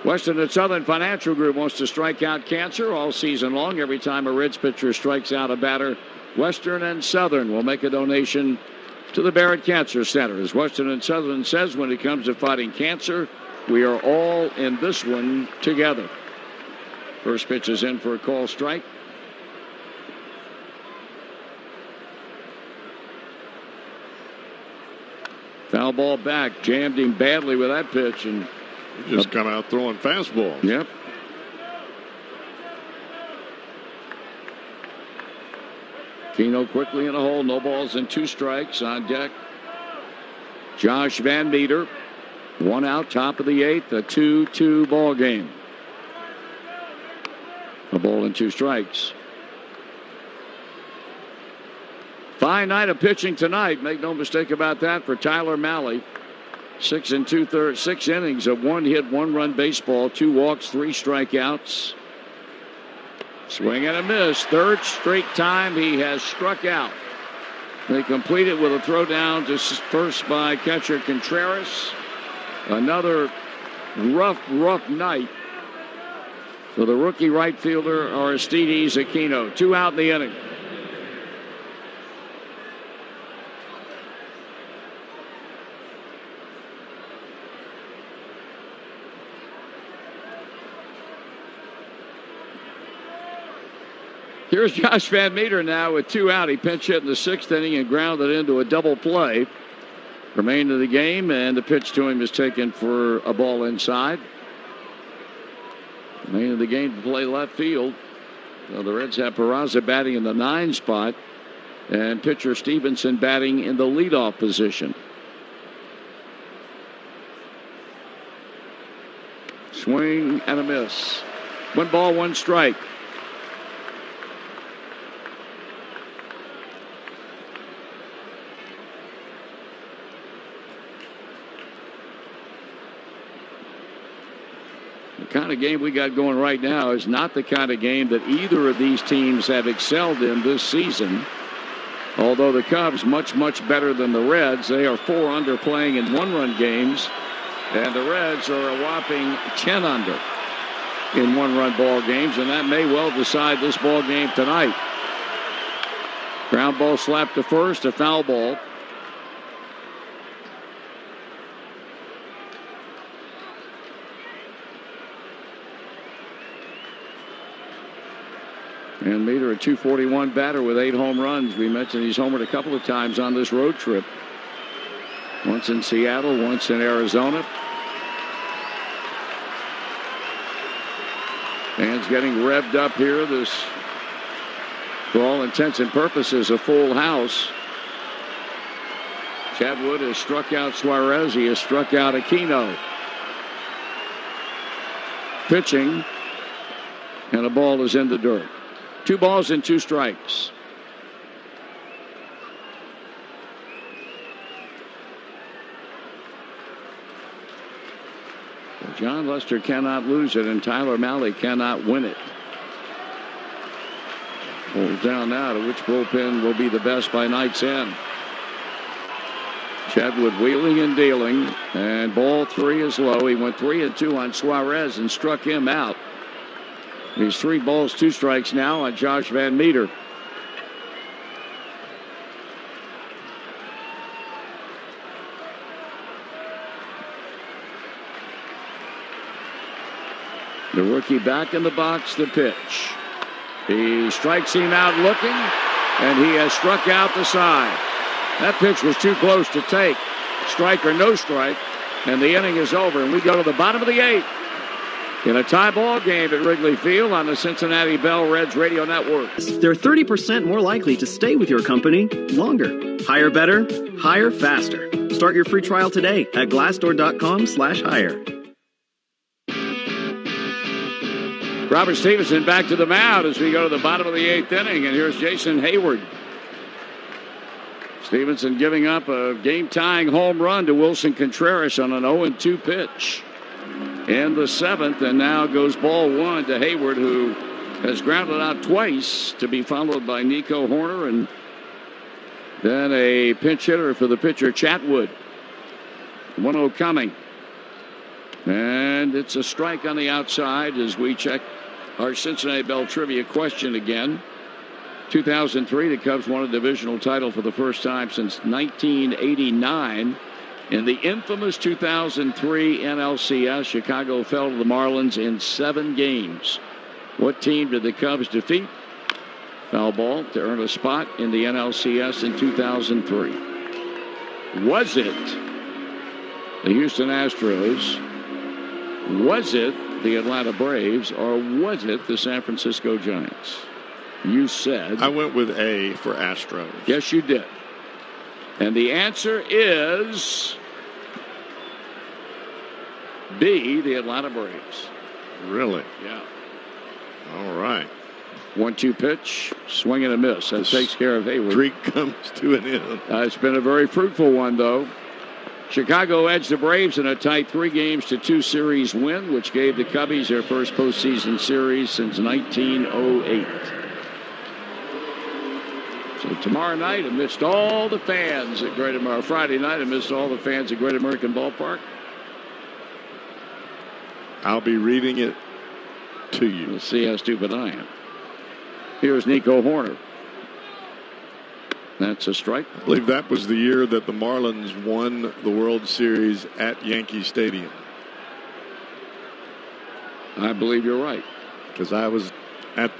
Western and Southern Financial Group wants to strike out cancer all season long. Every time a Reds pitcher strikes out a batter, Western and Southern will make a donation to the Barrett Cancer Center. As Western and Southern says, when it comes to fighting cancer, we are all in this one together. First pitch is in for a call strike. Foul ball back. Jammed him badly with that pitch. And
he just come out throwing fastballs.
Yep. Keno quickly in a hole. No balls and 2 strikes on deck. Josh Van Meter. 1 out, top of the 8th. A 2-2 ball game. A ball and 2 strikes. Fine night of pitching tonight. Make no mistake about that for Tyler Mahle. 6 2/3, 6 innings of 1 hit, 1 run baseball, 2 walks, 3 strikeouts. Swing and a miss. 3rd straight time he has struck out. They complete it with a throw down to first by catcher Contreras. Another rough night for the rookie right fielder Aristides Aquino. 2 out in the inning. Here's Josh Van Meter now with 2 out. He pinch hit in the 6th inning and grounded into a double play. Remainder of the game, and the pitch to him is taken for a ball inside. Remainder of the game to play left field. So the Reds have Peraza batting in the 9 spot, and pitcher Stevenson batting in the leadoff position. Swing and a miss. 1 ball, 1 strike. The kind of game we got going right now is not the kind of game that either of these teams have excelled in this season. Although the Cubs much better than the Reds. They are 4 under playing in 1-run games, and the Reds are a whopping 10 under in 1-run ball games, and that may well decide this ball game tonight. Ground ball slapped to first, a foul ball. And Meter, a .241 batter with 8 home runs. We mentioned he's homered a couple of times on this road trip. Once in Seattle, once in Arizona. Fans getting revved up here. This, for all intents and purposes, a full house. Chadwood has struck out Suarez. He has struck out Aquino. Pitching, and a ball is in the dirt. 2 balls and 2 strikes. John Lester cannot lose it, and Tyler Mahle cannot win it. Pulls down now to which bullpen will be the best by night's end. Chadwood wheeling and dealing, and ball 3 is low. He went 3-2 on Suarez and struck him out. He's 3 balls, 2 strikes now on Josh Van Meter. The rookie back in the box, the pitch. He strikes him out looking, and he has struck out the side. That pitch was too close to take. Strike or no strike, and the inning is over. And we go to the bottom of the 8th in a tie ball game at Wrigley Field on the Cincinnati Bell Reds Radio Network.
They're 30% more likely to stay with your company longer. Hire better, hire faster. Start your free trial today at Glassdoor.com/hire.
Robert Stevenson back to the mound as we go to the bottom of the 8th inning, and here's Jason Hayward. Stevenson giving up a game-tying home run to Wilson Contreras on an 0-2 pitch in the 7th, and now goes ball 1 to Hayward, who has grounded out twice, to be followed by Nico Horner, and then a pinch hitter for the pitcher Chatwood. 1-0 coming. And it's a strike on the outside as we check our Cincinnati Bell trivia question again. 2003, the Cubs won a divisional title for the first time since 1989. In the infamous 2003 NLCS, Chicago fell to the Marlins in 7 games. What team did the Cubs defeat? Foul ball to earn a spot in the NLCS in 2003. Was it the Houston Astros? Was it the Atlanta Braves, or was it the San Francisco Giants? You said...
I went with A for Astros.
Yes, you did. And the answer is B, the Atlanta Braves.
Really?
Yeah.
All right.
1-2 pitch, swing and a miss. That takes care of Hayward.
Streak comes to an end.
It's been a very fruitful one, though. Chicago edged the Braves in a tight 3-2 series win, which gave the Cubbies their first postseason series since 1908. So tomorrow night, amidst all the fans at Great American, Friday night, amidst all the fans at Great American Ballpark,
I'll be reading it to you.
Let's see how stupid I am. Here's Nico Horner. That's a strike.
I believe that was the year that the Marlins won the World Series at Yankee Stadium.
I believe you're right.
Because I was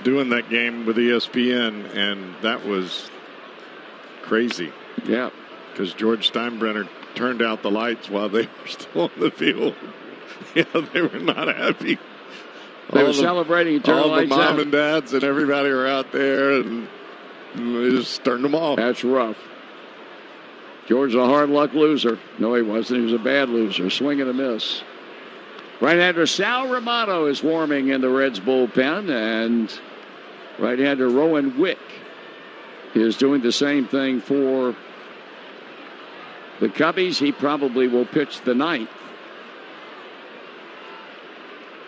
doing that game with ESPN, and that was crazy.
Yeah.
Because George Steinbrenner turned out the lights while they were still on the field. Yeah, they were not happy.
They were celebrating.
All the mom and dads and everybody were out there, and they just turned them off.
That's rough. George a hard luck loser. No, he wasn't. He was a bad loser. Swing and a miss. Right-hander Sal Romano is warming in the Reds bullpen, and right-hander Rowan Wick is doing the same thing for the Cubbies. He probably will pitch the 9th.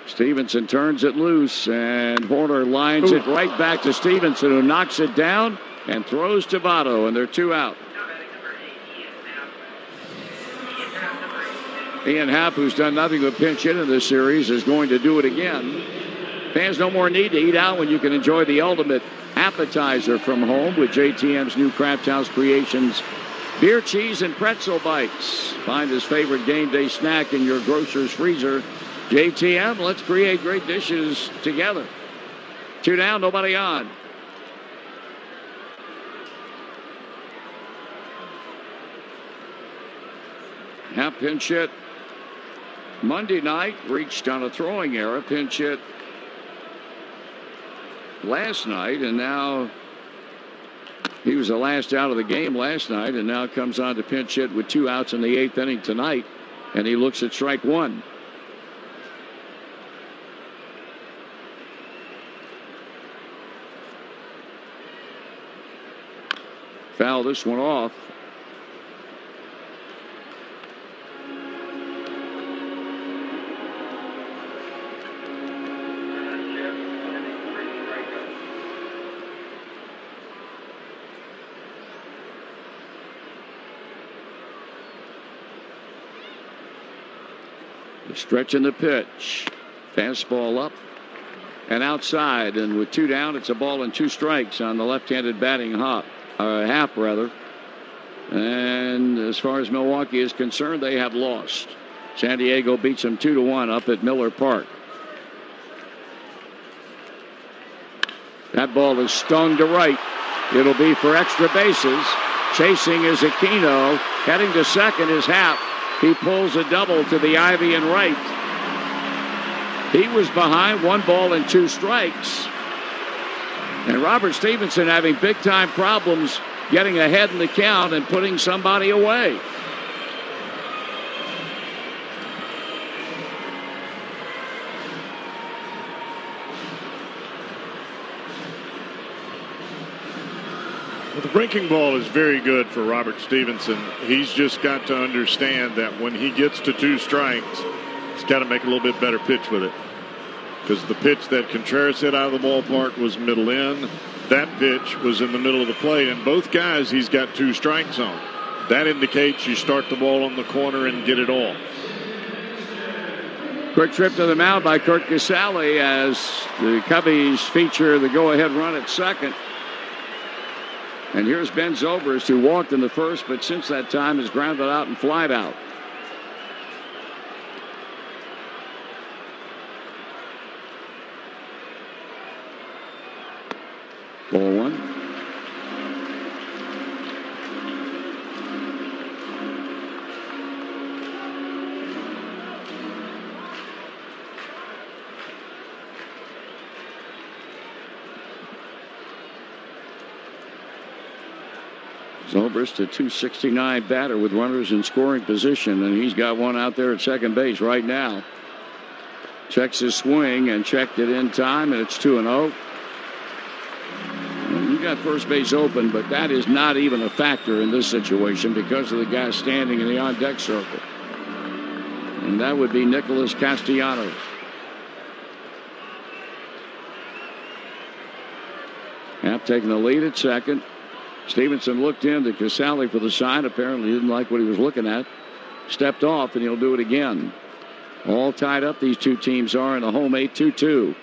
Stevenson turns it loose, and Horner lines it right back to Stevenson, who knocks it down and throws to Votto, and they're 2 out. Ian Happ, who's done nothing but pinch hit in this series, is going to do it again. Fans no more need to eat out when you can enjoy the ultimate appetizer from home with JTM's new Craft House Creations beer, cheese, and pretzel bites. Find his favorite game day snack in your grocer's freezer. JTM, let's create great dishes together. 2 down, nobody on. Happ pinch hit Monday night, reached on a throwing error, pinch hit last night, and now he was the last out of the game last night, and now comes on to pinch hit with 2 outs in the 8th inning tonight, and he looks at strike 1. Foul this one off. Stretching the pitch. Fastball up and outside. And with 2 down, it's a ball and 2 strikes on the left-handed batting Happ, rather. And as far as Milwaukee is concerned, they have lost. San Diego beats them 2-1 up at Miller Park. That ball is stung to right. It'll be for extra bases. Chasing is Aquino. Heading to second is Happ. He pulls a double to the ivy and right. He was behind 1 ball and 2 strikes. And Robert Stevenson having big-time problems getting ahead in the count and putting somebody away.
Well, the breaking ball is very good for Robert Stevenson. He's just got to understand that when he gets to 2 strikes, he's got to make a little bit better pitch with it. Because the pitch that Contreras hit out of the ballpark was middle in. That pitch was in the middle of the plate. And both guys he's got 2 strikes on. That indicates you start the ball on the corner and get it off.
Quick trip to the mound by Kurt Casale as the Cubbies feature the go-ahead run at second. And here's Ben Zobrist, who walked in the first, but since that time has grounded out and flied out. Ball 1. Zobrist, a .269 batter with runners in scoring position, and he's got one out there at second base right now. Checks his swing and checked it in time, and it's 2-0. You got first base open, but that is not even a factor in this situation because of the guy standing in the on-deck circle. And that would be Nicholas Castellanos. Happ taking the lead at second. Stevenson looked into Casale for the sign. Apparently didn't like what he was looking at. Stepped off, and he'll do it again. All tied up, these 2 teams are in a home 8-2-2.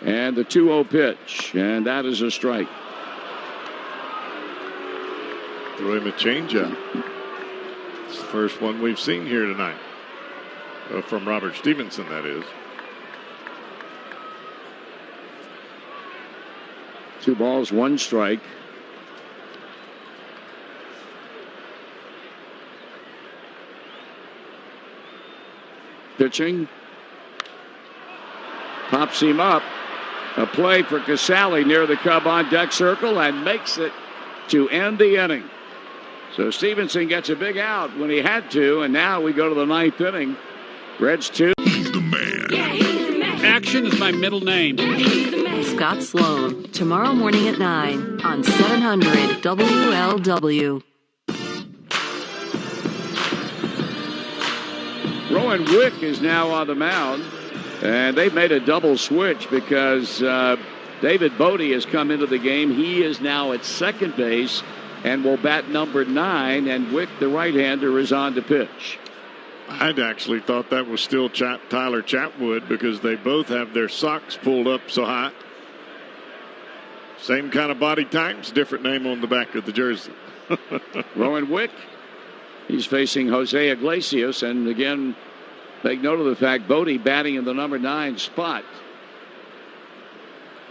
And the 2-0 pitch, and that is a strike.
Throw him a changeup. It's the first one we've seen here tonight. From Robert Stevenson, that is.
2 balls, 1 strike. Pitching. Pops him up. A play for Casale near the Cub on deck circle and makes it to end the inning. So Stevenson gets a big out when he had to, and now we go to the 9th inning. Reds 2.
He's the man.
Yeah, he's the man.
Action is my middle name.
Yeah, he's the man.
Scott Sloan, tomorrow morning at 9 on 700 WLW.
Rowan Wick is now on the mound, and they've made a double switch because David Bodie has come into the game. He is now at second base and will bat number 9, and Wick, the right-hander, is on to pitch.
I'd actually thought that was still Tyler Chatwood because they both have their socks pulled up so high. Same kind of body types, different name on the back of the jersey.
Rowan Wick. He's facing Jose Iglesias, and again, make note of the fact Bodie batting in the number 9 spot.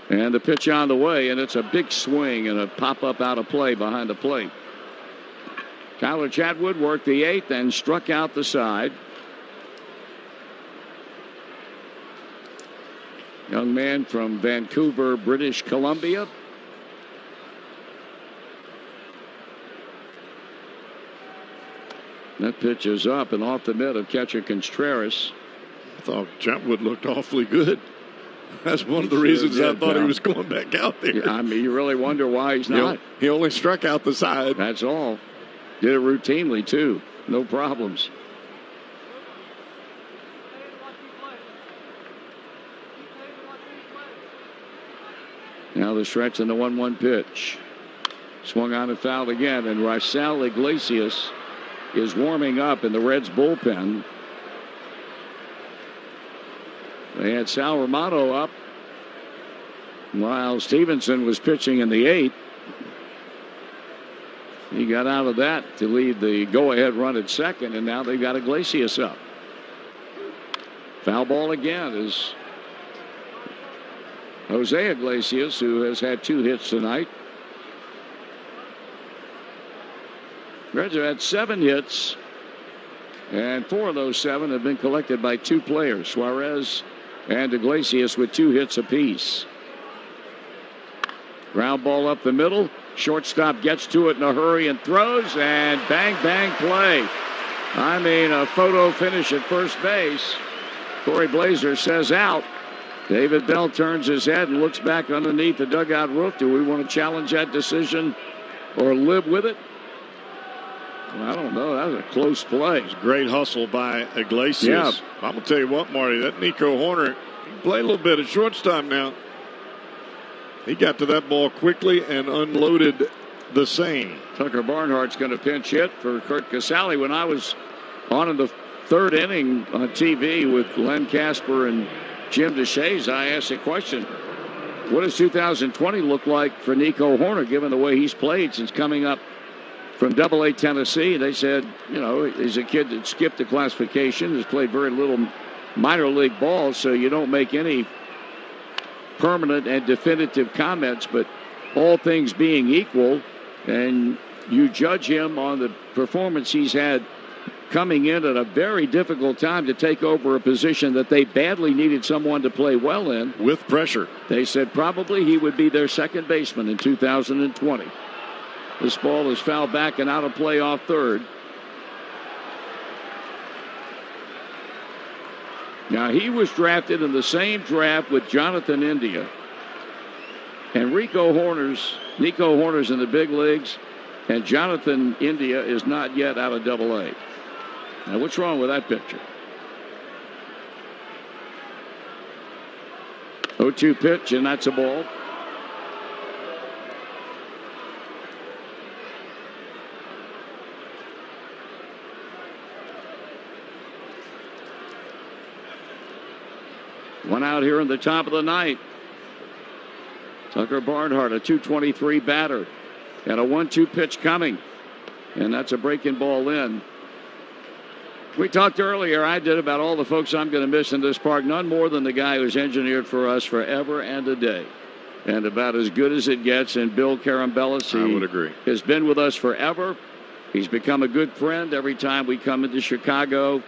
And the pitch on the way, and it's a big swing and a pop-up out of play behind the plate. Tyler Chatwood worked the 8th and struck out the side. Young man from Vancouver, British Columbia. That pitch is up and off the mitt of catcher Contreras.
I thought Chatwood looked awfully good. That's one of the reasons I thought he was going back out there.
Yeah, I mean, you really wonder why he's not.
He only struck out the side.
That's all. Did it routinely, too. No problems. Now the stretch and the 1-1 pitch. Swung on and fouled again, and Raisel Iglesias is warming up in the Reds bullpen. They had Sal Romano up while Stevenson was pitching in the 8th. He got out of that to lead the go-ahead run at second, and now they've got Iglesias up. Foul ball again is Jose Iglesias, who has had 2 hits tonight. Reds have had 7 hits, and 4 of those 7 have been collected by 2 players, Suarez and Iglesias, with 2 hits apiece. Ground ball up the middle. Shortstop gets to it in a hurry and throws, and bang, bang play. I mean, a photo finish at first base. Corey Blazer says out. David Bell turns his head and looks back underneath the dugout roof. Do we want to challenge that decision or live with it? I don't know. That was a close play.
Great hustle by Iglesias.
Yeah.
I'm going to tell you what, Marty, that Nico Horner played a little bit at shortstop now. He got to that ball quickly and unloaded the same.
Tucker Barnhart's going to pinch hit for Kurt Casale. When I was on in the 3rd inning on TV with Len Casper and Jim DeShays, I asked a question. What does 2020 look like for Nico Horner, given the way he's played since coming up from Double-A Tennessee? They said, you know, he's a kid that skipped the classification, has played very little minor league ball, so you don't make any permanent and definitive comments, but all things being equal, and you judge him on the performance he's had coming in at a very difficult time to take over a position that they badly needed someone to play well in.
With pressure.
They said probably he would be their second baseman in 2020. This ball is fouled back and out of play off third. Now, he was drafted in the same draft with Jonathan India. And Nico Horner's in the big leagues, and Jonathan India is not yet out of Double-A. Now, what's wrong with that picture? 0-2 pitch, and that's a ball. One out here in the top of the ninth. Tucker Barnhart, a .223 batter, and a 1-2 pitch coming. And that's a breaking ball in. We talked earlier, I did, about all the folks I'm going to miss in this park. None more than the guy who's engineered for us forever and a day. And about as good as it gets. And Bill Carambellis,
I would agree,
has been with us forever. He's become a good friend every time we come into Chicago.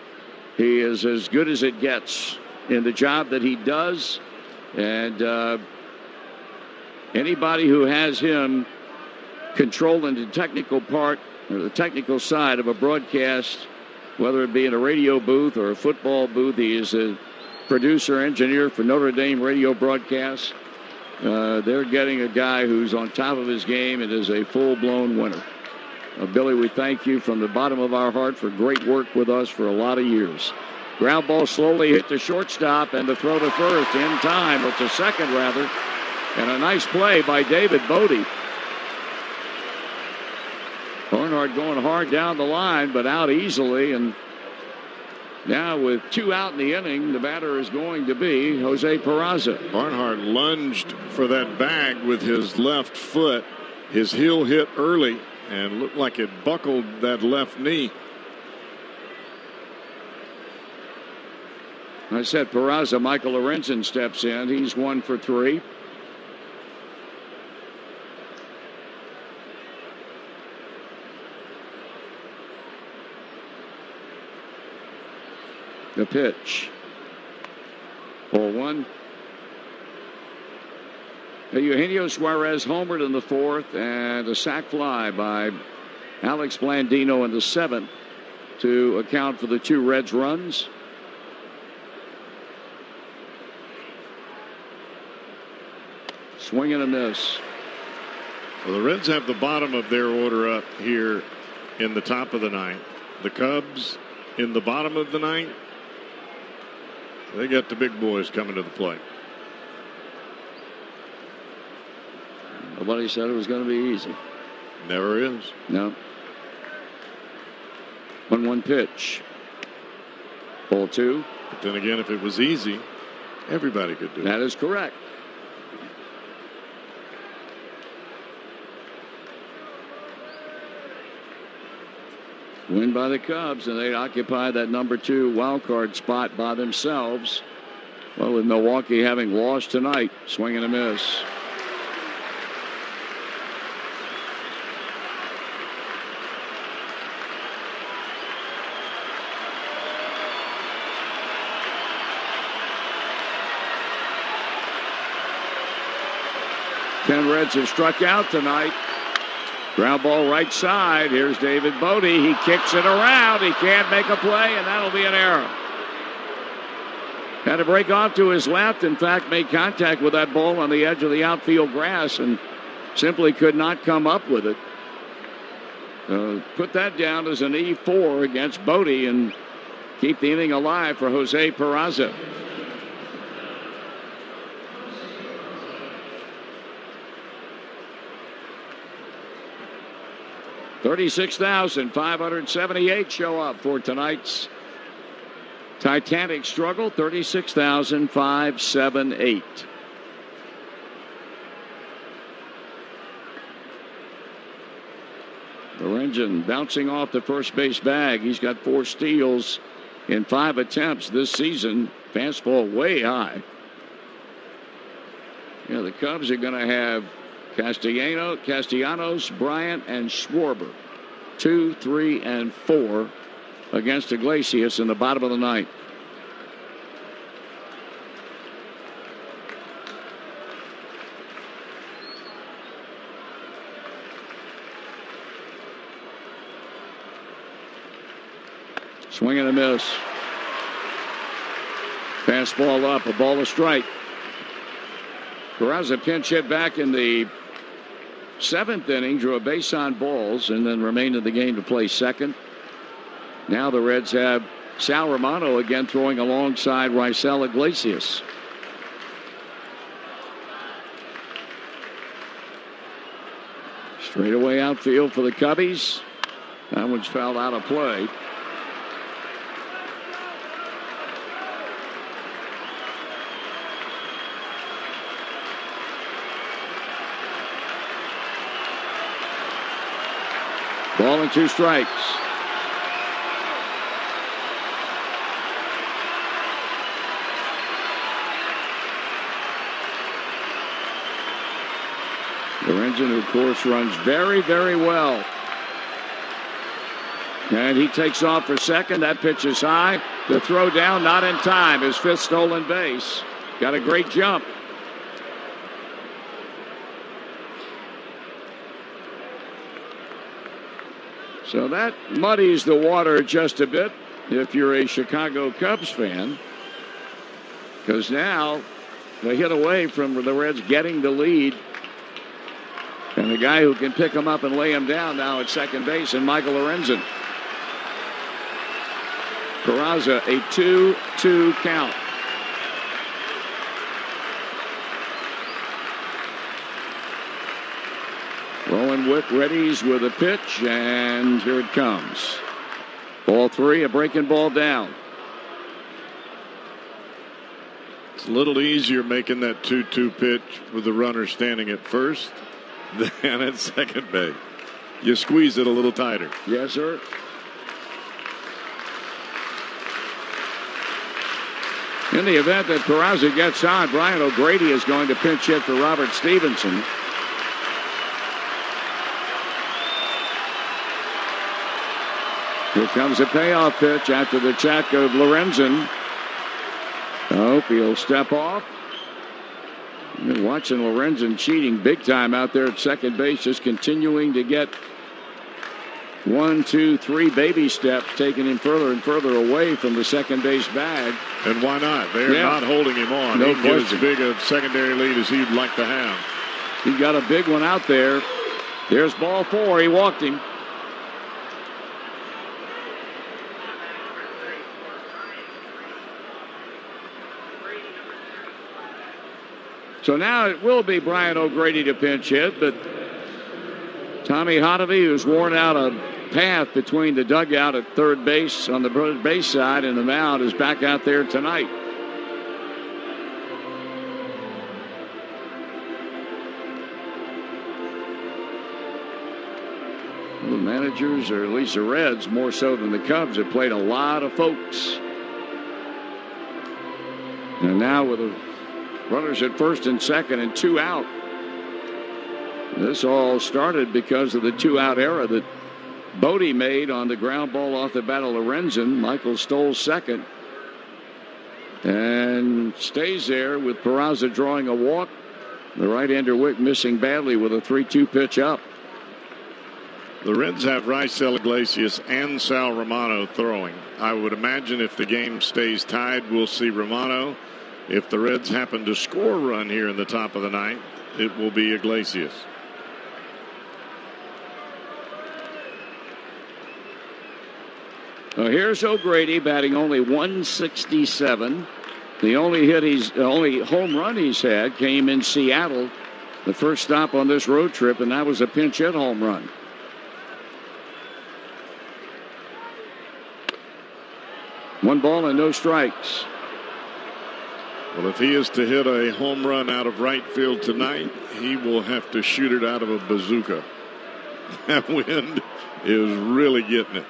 He is as good as it gets in the job that he does. And anybody who has him controlling the technical part or the technical side of a broadcast, whether it be in a radio booth or a football booth, he is a producer, engineer for Notre Dame radio broadcasts. They're getting a guy who's on top of his game and is a full-blown winner. Billy, we thank you from the bottom of our heart for great work with us for a lot of years. Ground ball slowly hit the shortstop, and the throw to first in time, or to second rather, and a nice play by David Bodie. Barnhart going hard down the line, but out easily, and now with 2 out in the inning, the batter is going to be Jose Peraza.
Barnhart lunged for that bag with his left foot. His heel hit early and looked like it buckled that left knee.
I said Peraza. Michael Lorenzen steps in. He's 1 for 3. The pitch. Ball one. Eugenio Suarez homered in the fourth, and a sac fly by Alex Blandino in the seventh to account for the 2 Reds runs. Swing and a miss.
Well, the Reds have the bottom of their order up here in the top of the ninth. The Cubs in the bottom of the ninth. They got the big boys coming to the plate.
Nobody said it was going to be easy.
Never is.
No. 1-1 pitch. Ball 2.
But then again, if it was easy, everybody could do it.
That is correct. Win by the Cubs, and they occupy that number 2 wild card spot by themselves. Well, with Milwaukee having lost tonight, swing and a miss. Ten Reds have struck out tonight. Ground ball right side. Here's David Bote. He kicks it around. He can't make a play, and that'll be an error. Had to break off to his left. In fact, made contact with that ball on the edge of the outfield grass and simply could not come up with it. Put that down as an E4 against Bote and keep the inning alive for Jose Peraza. $36,578 show up for tonight's Titanic struggle. 36,578. Lorenzen bouncing off the first base bag. He's got 4 steals in 5 attempts this season. Fastball way high. Yeah, the Cubs are going to have Castellanos, Bryant, and Schwarber. 2, 3, and 4 against Iglesias in the bottom of the ninth. Swing and a miss. Fastball up, a ball, a strike. Peraza pinch hit back in the 7th inning, drew a base on balls, and then remained in the game to play second. Now the Reds have Sal Romano again throwing alongside Raisel Iglesias. Straightaway outfield for the Cubbies. That one's fouled out of play. Ball and 2 strikes. Lorenzen, who of course runs very, very well. And he takes off for second. That pitch is high. The throw down, not in time. His 5th stolen base. Got a great jump. So that muddies the water just a bit if you're a Chicago Cubs fan, because now they hit away from the Reds getting the lead. And the guy who can pick him up and lay him down now at second base, and Michael Lorenzen. Peraza, a 2-2 count. Rowan Witt readies with a pitch, and here it comes. Ball 3, a breaking ball down.
It's a little easier making that 2-2 pitch with the runner standing at first than at second base. You squeeze it a little tighter.
Yes, sir. In the event that Peraza gets on, Brian O'Grady is going to pinch hit for Robert Stevenson. Here comes a payoff pitch after the check of Lorenzen. I hope he'll step off. You're watching Lorenzen cheating big time out there at second base, just continuing to get 1, 2, 3 baby steps, taking him further and further away from the second base bag.
And why not? They're not holding him on.
No
he can get
question.
as big a secondary lead as he'd like to have.
He got a big one out there. There's ball 4. He walked him. So now it will be Brian O'Grady to pinch hit, but Tommy Hotovy, who's worn out a path between the dugout at third base on the third base side and the mound, is back out there tonight. The managers, or at least the Reds, more so than the Cubs, have played a lot of folks. And now with the runners at first and second and 2 out. This all started because of the 2-out error that Bodie made on the ground ball off the bat of Lorenzen. Michael Stoll second and stays there with Peraza drawing a walk. The right-hander Wick missing badly with a 3-2 pitch up.
The Reds have Raisel Iglesias and Sal Romano throwing. I would imagine if the game stays tied, we'll see Romano. If the Reds happen to score a run here in the top of the ninth, it will be Iglesias.
Here's O'Grady batting only .167. The only home run he's had came in Seattle, the first stop on this road trip, and that was a pinch hit home run. One ball and no strikes.
Well, if he is to hit a home run out of right field tonight, he will have to shoot it out of a bazooka. That wind is really getting it.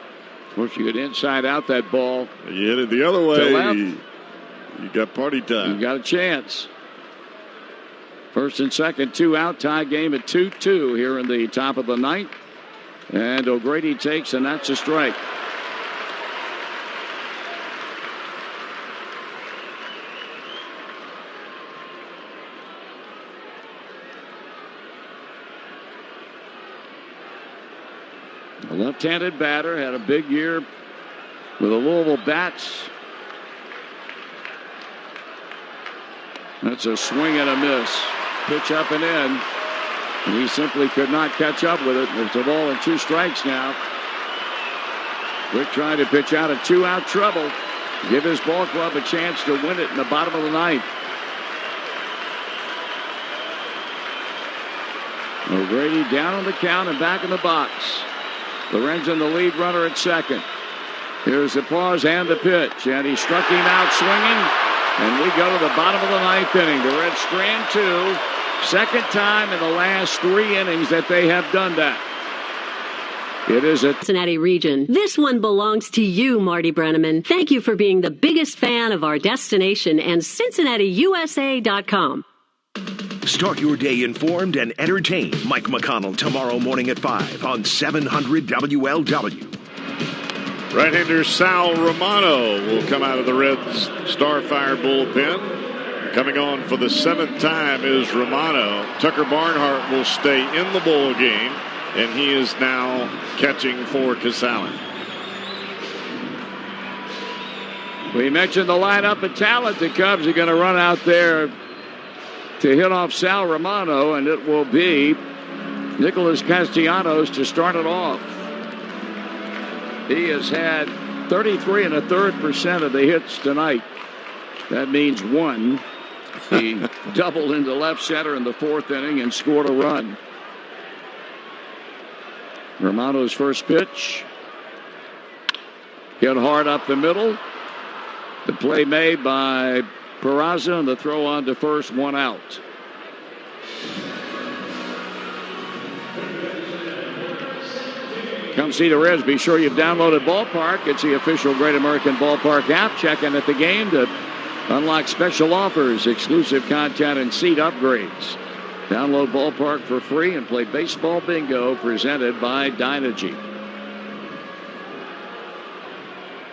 Of course, you get inside out that ball.
You hit it the other way.
To left.
You got party time.
You got a chance. First and second, 2 out, tie game at 2-2 here in the top of the ninth. And O'Grady takes, and that's a strike. A left-handed batter, had a big year with the Louisville Bats. That's a swing and a miss. Pitch up and in. And he simply could not catch up with it. It's a ball and 2 strikes now. Wick trying to pitch out a 2-out trouble. Give his ball club a chance to win it in the bottom of the ninth. O'Grady down on the count and back in the box. Lorenzen, the lead runner at second. Here's the pause and the pitch. And he struck him out swinging. And we go to the bottom of the ninth inning. The Reds strand 2. Second time in the last 3 innings that they have done that. It is a
Cincinnati region. This one belongs to you, Marty Brenneman. Thank you for being the biggest fan of our destination and CincinnatiUSA.com.
Start your day informed and entertained. Mike McConnell tomorrow morning at 5 on 700 WLW.
Right-hander Sal Romano will come out of the Reds' Starfire bullpen. Coming on for the 7th time is Romano. Tucker Barnhart will stay in the ball game, and he is now catching for Casalen.
We mentioned the lineup of talent. The Cubs are going to run out there to hit off Sal Romano, and it will be Nicholas Castellanos to start it off. He has had 33 1/3% of the hits tonight. That means 1. He doubled into left center in the 4th inning and scored a run. Romano's first pitch. Hit hard up the middle. The play made by Peraza and the throw on to first, 1 out. Come see the Reds. Be sure you've downloaded Ballpark. It's the official Great American Ballpark app. Check in at the game to unlock special offers, exclusive content, and seat upgrades. Download Ballpark for free and play Baseball Bingo presented by Dynegy.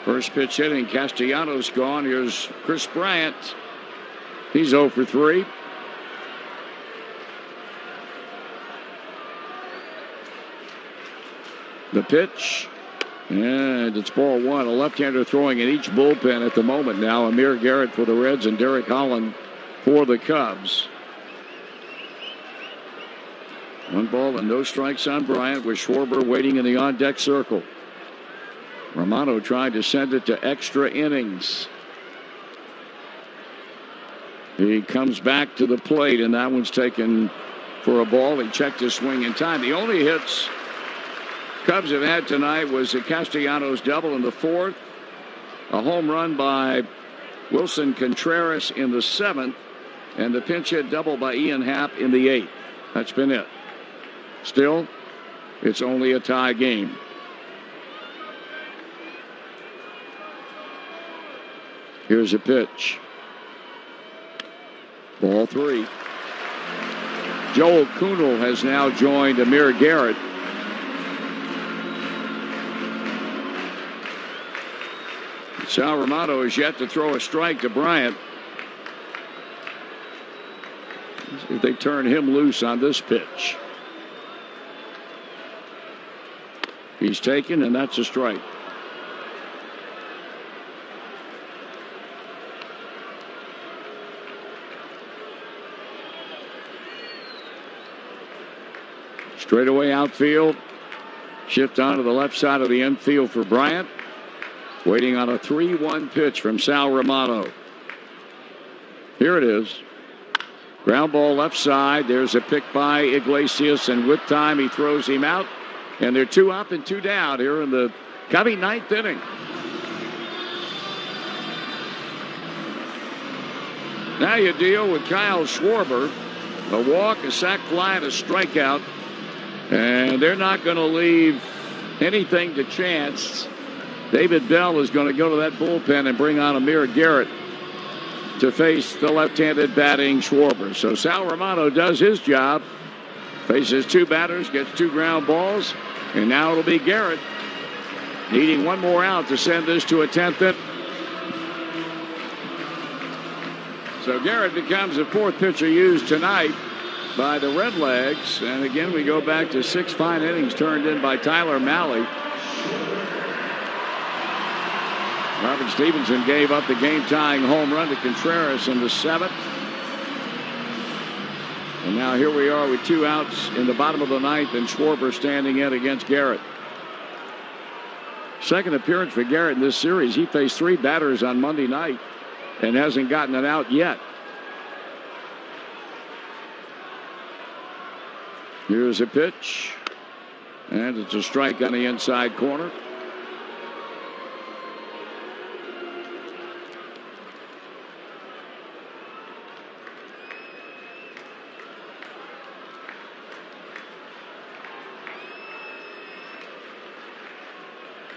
First pitch hitting, Castellanos gone. Here's Chris Bryant. He's 0 for 3. The pitch, and it's ball one. A left-hander throwing in each bullpen at the moment now. Amir Garrett for the Reds and Derek Holland for the Cubs. 1 ball and no strikes on Bryant, with Schwarber waiting in the on-deck circle. Romano trying to send it to extra innings. He comes back to the plate, and that one's taken for a ball. He checked his swing in time. The only hits Cubs have had tonight was a Castellanos double in the 4th, a home run by Wilson Contreras in the 7th, and the pinch hit double by Ian Happ in the 8th. That's been it. Still, it's only a tie game. Here's a pitch. Ball 3. Joel Kuhnel has now joined Amir Garrett. Sal Romano is yet to throw a strike to Bryant. If they turn him loose on this pitch. He's taken, and that's a strike. Straightaway outfield. Shift onto the left side of the infield for Bryant. Waiting on a 3-1 pitch from Sal Romano. Here it is. Ground ball left side. There's a pick by Iglesias, and with time he throws him out. And they're 2 up and 2 down here in the Cubby 9th inning. Now you deal with Kyle Schwarber. A walk, a sac fly, and a strikeout. And they're not going to leave anything to chance. David Bell is going to go to that bullpen and bring on Amir Garrett to face the left-handed batting Schwarber. So Sal Romano does his job, faces 2 batters, gets 2 ground balls, and now it'll be Garrett needing 1 more out to send this to a 10th inning. So Garrett becomes the 4th pitcher used tonight by the Redlegs. And again, we go back to 6 fine innings turned in by Tyler Mahle. Robert Stevenson gave up the game-tying home run to Contreras in the 7th. And now here we are with 2 outs in the bottom of the 9th, and Schwarber standing in against Garrett. Second appearance for Garrett in this series. He faced 3 batters on Monday night and hasn't gotten it out yet. Here's a pitch, and it's a strike on the inside corner.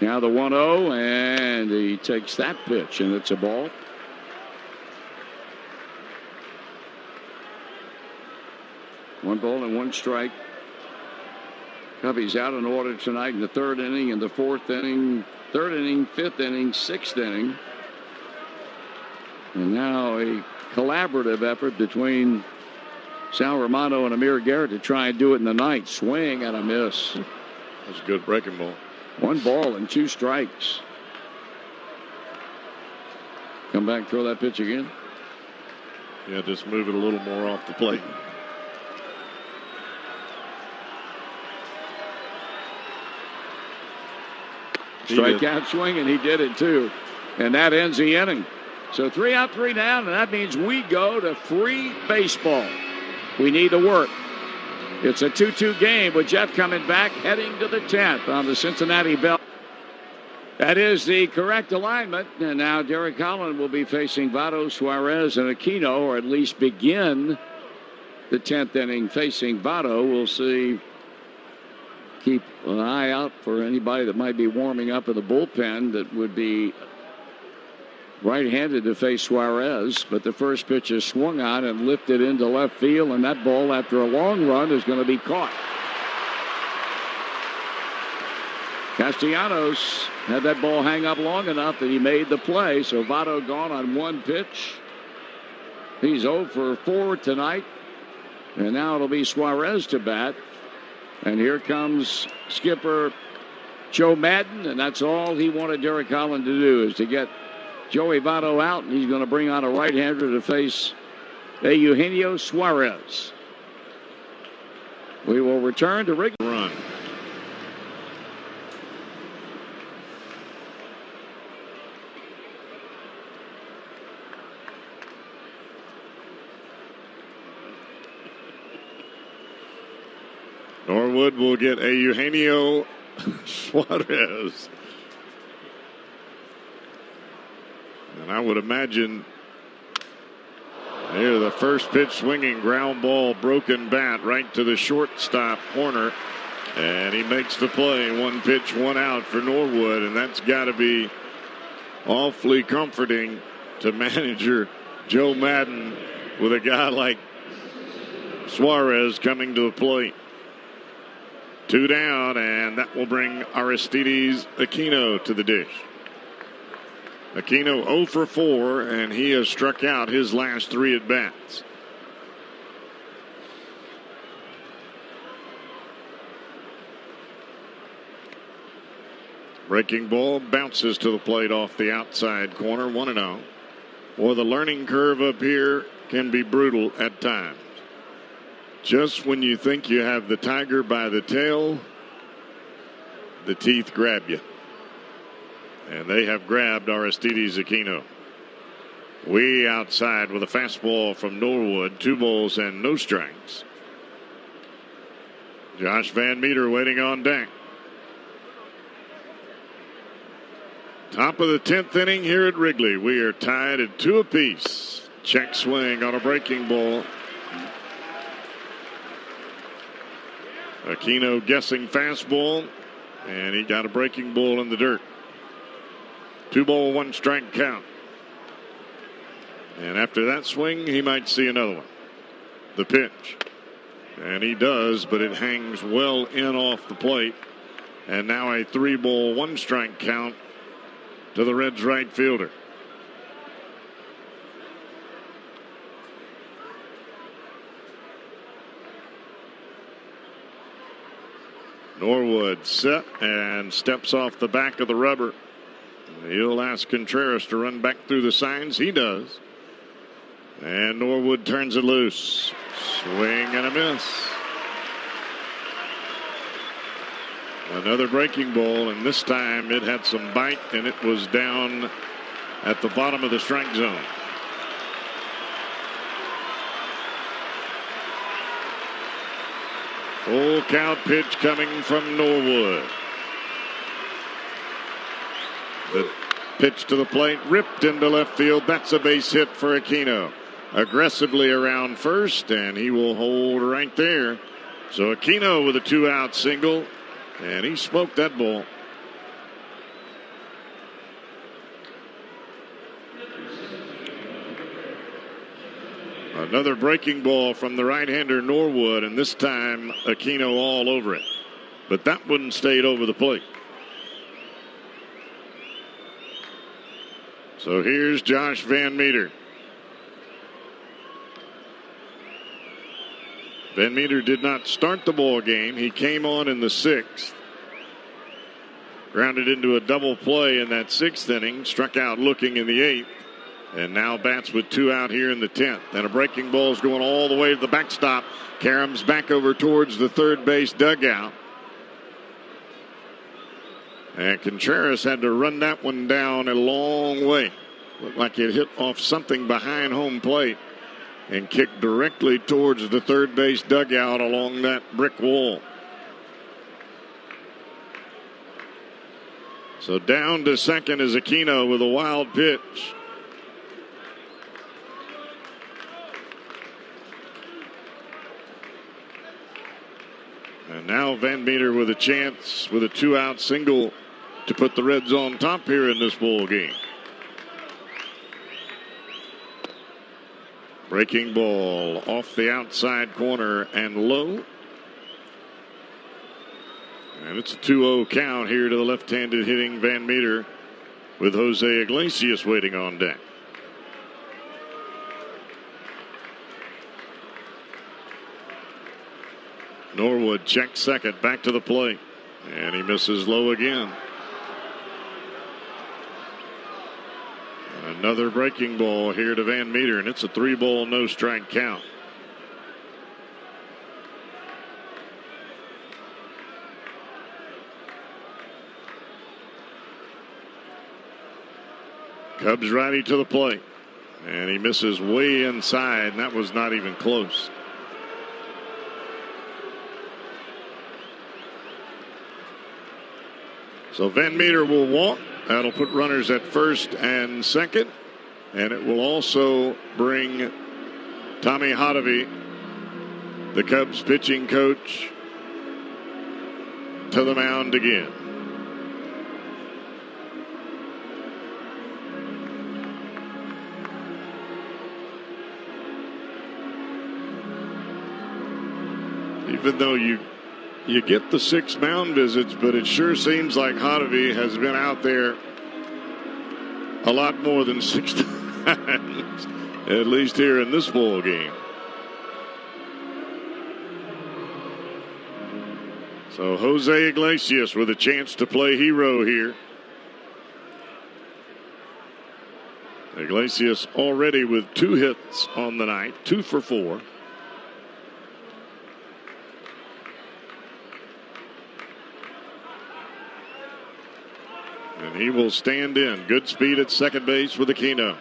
Now the 1-0, and he takes that pitch, and it's a ball. One ball and 1 strike. Cubbies out in order tonight in the 3rd inning, in the 4th inning, 3rd inning, 5th inning, 6th inning. And now a collaborative effort between Sal Romano and Amir Garrett to try and do it in the 9th. Swing and a miss.
That's a good breaking ball.
1 ball and 2 strikes. Come back, throw that pitch again.
Yeah, just move it a little more off the plate.
Strikeout swing, and he did it too. And that ends the inning. So 3 out, 3 down, and that means we go to free baseball. We need to work. It's a 2-2 game with Jeff coming back, heading to the 10th on the Cincinnati Bell. That is the correct alignment. And now Derek Holland will be facing Votto, Suarez, and Aquino, or at least begin the 10th inning facing Votto. We'll see. Keep an eye out for anybody that might be warming up in the bullpen that would be right-handed to face Suarez. But the first pitch is swung on and lifted into left field, and that ball, after a long run, is going to be caught. Castellanos had that ball hang up long enough that he made the play. So Votto gone on one pitch. He's 0 for 4 tonight. And now it'll be Suarez to bat. And here comes skipper Joe Madden. And that's all he wanted Derek Holland to do, is to get Joey Votto out. And he's going to bring on a right-hander to face Eugenio Suarez. We will return to Wrigley.
Run. Norwood will get a Eugenio Suarez. And I would imagine here the first pitch swinging ground ball, broken bat right to the shortstop corner. And he makes the play. 1 pitch, 1 out for Norwood. And that's got to be awfully comforting to manager Joe Madden with a guy like Suarez coming to the plate. 2 down, and that will bring Aristides Aquino to the dish. Aquino 0 for 4, and he has struck out his last 3 at-bats. Breaking ball bounces to the plate off the outside corner, 1-0. Boy, the learning curve up here can be brutal at times. Just when you think you have the tiger by the tail, the teeth grab you. And they have grabbed Aristides Aquino. Way outside with a fastball from Norwood. 2 balls and no strikes. Josh Van Meter waiting on deck. Top of the 10th inning here at Wrigley. We are tied at 2 apiece. Check swing on a breaking ball. Aquino guessing fastball, and he got a breaking ball in the dirt. 2 ball, 1 strike count. And after that swing, he might see another one. The pitch. And he does, but it hangs well in off the plate. And now a 3 ball, 1 strike count to the Reds right fielder. Norwood set and steps off the back of the rubber. He'll ask Contreras to run back through the signs. He does. And Norwood turns it loose. Swing and a miss. Another breaking ball, and this time it had some bite, and it was down at the bottom of the strike zone. Full count pitch coming from Norwood. The pitch to the plate, ripped into left field. That's a base hit for Aquino. Aggressively around first, and he will hold right there. So Aquino with a 2-out single, and he smoked that ball. Another breaking ball from the right-hander Norwood, and this time Aquino all over it. But that one stayed over the plate. So here's Josh Van Meter. Van Meter did not start the ball game. He came on in the 6th. Grounded into a double play in that 6th inning. Struck out looking in the 8th. And now bats with 2 out here in the 10th. And a breaking ball is going all the way to the backstop. Karams back over towards the third base dugout. And Contreras had to run that one down a long way. Looked like it hit off something behind home plate and kicked directly towards the third base dugout along that brick wall. So down to second is Aquino with a wild pitch. And now Van Meter with a chance with a 2-out single to put the Reds on top here in this ball game. Breaking ball off the outside corner and low. And it's a 2-0 count here to the left-handed hitting Van Meter with Jose Iglesias waiting on deck. Norwood checks second, back to the plate, and he misses low again. Another breaking ball here to Van Meter, and it's a 3-ball, no-strike count. Cubs righty to the plate, and he misses way inside, and that was not even close. So Van Meter will walk. That'll put runners at first and second. And it will also bring Tommy Hotovy, the Cubs pitching coach, to the mound again. Even though you get the 6 mound visits, but it sure seems like Hotovy has been out there a lot more than 6 times, at least here in this ball game. So Jose Iglesias with a chance to play hero here. Iglesias already with 2 hits on the night, 2 for 4. And he will stand in. Good speed at second base with Aquino.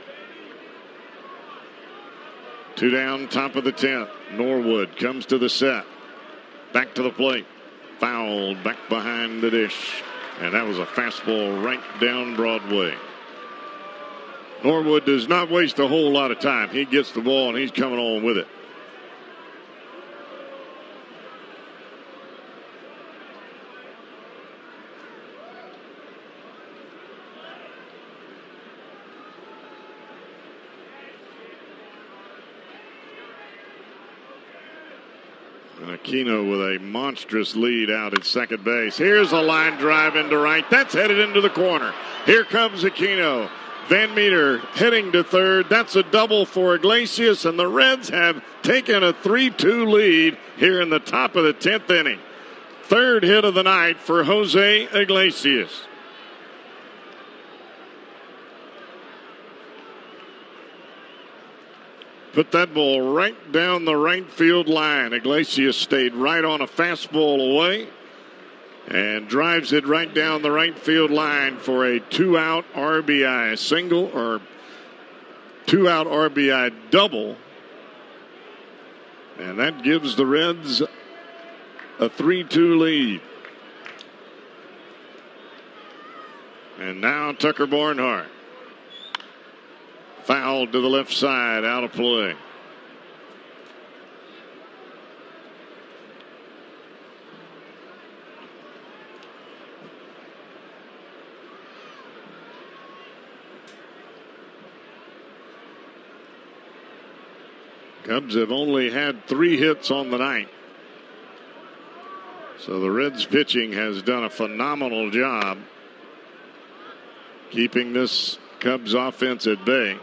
2 down, top of the 10th. Norwood comes to the set. Back to the plate. Fouled back behind the dish. And that was a fastball right down Broadway. Norwood does not waste a whole lot of time. He gets the ball and he's coming on with it. Aquino with a monstrous lead out at second base. Here's a line drive into right. That's headed into the corner. Here comes Aquino. Van Meter heading to third. That's a double for Iglesias, and the Reds have taken a 3-2 lead here in the top of the 10th inning. Third hit of the night for Jose Iglesias. Put that ball right down the right field line. Iglesias stayed right on a fastball away and drives it right down the right field line for a 2-out RBI single or 2-out RBI double. And that gives the Reds a 3-2 lead. And now Tucker Barnhart. Fouled to the left side, out of play. Cubs have only had 3 hits on the night. So the Reds pitching has done a phenomenal job keeping this Cubs offense at bay.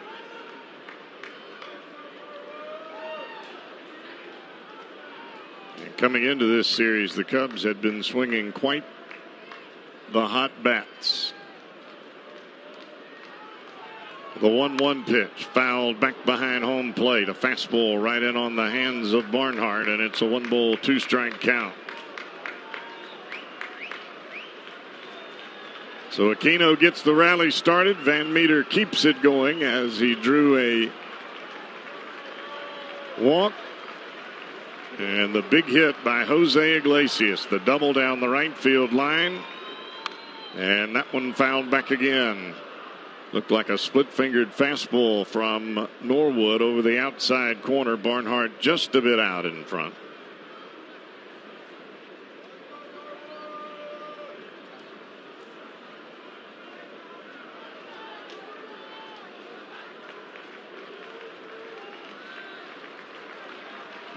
Coming into this series, the Cubs had been swinging quite the hot bats. The 1-1 pitch, fouled back behind home plate. A fastball right in on the hands of Barnhart, and it's a 1-ball, 2-strike count. So Aquino gets the rally started. Van Meter keeps it going as he drew a walk. And the big hit by Jose Iglesias, the double down the right field line. And that one fouled back again. Looked like a split-fingered fastball from Norwood over the outside corner. Barnhart just a bit out in front.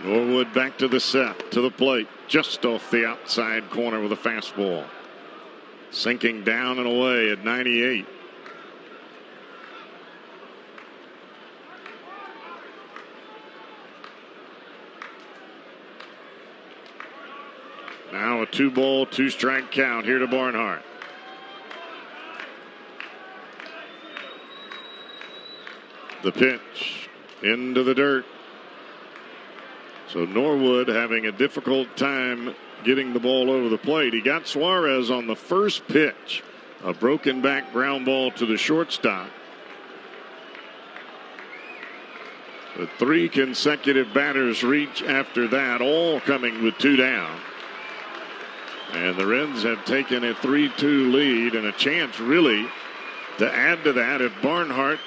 Norwood back to the set, to the plate. just off the outside corner with a fastball. Sinking down and away at 98. Now a 2-ball, 2-strike count here to Barnhart. The pitch into the dirt. So Norwood having a difficult time getting the ball over the plate. He got Suarez on the first pitch. A broken back ground ball to the shortstop. But 3 consecutive batters reach after that, all coming with 2 down. And the Reds have taken a 3-2 lead and a chance really to add to that if Barnhart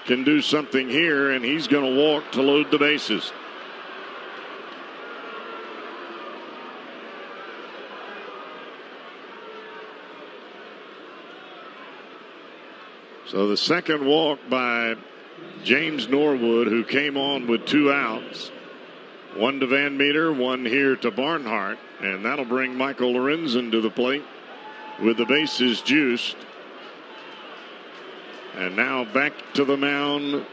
can do something here, and he's going to walk to load the bases. So the second walk by James Norwood, who came on with 2 outs. 1 to Van Meter, 1 here to Barnhart. And that'll bring Michael Lorenzen to the plate with the bases juiced. And now back to the mound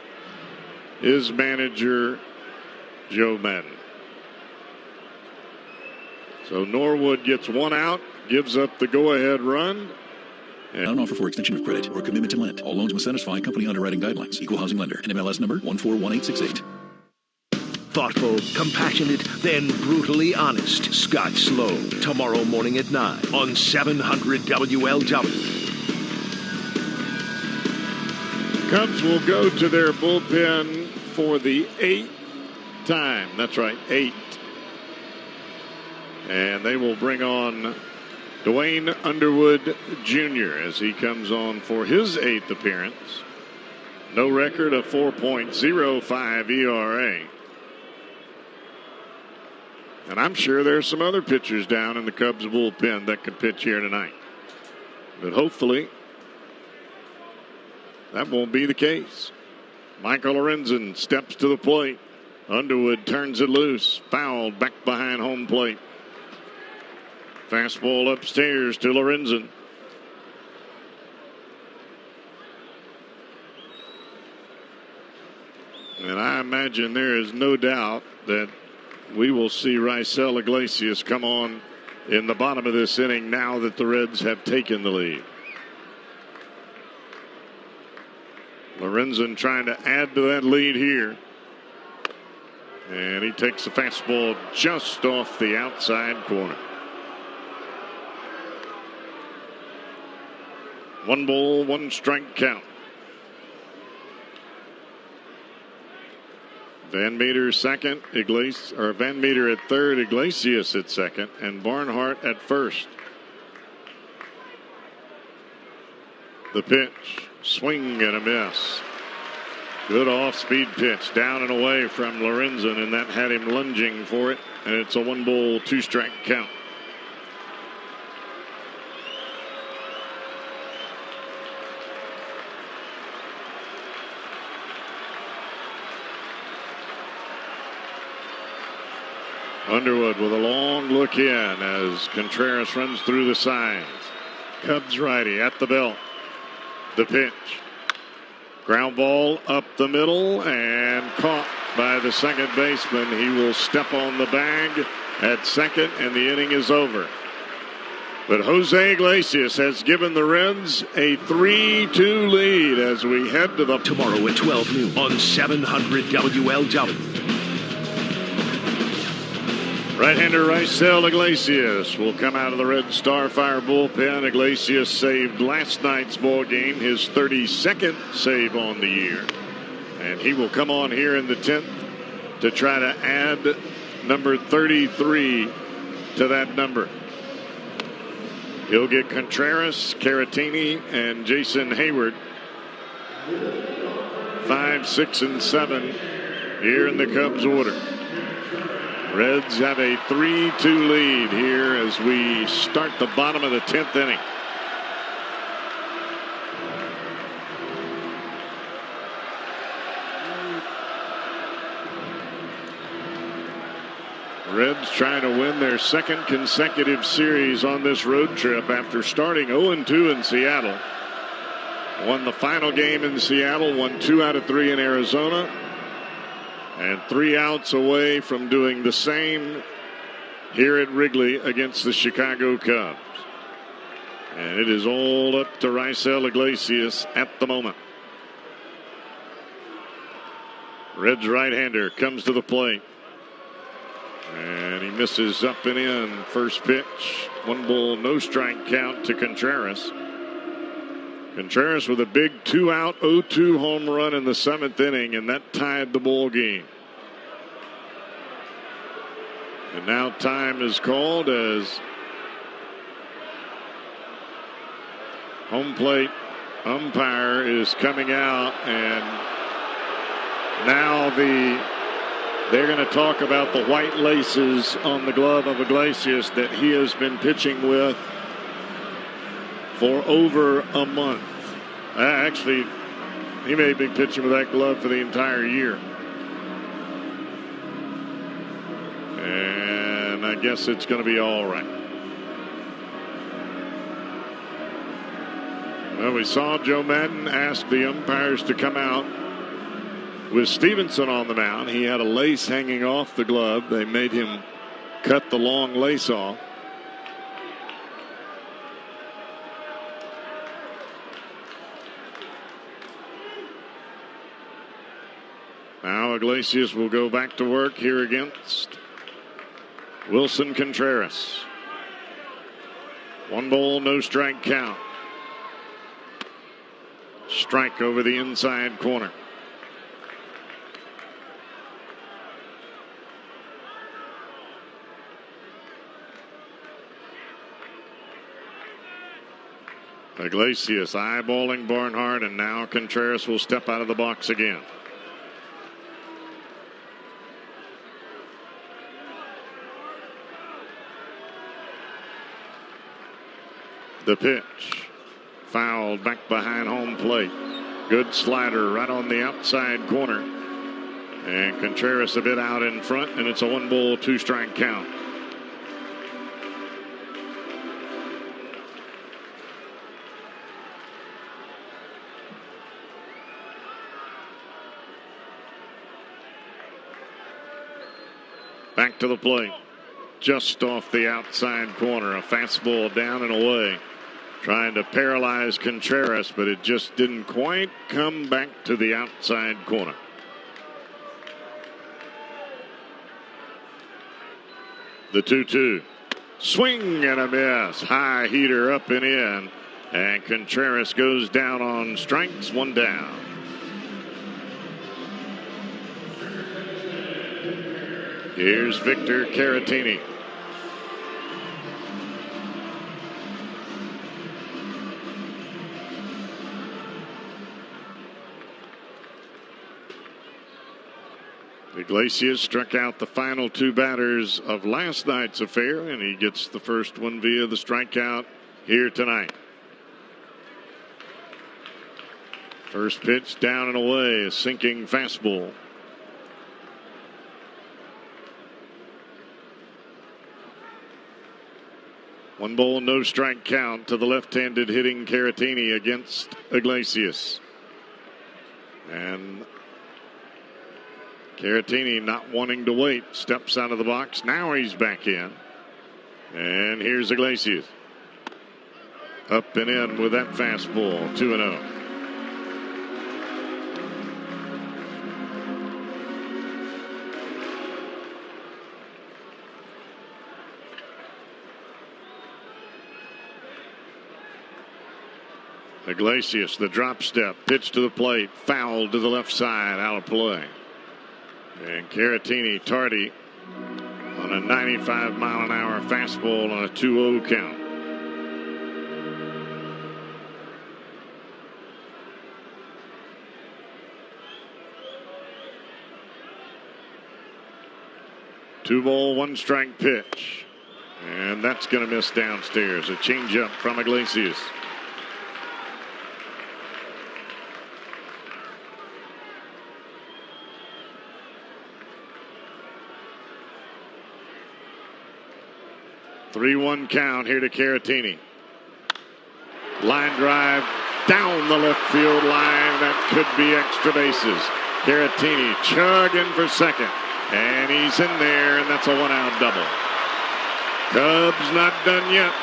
is manager Joe Madden. So Norwood gets 1 out, gives up the go-ahead run.
Not an offer for extension of credit or commitment to lend. All loans must satisfy company underwriting guidelines. Equal housing lender. NMLS number 141868.
Thoughtful, compassionate, then brutally honest. Scott Slow, tomorrow morning at 9 on 700 WLW.
Cubs will go to their bullpen for the 8th time. That's right, 8. And they will bring on Dwayne Underwood Jr. as he comes on for his 8th appearance. No record, of 4.05 ERA. And I'm sure there's some other pitchers down in the Cubs bullpen that could pitch here tonight. But hopefully that won't be the case. Michael Lorenzen steps to the plate. Underwood turns it loose. Fouled back behind home plate. Fastball upstairs to Lorenzen. And I imagine there is no doubt that we will see Raisel Iglesias come on in the bottom of this inning now that the Reds have taken the lead. Lorenzen trying to add to that lead here. And he takes the fastball just off the outside corner. 1-ball, 1-strike count. Van Meter second, Van Meter at third, Iglesias at second, and Barnhart at first. The pitch, swing and a miss. Good off-speed pitch, down and away from Lorenzen, and that had him lunging for it, and it's a 1-ball, 2-strike count. Underwood with a long look in as Contreras runs through the signs. Cubs righty at the belt. The pitch. Ground ball up the middle and caught by the second baseman. He will step on the bag at second, and the inning is over. But Jose Iglesias has given the Reds a 3-2 lead as we head to the
tomorrow at 12 noon on 700 WLW.
Right-hander Raisel Iglesias will come out of the Red Starfire bullpen. Iglesias saved last night's ball game, his 32nd save on the year. And he will come on here in the 10th to try to add number 33 to that number. He'll get Contreras, Caratini, and Jason Hayward. 5, 6, and 7 here in the Cubs order. Reds have a 3-2 lead here as we start the bottom of the 10th inning. Reds trying to win their second consecutive series on this road trip after starting 0-2 in Seattle. Won the final game in Seattle, won 2 out of 3 in Arizona, and 3 outs away from doing the same here at Wrigley against the Chicago Cubs. And it is all up to Raisel Iglesias at the moment. Reds right-hander comes to the plate. And he misses up and in. First pitch. 1 ball, no strike count to Contreras. Contreras with a big 2-out, 0-2 home run in the 7th inning, and that tied the ball game. And now time is called as home plate umpire is coming out, and now they're going to talk about the white laces on the glove of Iglesias that he has been pitching with for over a month. Actually, he may have been pitching with that glove for the entire year. And I guess it's going to be all right. Well, we saw Joe Madden ask the umpires to come out with Stevenson on the mound. He had a lace hanging off the glove. They made him cut the long lace off. Now Iglesias will go back to work here against Wilson Contreras. 1 ball, no strike count. Strike over the inside corner. Iglesias eyeballing Barnhart, and now Contreras will step out of the box again. The pitch. Fouled back behind home plate. Good slider right on the outside corner. And Contreras a bit out in front, and it's a 1 ball, 2 strike count. Back to the plate. Just off the outside corner. A fastball down and away. Trying to paralyze Contreras, but it just didn't quite come back to the outside corner. The 2-2. Swing and a miss. High heater up and in. And Contreras goes down on strikes, 1 down. Here's Victor Caratini. Iglesias struck out the final 2 batters of last night's affair, and he gets the first one via the strikeout here tonight. First pitch down and away, a sinking fastball. One ball, no strike count to the left-handed hitting Caratini against Iglesias. And Caratini not wanting to wait, steps out of the box. Now he's back in. And here's Iglesias. Up and in with that fastball, 2-0. Iglesias, the drop step, pitch to the plate, foul to the left side, out of play. And Caratini tardy on a 95-mile-an-hour fastball on a 2-0 count. Two ball, 1 strike pitch. And that's going to miss downstairs. A changeup from Iglesias. 3-1 count here to Caratini. Line drive down the left field line. That could be extra bases. Caratini chugging for second. And he's in there, and that's a 1-out double. Cubs not done yet.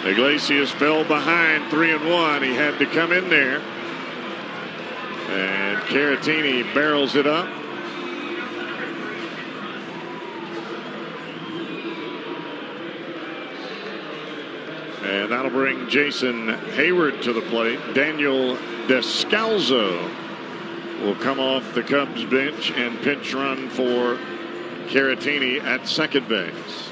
Iglesias fell behind 3-1. He had to come in there. And Caratini barrels it up. And that'll bring Jason Hayward to the plate. Daniel Descalzo will come off the Cubs bench and pinch run for Caratini at second base.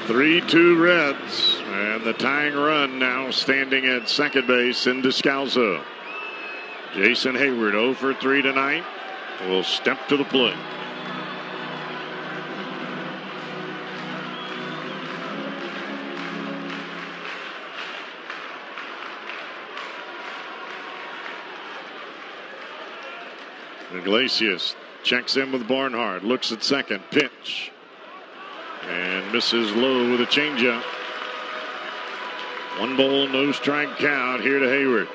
Three-2 Reds, and the tying run now standing at second base in Descalzo. Jason Hayward 0 for 3 tonight will step to the plate. Iglesias checks in with Barnhart, looks at second, pitch. And misses low with a changeup. 1 ball, no strike count here to Hayward.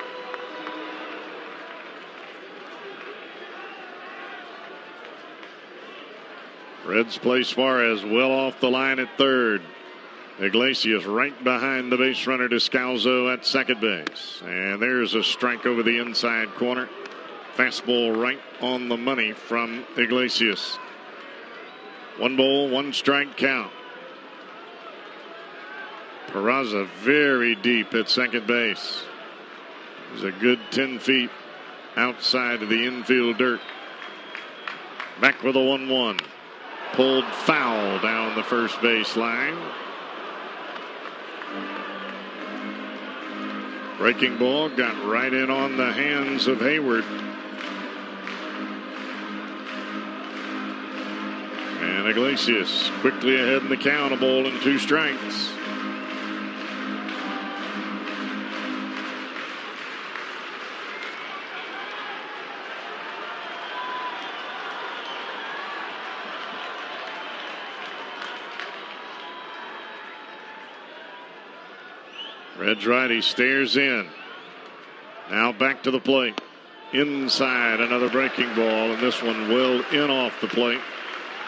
Reds play Suarez well off the line at third. Iglesias right behind the base runner Descalzo at second base. And there's a strike over the inside corner. Fastball right on the money from Iglesias. 1 ball, 1 strike count. Peraza very deep at second base. There's a good 10 feet outside of the infield dirt. Back with a 1-1. Pulled foul down the first base line. Breaking ball got right in on the hands of Hayward. And Iglesias quickly ahead in the count, a ball and 2 strikes. Reds righty stares in. Now back to the plate. Inside, another breaking ball, and this one will in off the plate.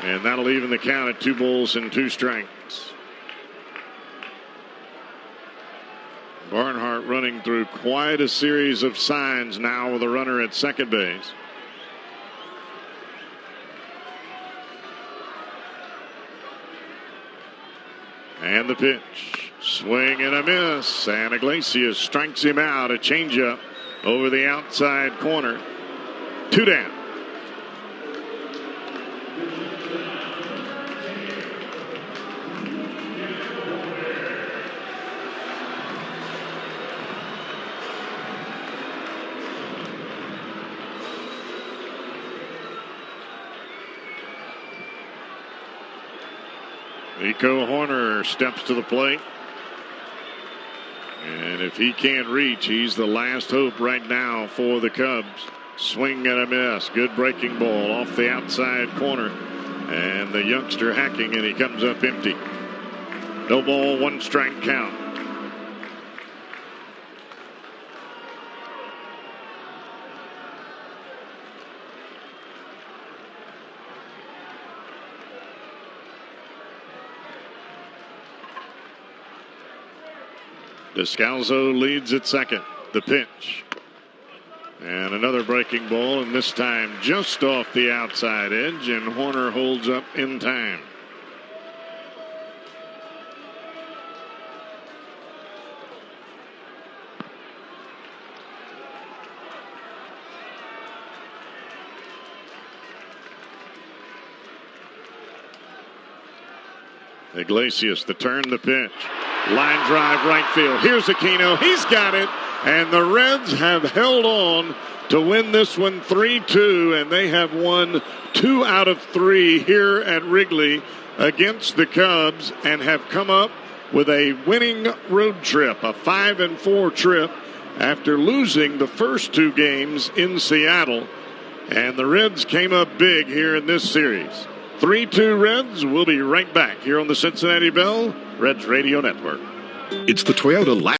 And that'll even the count at 2 balls and 2 strikes. Barnhart running through quite a series of signs now with a runner at second base. And the pitch. Swing and a miss. And Iglesias strikes him out. A changeup over the outside corner. 2 down. Nico Horner steps to the plate. And if he can't reach, he's the last hope right now for the Cubs. Swing and a miss. Good breaking ball off the outside corner. And the youngster hacking, and he comes up empty. No ball, 1 strike count. Descalzo leads at second. The pitch. And another breaking ball, and this time just off the outside edge, and Horner holds up in time. Iglesias to turn the pitch. Line drive right field. Here's Aquino. He's got it. And the Reds have held on to win this one 3-2, and they have won 2 out of 3 here at Wrigley against the Cubs and have come up with a winning road trip, a 5-4 trip after losing the first 2 games in Seattle. And the Reds came up big here in this series. 3-2 Reds. We'll be right back here on the Cincinnati Bell Reds Radio Network.
It's the Toyota